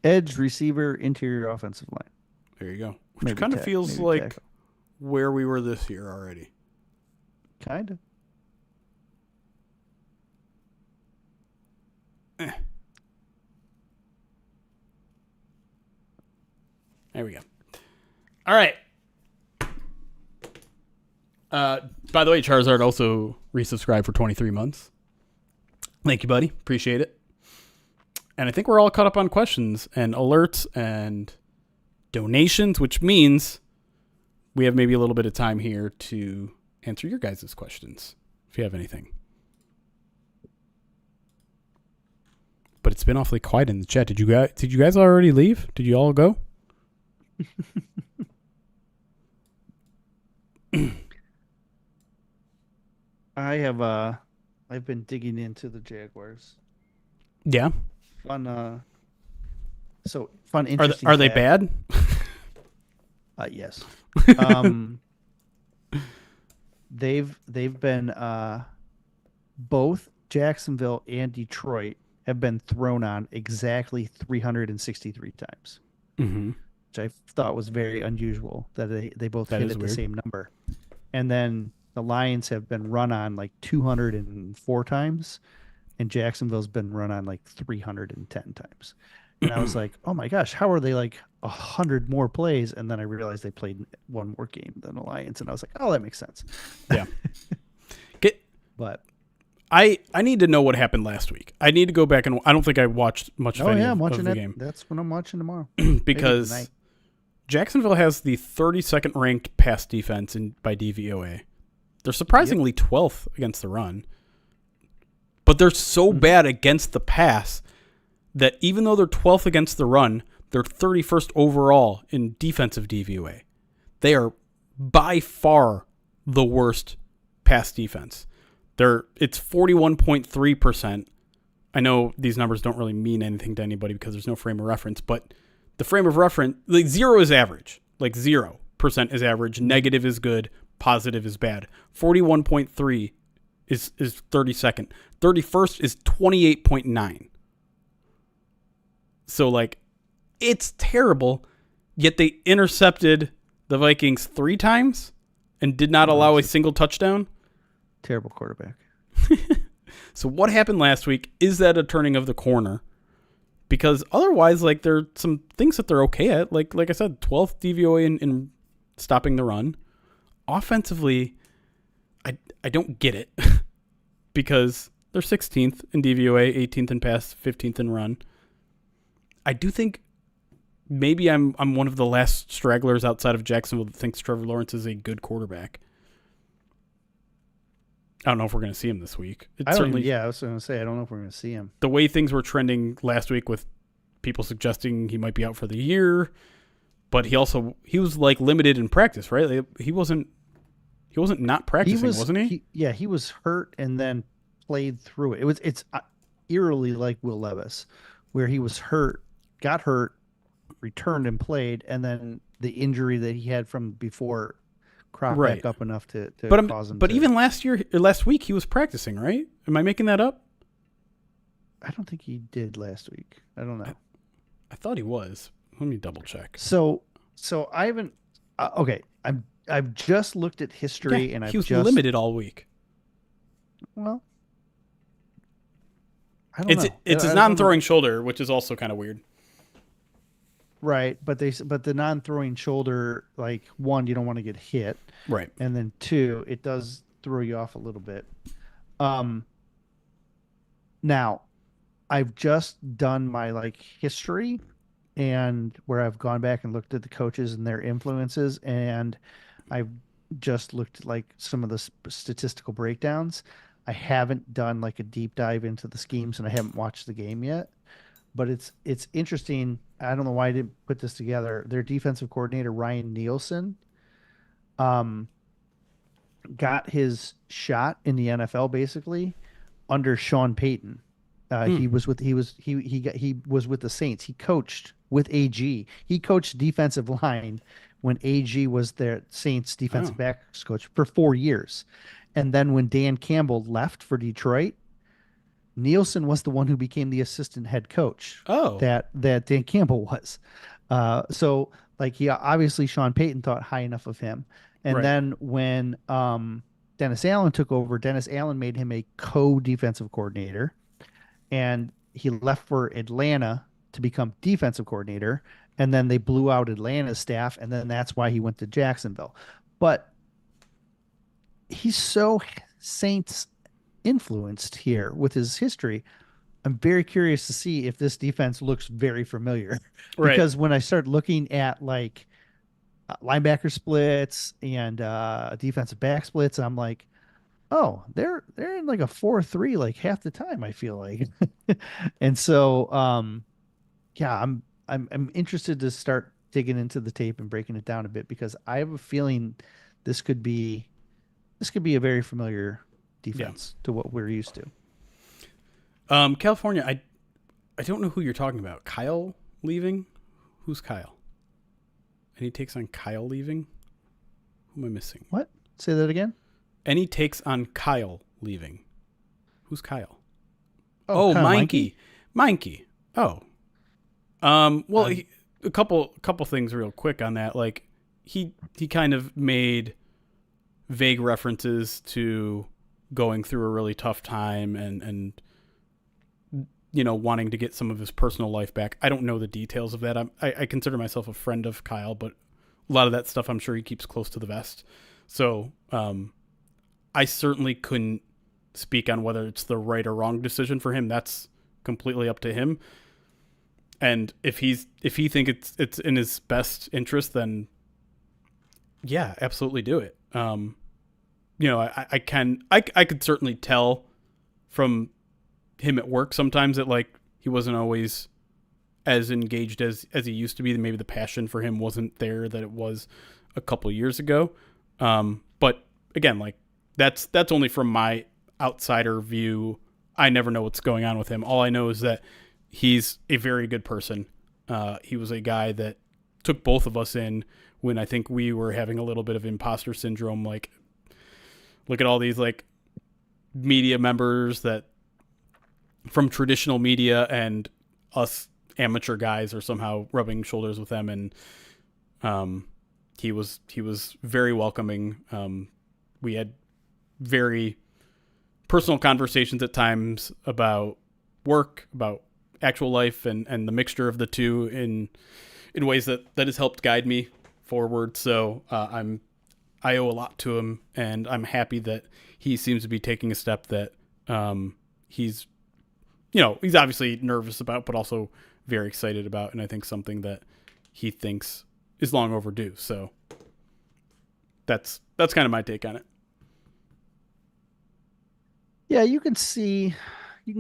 Edge, receiver, interior offensive line. There you go. Which Maybe kind of feels like tackle. where we were this year already. Kind of. There we go. All right. By the way, Charizard also resubscribed for 23 months. Thank you, buddy. Appreciate it. And I think we're all caught up on questions and alerts and donations, which means we have maybe a little bit of time here to answer your guys' questions, if you have anything. But it's been awfully quiet in the chat. Did you guys already leave? Did you all go? I've been digging into the Jaguars. Yeah. Fun, Are interesting. they bad? Yes. They've been both Jacksonville and Detroit have been thrown on exactly 363 times, Mm-hmm. which I thought was very unusual that they both That hit is at the weird. same number. And then the Lions have been run on like 204 times, and Jacksonville's been run on like 310 times. And I was like, oh my gosh, how are they like 100 more plays? And then I realized they played one more game than the Lions, and I was like, oh, that makes sense. Yeah. But I need to know what happened last week. I need to go back and I don't think I watched much of any I'm of watching the that. game That's what I'm watching tomorrow. because tonight. Jacksonville has the 32nd ranked pass defense by DVOA. They're surprisingly 12th against the run, but they're so bad against the pass that even though they're 12th against the run, they're 31st overall in defensive DVOA. They are by far the worst pass defense. It's 41.3%. I know these numbers don't really mean anything to anybody because there's no frame of reference, but the frame of reference, like 0 is average. Like 0% is average, negative is good, positive is bad. 41.3 is 32nd. 31st is 28.9. So, like, it's terrible, yet they intercepted the Vikings 3 times and did not allow a single touchdown. Terrible quarterback. So what happened last week? Is that a turning of the corner? Because otherwise, like, there are some things that they're okay at. Like I said, 12th DVOA in stopping the run. Offensively, I don't get it because they're 16th in DVOA, 18th in pass, 15th in run. I do think maybe I'm one of the last stragglers outside of Jacksonville that thinks Trevor Lawrence is a good quarterback. I don't know if we're going to see him this week. I was going to say, I don't know if we're going to see him. The way things were trending last week with people suggesting he might be out for the year, but he was like limited in practice, right? Like, he wasn't not practicing, wasn't he? He was hurt and then played through it. It's eerily like Will Levis, where he was hurt, got hurt, returned and played, and then the injury that he had from before cropped back up enough to cause him. But even last week he was practicing, right? Am I making that up? I don't think he did last week. I don't know. I thought he was. Let me double check. So I haven't. Okay, I've just looked at history, and he was limited all week. Well, I don't know. It's his non-throwing shoulder, which is also kind of weird. Right, but the non-throwing shoulder, like, one, you don't want to get hit, right, and then 2, it does throw you off a little bit. Now, I've just done my like history, and where I've gone back and looked at the coaches and their influences, and I've just looked at like some of the statistical breakdowns. I haven't done like a deep dive into the schemes, and I haven't watched the game yet. But it's interesting. I don't know why I didn't put this together. Their defensive coordinator, Ryan Nielsen, got his shot in the NFL basically under Sean Payton. He was with the Saints. He coached with AG. He coached defensive line when AG was their Saints defensive backs coach for 4 years. And then when Dan Campbell left for Detroit, Nielsen was the one who became the assistant head coach. That Dan Campbell was. So like, he obviously, Sean Payton thought high enough of him. And then when Dennis Allen took over, Dennis Allen made him a co-defensive coordinator, and he left for Atlanta to become defensive coordinator. And then they blew out Atlanta's staff, and then that's why he went to Jacksonville. But he's so Saints influenced here with his history. I'm very curious to see if this defense looks very familiar Right. because when I start looking at like linebacker splits and defensive back splits, I'm like, oh, they're in like a 4-3 like half the time, I feel like. And so yeah, I'm interested to start digging into the tape and breaking it down a bit because I have a feeling this could be a very familiar defense to what we're used to. California, I don't know who you're talking about. Kyle leaving? Who's Kyle? Any takes on Kyle leaving? Who am I missing? What? Say that again? Any takes on Kyle leaving? Who's Kyle? Oh, Kyle Meinke. Meinke. Oh. Well, a couple things real quick on that. Like he kind of made vague references to going through a really tough time and wanting to get some of his personal life back. I don't know the details of that. I consider myself a friend of Kyle, but a lot of that stuff I'm sure he keeps close to the vest. So I certainly couldn't speak on whether it's the right or wrong decision for him. That's completely up to him. And if he thinks it's in his best interest, then yeah, absolutely do it. I could certainly tell from him at work sometimes that like he wasn't always as engaged as he used to be. Maybe the passion for him wasn't there that it was a couple years ago. But again, like that's only from my outsider view. I never know what's going on with him. All I know is that he's a very good person. He was a guy that took both of us in when I think we were having a little bit of imposter syndrome. Like, look at all these like media members that from traditional media and us amateur guys are somehow rubbing shoulders with them. And he was very welcoming. We had very personal conversations at times about work, about actual life, and the mixture of the two in ways that has helped guide me forward. So I owe a lot to him, and I'm happy that he seems to be taking a step that he's obviously nervous about, but also very excited about, and I think something that he thinks is long overdue. So that's kind of my take on it. Yeah, you can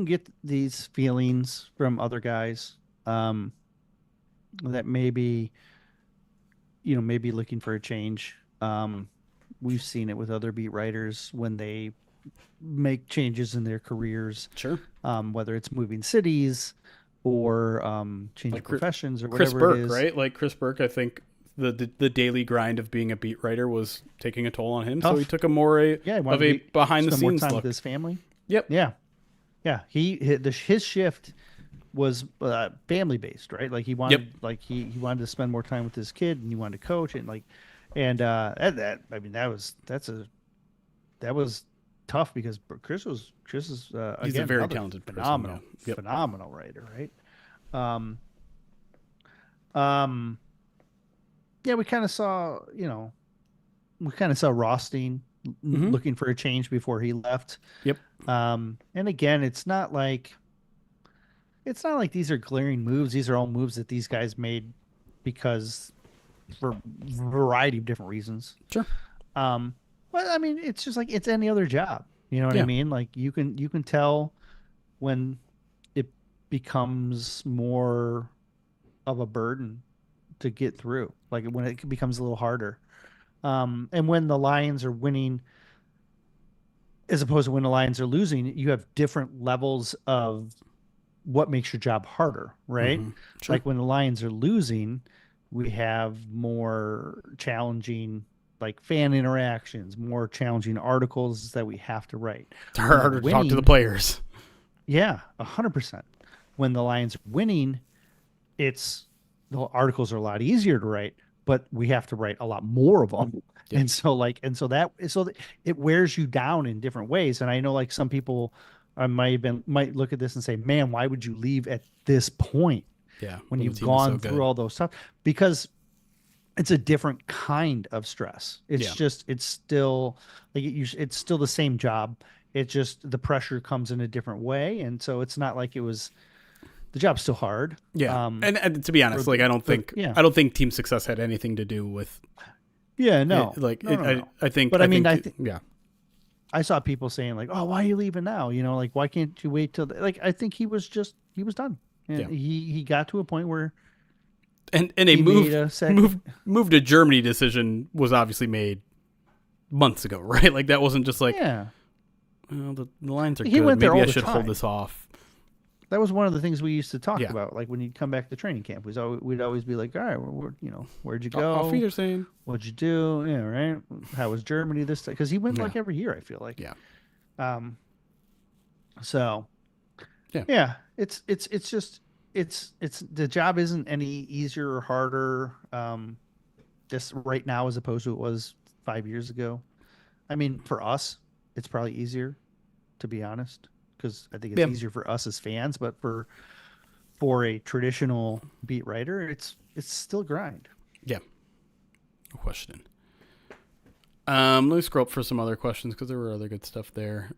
get these feelings from other guys that maybe looking for a change. We've seen it with other beat writers when they make changes in their careers. Sure. Whether it's moving cities or changing like professions or Chris whatever Burke, it is. right? Like Chris Burke, I think the daily grind of being a beat writer was taking a toll on him. Tough. So he took a more of a behind the spend more scenes time look with his family. Yep. Yeah. His shift was family based, right? Like he wanted he wanted to spend more time with his kid, and he wanted to coach, and that was tough because Chris is he's again, a very talented phenomenal person. Yep. phenomenal writer, right? Yeah, we kind of saw Rothstein looking for a change before he left. Yep. And again, it's not like these are glaring moves. These are all moves that these guys made because for a variety of different reasons. Sure. But I mean, it's just like it's any other job. You know what I mean? Like you can tell when it becomes more of a burden to get through, like when it becomes a little harder. And when the Lions are winning as opposed to when the Lions are losing, you have different levels of what makes your job harder, right? Mm-hmm. Sure. Like when the Lions are losing, we have more challenging like fan interactions, more challenging articles that we have to write. It's harder to talk to the players. Yeah, 100%. When the Lions are winning, the articles are a lot easier to write, but we have to write a lot more of them. Yep. And so it wears you down in different ways. And I know like some people might look at this and say, man, why would you leave at this point? Yeah. When you've gone through all those stuff, because it's a different kind of stress. It's still like it's still the same job. It just the pressure comes in a different way, and so it's not like it was. The job's still hard. Yeah, and to be honest, like I don't think team success had anything to do with. Yeah, no, no. I think, but I mean, I think yeah. I saw people saying like, "Oh, why are you leaving now?" You know, like why can't you wait till like I think he was done. And Yeah. he got to a point where and a move to Germany decision was obviously made months ago, right? Like that wasn't just like, well, the lines are good. Went there Maybe all I should the hold time. this off. That was one of the things we used to talk about. Like when he'd come back to training camp, we'd always be like, "All right, where'd you go? Auf Wiedersehen. What'd you do? Yeah, right. How was Germany this time? Because he went like every year. I feel like. Yeah. So. Yeah. It's just the job isn't any easier or harder. Just right now as opposed to it was 5 years ago. I mean, for us, it's probably easier, to be honest. Because I think it's easier for us as fans, but for a traditional beat writer, it's still grind. Yeah, no question. Let me scroll up for some other questions because there were other good stuff there.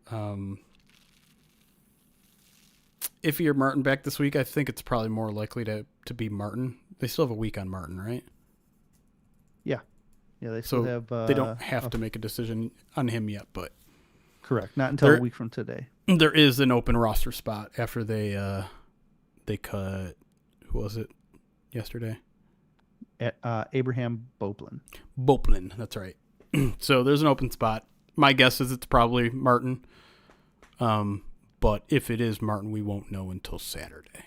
If you're Martin back this week, I think it's probably more likely to be Martin. They still have a week on Martin, right? Yeah, they still have. They don't have to make a decision on him yet, but correct, not until a week from today. There is an open roster spot after they cut, who was it yesterday? Abraham Boplin. Boplin, that's right. So there's an open spot. My guess is it's probably Martin. But if it is Martin, we won't know until Saturday.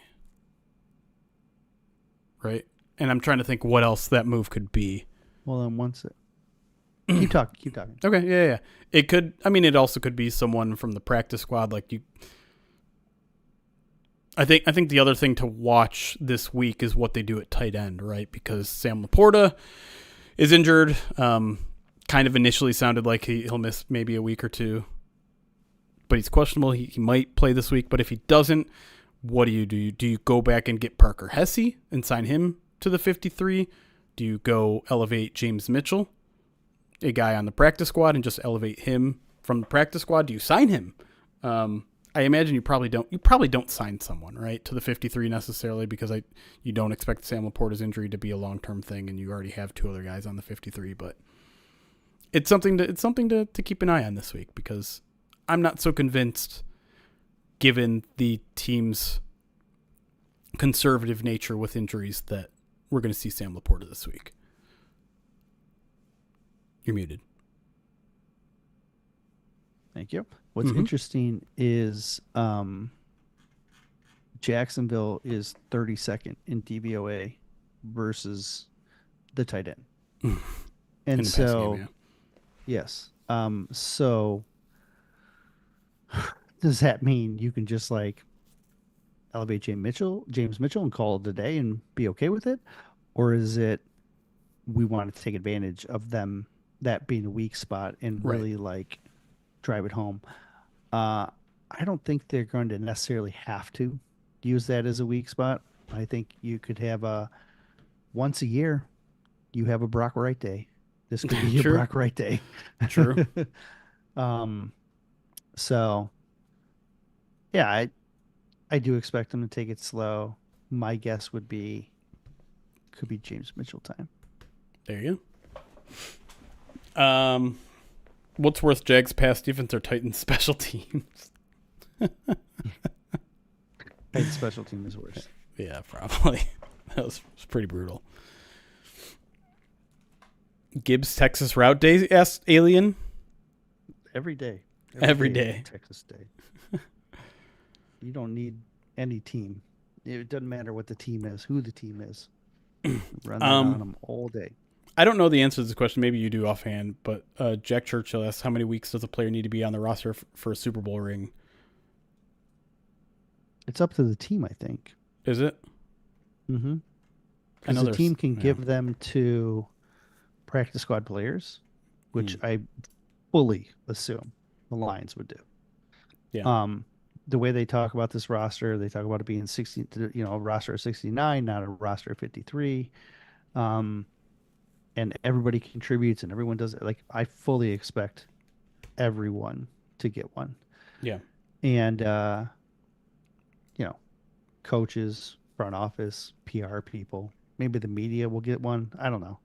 Right? And I'm trying to think what else that move could be. Well, then once it... Keep talking. Okay, yeah. It could. I mean, it also could be someone from the practice squad. Like you, I think the other thing to watch this week is what they do at tight end, right? Because Sam Laporta is injured. Kind of initially sounded like he'll miss maybe a week or two, but he's questionable. He might play this week, but if he doesn't, what do? Do you go back and get Parker Hesse and sign him to the 53? Do you go elevate James Mitchell, a guy on the practice squad, and just elevate him from the practice squad? Do you sign him? I imagine you probably don't. You probably don't sign someone, right, to the 53 necessarily, because you don't expect Sam Laporta's injury to be a long-term thing, and you already have two other guys on the 53. But it's something to keep an eye on this week, because I'm not so convinced, given the team's conservative nature with injuries, that we're going to see Sam Laporta this week. You're muted. Thank you. What's interesting is Jacksonville is 32nd in DVOA versus the tight end. And so, game, yes. So does that mean you can just like elevate James Mitchell and call it a day and be okay with it? Or is it we want to take advantage of them, that being a weak spot, and really like drive it home? I don't think they're going to necessarily have to use that as a weak spot. I think you could have once a year, you have a Brock Wright day. This could be your Brock Wright day. True. So yeah, I do expect them to take it slow. My guess could be James Mitchell time. There you go. What's worth, Jags pass defense or Titans special teams? Titans special team is worse. Yeah, probably. That was pretty brutal. Gibbs Texas route day, asked Alien. Every day. Every day. Texas day. You don't need any team. It doesn't matter what the team is, who the team is. Run that on them all day. I don't know the answer to this question. Maybe you do offhand, but Jack Churchill asks, how many weeks does a player need to be on the roster for a Super Bowl ring? It's up to the team, I think. Is it? Mm-hmm. Because the team can give them to practice squad players, which I fully assume the Lions would do. Yeah. The way they talk about this roster, they talk about it being a roster of 69, not a roster of 53. And everybody contributes and everyone does it. Like, I fully expect everyone to get one. Yeah. And, coaches, front office, PR people, maybe the media will get one. I don't know.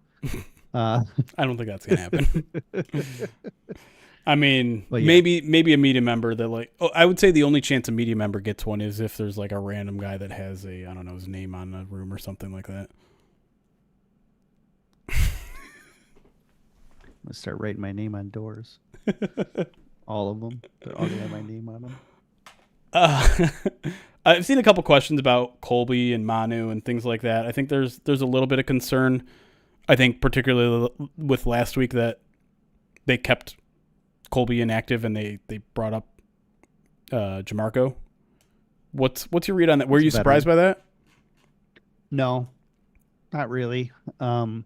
I don't think that's going to happen. I mean, But yeah. maybe a media member that I would say the only chance a media member gets one is if there's like a random guy that has I don't know, his name on a room or something like that. I'm going to start writing my name on doors. All of them. They're all going to have my name on them. I've seen a couple questions about Colby and Manu and things like that. I think there's a little bit of concern. I think particularly with last week that they kept Colby inactive and they brought up Jamarco. What's your read on that? Were you surprised by that? No, not really. I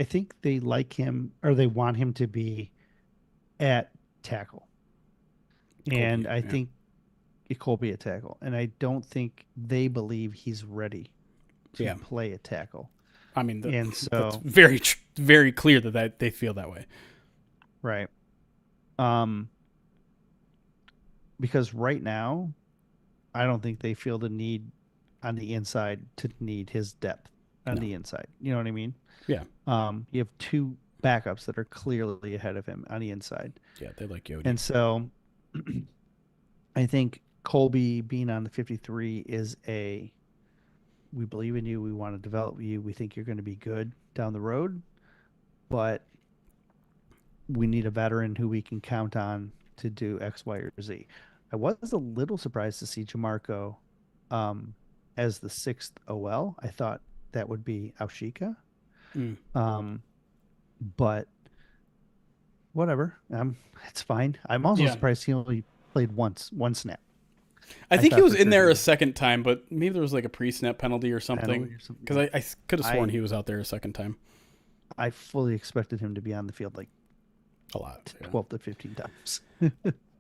think they like him, or they want him to be at tackle. Colby, and I think Colby at tackle. And I don't think they believe he's ready to play a tackle. I mean, and so that's very, very clear that they feel that way. Right. Because right now, I don't think they feel the need on the inside to need his depth on the inside. You know what I mean? Yeah. You have two backups that are clearly ahead of him on the inside. Yeah, they like Yodi. And so I think Colby being on the 53 is we believe in you. We want to develop you. We think you're going to be good down the road, but we need a veteran who we can count on to do X, Y, or Z. I was a little surprised to see Jamarco as the sixth OL. I thought that would be Aushika. But whatever. It's fine. I'm also surprised he only played one snap. I think he was in there a second time, but maybe there was like a pre-snap penalty or something. Because I could have sworn he was out there a second time. I fully expected him to be on the field like a lot, 12 to 15 times.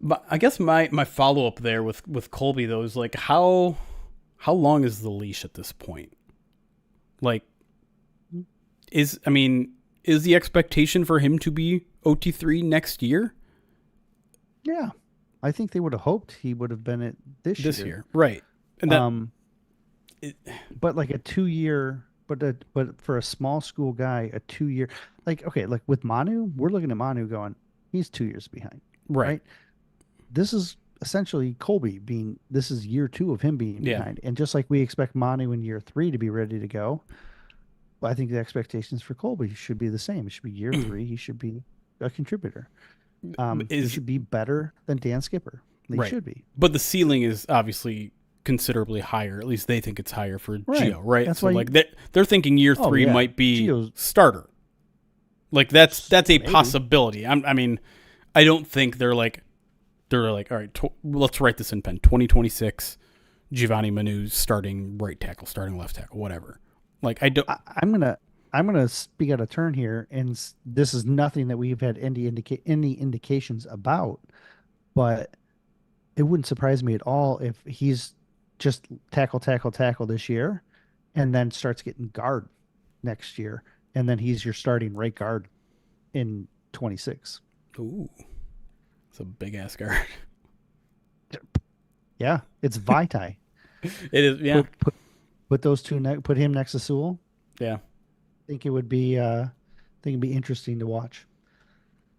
But I guess my follow-up there with Colby, though, is like how long is the leash at this point? Like, is the expectation for him to be OT3 next year? Yeah. I think they would have hoped he would have been it this year. Right. And but like a 2-year, but for a small school guy, a 2-year, like with Manu, we're looking at Manu going, he's 2 years behind. Right. This is essentially Colby this is year 2 of him being behind. And just like we expect Manu in year 3 to be ready to go, I think the expectations for Colby should be the same. It should be year 3. He should be a contributor. He should be better than Dan Skipper. They should be. But the ceiling is obviously considerably higher. At least they think it's higher for Gio, right? That's so why they're thinking year 3 might be Gio's starter. Like that's a possibility. I mean, I don't think they're like, all right, let's write this in pen. 2026, Giovanni Manu starting right tackle, starting left tackle, whatever. Like I don't. I'm gonna speak out of turn here, and this is nothing that we've had any indications about, but it wouldn't surprise me at all if he's just tackle this year, and then starts getting guard next year, and then he's your starting right guard in 26. Ooh, it's a big ass guard. Yeah, it's Vitae. It is. Yeah. Put those two. Put him next to Sewell. Yeah. I think it would be. It'd be interesting to watch.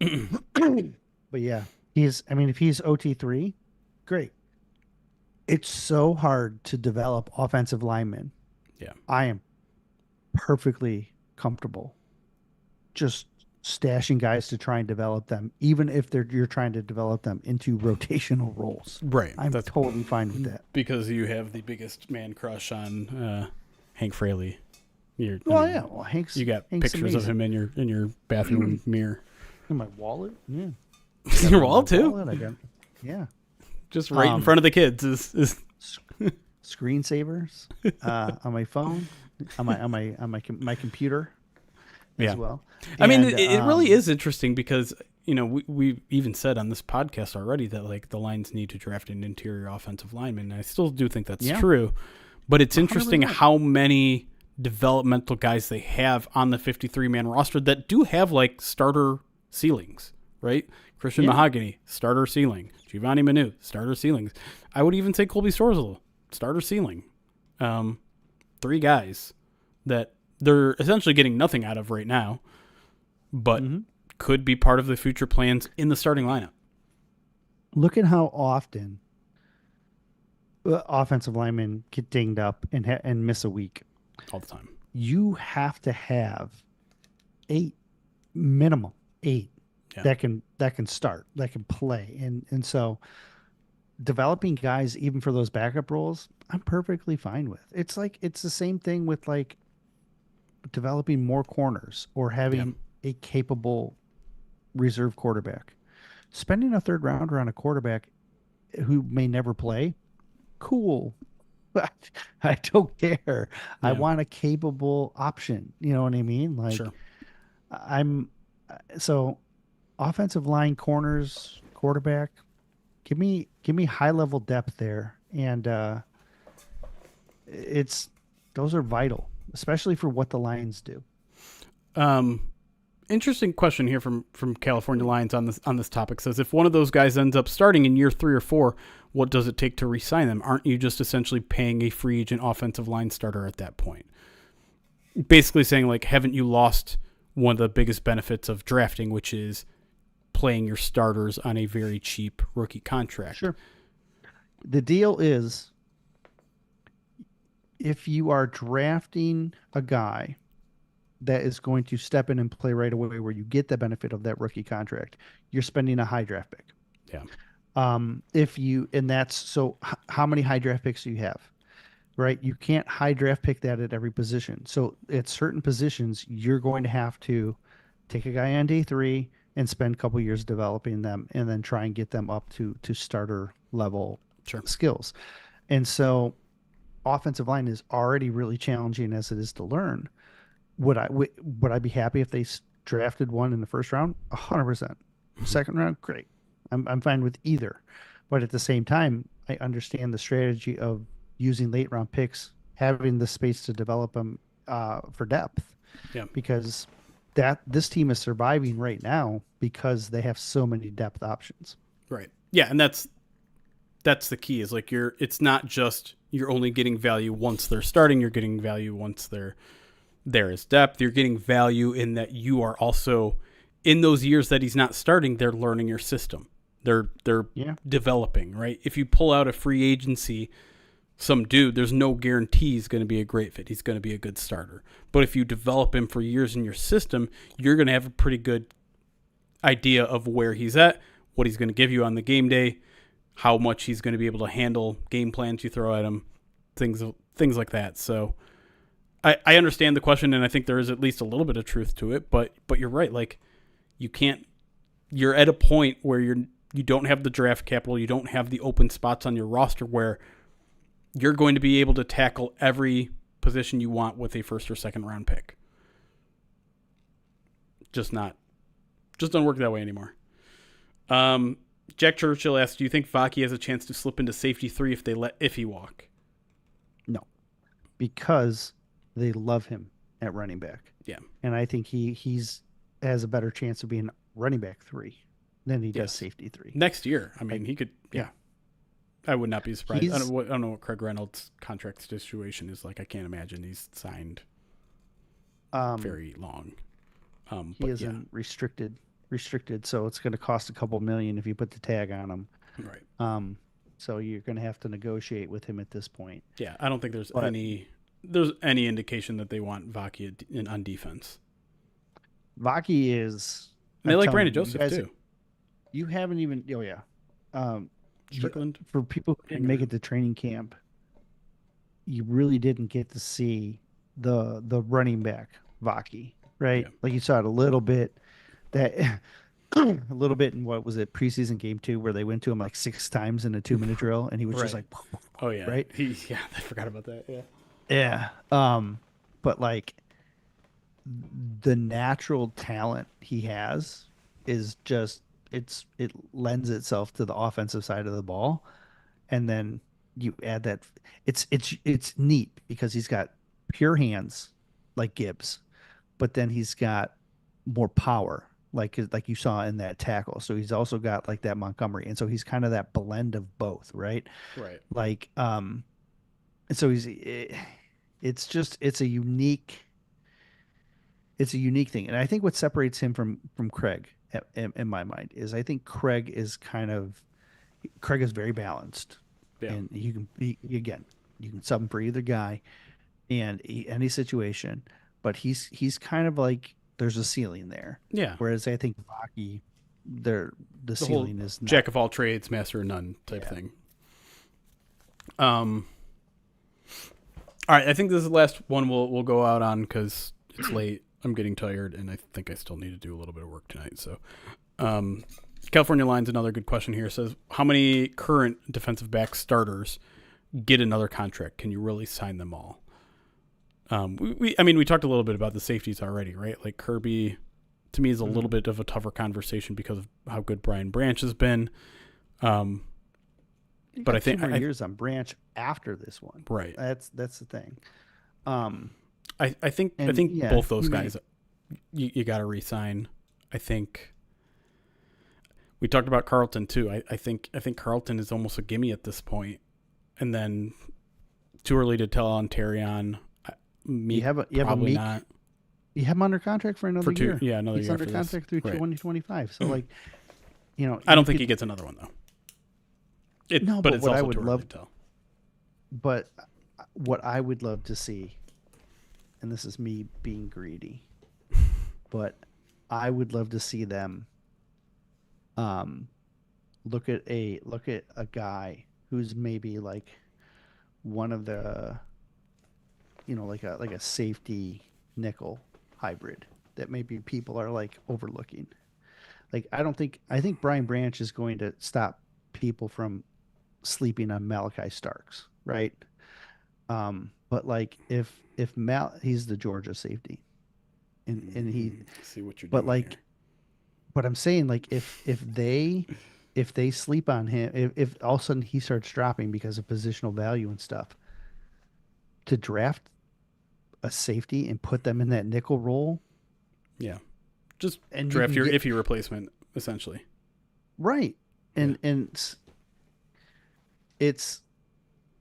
But yeah, if he's OT3, great. It's so hard to develop offensive linemen. Yeah. I am perfectly comfortable just stashing guys to try and develop them, even if you're trying to develop them into rotational roles. Right. That's totally fine with that. Because you have the biggest man crush on Hank Fraley. You got pictures of him in your bathroom mirror. In my wallet? Yeah. Your wallet too? Wallet, yeah. Just right in front of the kids is screensavers on my phone, on my computer as well. I mean, it really is interesting because we even said on this podcast already that like the Lions need to draft an interior offensive lineman. And I still do think that's true, but it's interesting 100%. How many developmental guys they have on the 53-man roster that do have like starter ceilings, right? Christian Mahogany, starter ceiling. Giovanni Manu, starter ceilings. I would even say Colby Sorzel, starter ceiling. 3 guys that they're essentially getting nothing out of right now, but could be part of the future plans in the starting lineup. Look at how often offensive linemen get dinged up and miss a week. All the time. You have to have 8, minimum 8 that can start, that can play, and so developing guys even for those backup roles, I'm perfectly fine with. It's the same thing with like developing more corners or having a capable reserve quarterback. Spending a 3rd rounder on a quarterback who may never play, cool. I don't care. Yeah. I want a capable option. You know what I mean? Like, sure. So offensive line, corners, quarterback, give me high level depth there. And those are vital, especially for what the Lions do. Interesting question here from California Lions on this topic. Says, if one of those guys ends up starting in year 3 or 4, what does it take to re-sign them? Aren't you just essentially paying a free agent offensive line starter at that point? Basically saying, like, haven't you lost one of the biggest benefits of drafting, which is playing your starters on a very cheap rookie contract? Sure. The deal is, if you are drafting a guy that is going to step in and play right away where you get the benefit of that rookie contract, you're spending a high draft pick. Yeah. How many high draft picks do you have? Right? You can't high draft pick that at every position. So at certain positions, you're going to have to take a guy on day 3 and spend a couple years developing them and then try and get them up to starter level skills. And so offensive line is already really challenging as it is to learn. Would I be happy if they drafted one in the 1st round? 100%. 2nd round, great. I'm fine with either. But at the same time, I understand the strategy of using late round picks, having the space to develop them for depth. Yeah. Because this team is surviving right now because they have so many depth options. Right. Yeah, and that's the key, is like it's not just you're only getting value once they're starting, you're getting value once there is depth. You're getting value in that you are also, in those years that he's not starting, they're learning your system. They're developing, right? If you pull out a free agency, some dude, there's no guarantee he's going to be a great fit. He's going to be a good starter. But if you develop him for years in your system, you're going to have a pretty good idea of where he's at, what he's going to give you on the game day, how much he's going to be able to handle game plans you throw at him, things like that. So I understand the question, and I think there is at least a little bit of truth to it, but you're right. Like, you're at a point where you don't have the draft capital, you don't have the open spots on your roster where you're going to be able to tackle every position you want with a 1st or 2nd round pick. Just don't work that way anymore. Jack Churchill asks, do you think Vaki has a chance to slip into safety 3 if he walk? No, because they love him at running back. Yeah. And I think he has a better chance of being running back 3 than he does safety 3. Next year. I mean, he could, I would not be surprised. I don't know what Craig Reynolds' contract situation is like. I can't imagine he's signed very long. He isn't restricted, so it's going to cost a couple million if you put the tag on him. Right. So you're going to have to negotiate with him at this point. Yeah, I don't think there's any indication that they want Vaki on defense. Vaki is... And they like Brandon Joseph, too. You haven't even... Oh, yeah. Strickland. For people who didn't make it to training camp, you really didn't get to see the running back, Vaki, right? Yeah. Like, you saw it a little bit. A little bit in, what was it, preseason game 2, where they went to him like 6 times in a 2-minute drill, and he was just like... Oh, yeah. Right? I forgot about that, yeah. Yeah. But like the natural talent he has is just it lends itself to the offensive side of the ball. And then you add that it's neat because he's got pure hands like Gibbs, but then he's got more power like you saw in that tackle. So he's also got like that Montgomery, and so he's kind of that blend of both, right? Right. Like and so it's just it's a unique thing. And I think what separates him from Craig in my mind is I think Craig is very balanced. Yeah. And again, you can sub him for either guy and any situation, but he's kind of like there's a ceiling there. Yeah. Whereas I think Vaki, the The ceiling whole is not. jack of all trades, master of none type thing. All right, I think this is the last one we'll go out on because it's late. I'm getting tired, and I think I still need to do a little bit of work tonight. So, California Line's another good question here. It says, how many current defensive back starters get another contract? Can you really sign them all? We talked a little bit about the safeties already, right? Like Kirby, to me, is a little bit of a tougher conversation because of how good Brian Branch has been. But I think 2 more years on Branch after this one, right. That's the thing. I think yeah, both those guys you got to re-sign. I think we talked about Carlton too. I think Carlton is almost a gimme at this point, and then too early to tell on Terrion. You have a Meek, not. You have him under contract for another year. Yeah, another He's year under for contract this. through 2025. So like, I don't think he gets another one though. But it's what also I would too early love to tell. But what I would love to see, and this is me being greedy, but I would love to see them look at a guy who's maybe like one of the like a safety nickel hybrid that maybe people are like overlooking. Like I think Brian Branch is going to stop people from sleeping on Malachi Starks, right? But like if he's the Georgia safety, and he see what you're but doing like, here. but I'm saying like if they sleep on him, if all of a sudden he starts dropping because of positional value and stuff, to draft a safety and put them in that nickel role, Yeah, just and draft your iffy replacement essentially. Right, and it's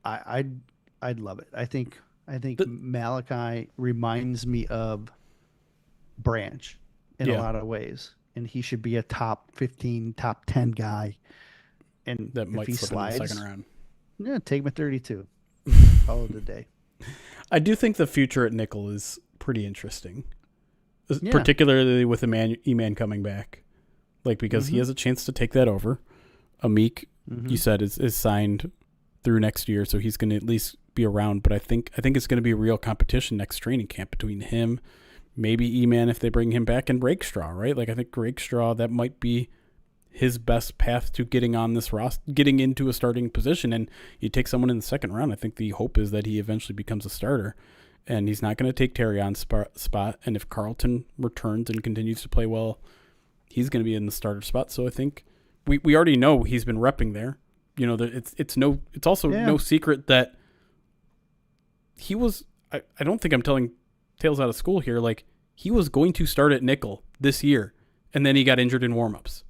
I'd love it. I think Malachi reminds me of Branch in a lot of ways, and he should be a top 15, top 10 guy. And that if might he slip slides, in the second round. Yeah, take him at 32. Call it a day. I do think the future at nickel is pretty interesting, Yeah. particularly with E-Man coming back, like because he has a chance to take that over. Meek, you said, is signed through next year, so he's going to at least be around. But I think it's going to be a real competition next training camp between him, maybe E-Man if they bring him back, and Rakestraw, right? Like I think Rakestraw, that might be his best path to getting on this roster, getting into a starting position. And you take someone in the second round, I think the hope is that he eventually becomes a starter, and he's not going to take Terrion's spot. And if Carlton returns and continues to play well, he's going to be in the starter spot. So I think we already know he's been repping there. It's also no secret that he was, I don't think I'm telling tales out of school here. Like he was going to start at nickel this year, and then he got injured in warmups.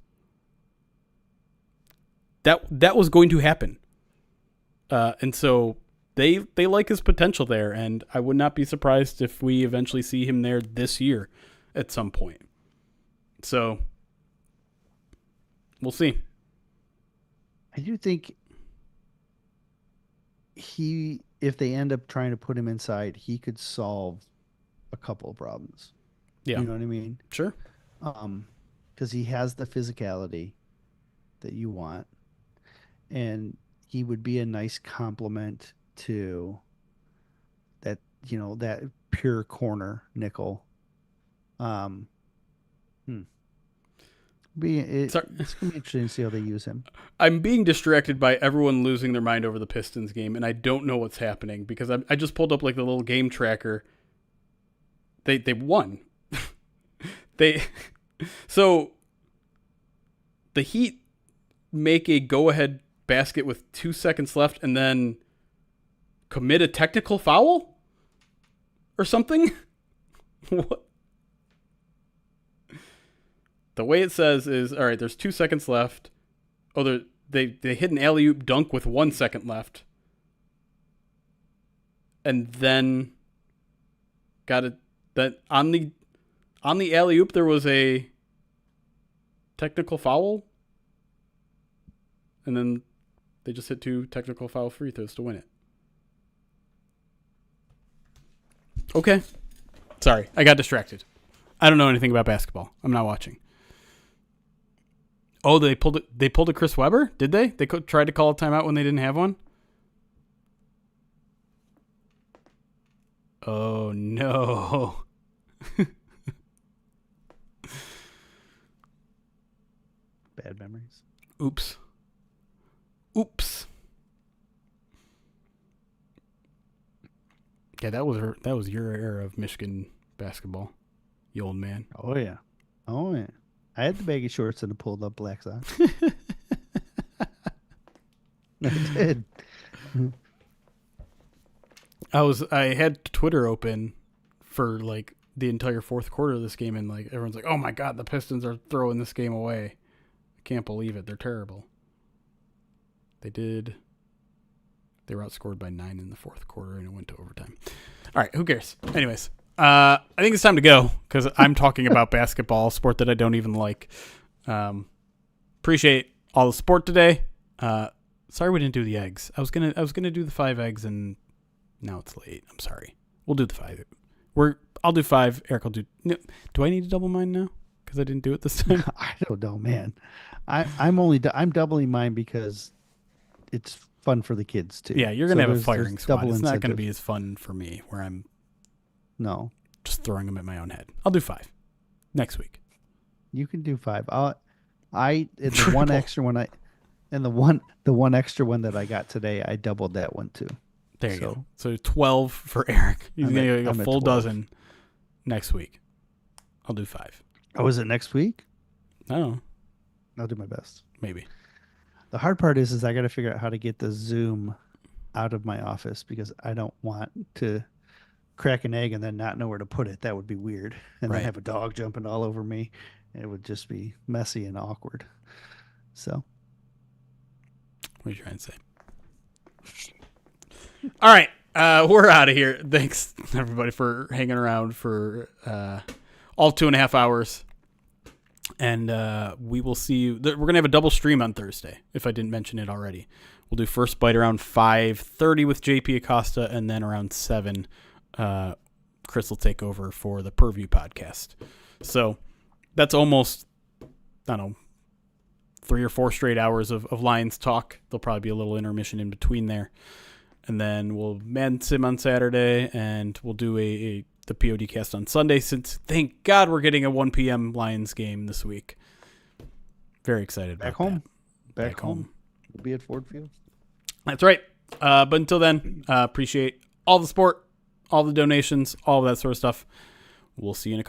That was going to happen. And so they like his potential there, and I would not be surprised if we eventually see him there this year at some point. So we'll see. I do think if they end up trying to put him inside, he could solve a couple of problems. Yeah. You know what I mean? Sure. Because he has the physicality that you want, and he would be a nice complement to that, that pure corner nickel. It's going to be interesting to see how they use him. I'm being distracted by everyone losing their mind over the Pistons game, and I don't know what's happening because I just pulled up like the little game tracker. They won. So the Heat make a go-ahead basket with 2 seconds left and then commit a technical foul? or something? What? The way it says is, all right, there's 2 seconds left. Oh, they hit an alley-oop dunk with 1 second left. And then got it that on the alley-oop there was a technical foul. And then they just hit 2 technical foul free throws to win it. Okay. Sorry, I got distracted. I don't know anything about basketball. I'm not watching. Oh, they pulled a Chris Webber? Did they? They tried to call a timeout when they didn't have one? Oh, no. Bad memories. Oops. Yeah, that was your era of Michigan basketball, you old man. Oh yeah. I had the baggy shorts and the pulled up black socks. I did. I had Twitter open for like the entire fourth quarter of this game, and like everyone's like, "Oh my god, the Pistons are throwing this game away! I can't believe it. They're terrible." They were outscored by 9 in the fourth quarter, and it went to overtime. All right, who cares? Anyways, I think it's time to go because I'm talking about basketball, a sport that I don't even like. Appreciate all the support today. Sorry we didn't do the eggs. I was gonna do the 5 eggs, and now it's late. I'm sorry. We'll do the 5. I'll do 5. Erik will do. No, do I need to double mine now because I didn't do it this time? I don't know, man. I'm doubling mine because it's fun for the kids too. Yeah, you're gonna have a firing squad. Double It's not incentive. gonna be as fun for me where I'm No, just throwing them at my own head. I'll do 5 next week. you can do 5. The one extra one the one extra one that I got today, I doubled that one too. There you go. So 12 for Erik. He's gonna get a I'm at full 12. dozen next week. I'll do 5. Oh, is it next week? No, I'll do my best. maybe. The hard part is I got to figure out how to get the Zoom out of my office because I don't want to crack an egg and then not know where to put it. That would be weird. And Right. then have a dog jumping all over me. It would just be messy and awkward. So, What are you trying to say? All right, we're out of here. Thanks everybody for hanging around for all 2.5 hours. And we will see you. We're going to have a double stream on Thursday, if I didn't mention it already. We'll do First Bite around 5:30 with JP Acosta, and then around 7, Chris will take over for the Purview podcast. So that's almost, I don't know, 3 or 4 straight hours of Lions talk. There'll probably be a little intermission in between there. And then we'll man sim on Saturday, and we'll do the POD cast on Sunday, since thank God we're getting a 1 p.m. Lions game this week. Very excited back about home. that. Back home. We'll be at Ford Field. That's right. But until then, appreciate all the support, all the donations, all of that sort of stuff. We'll see you in a couple.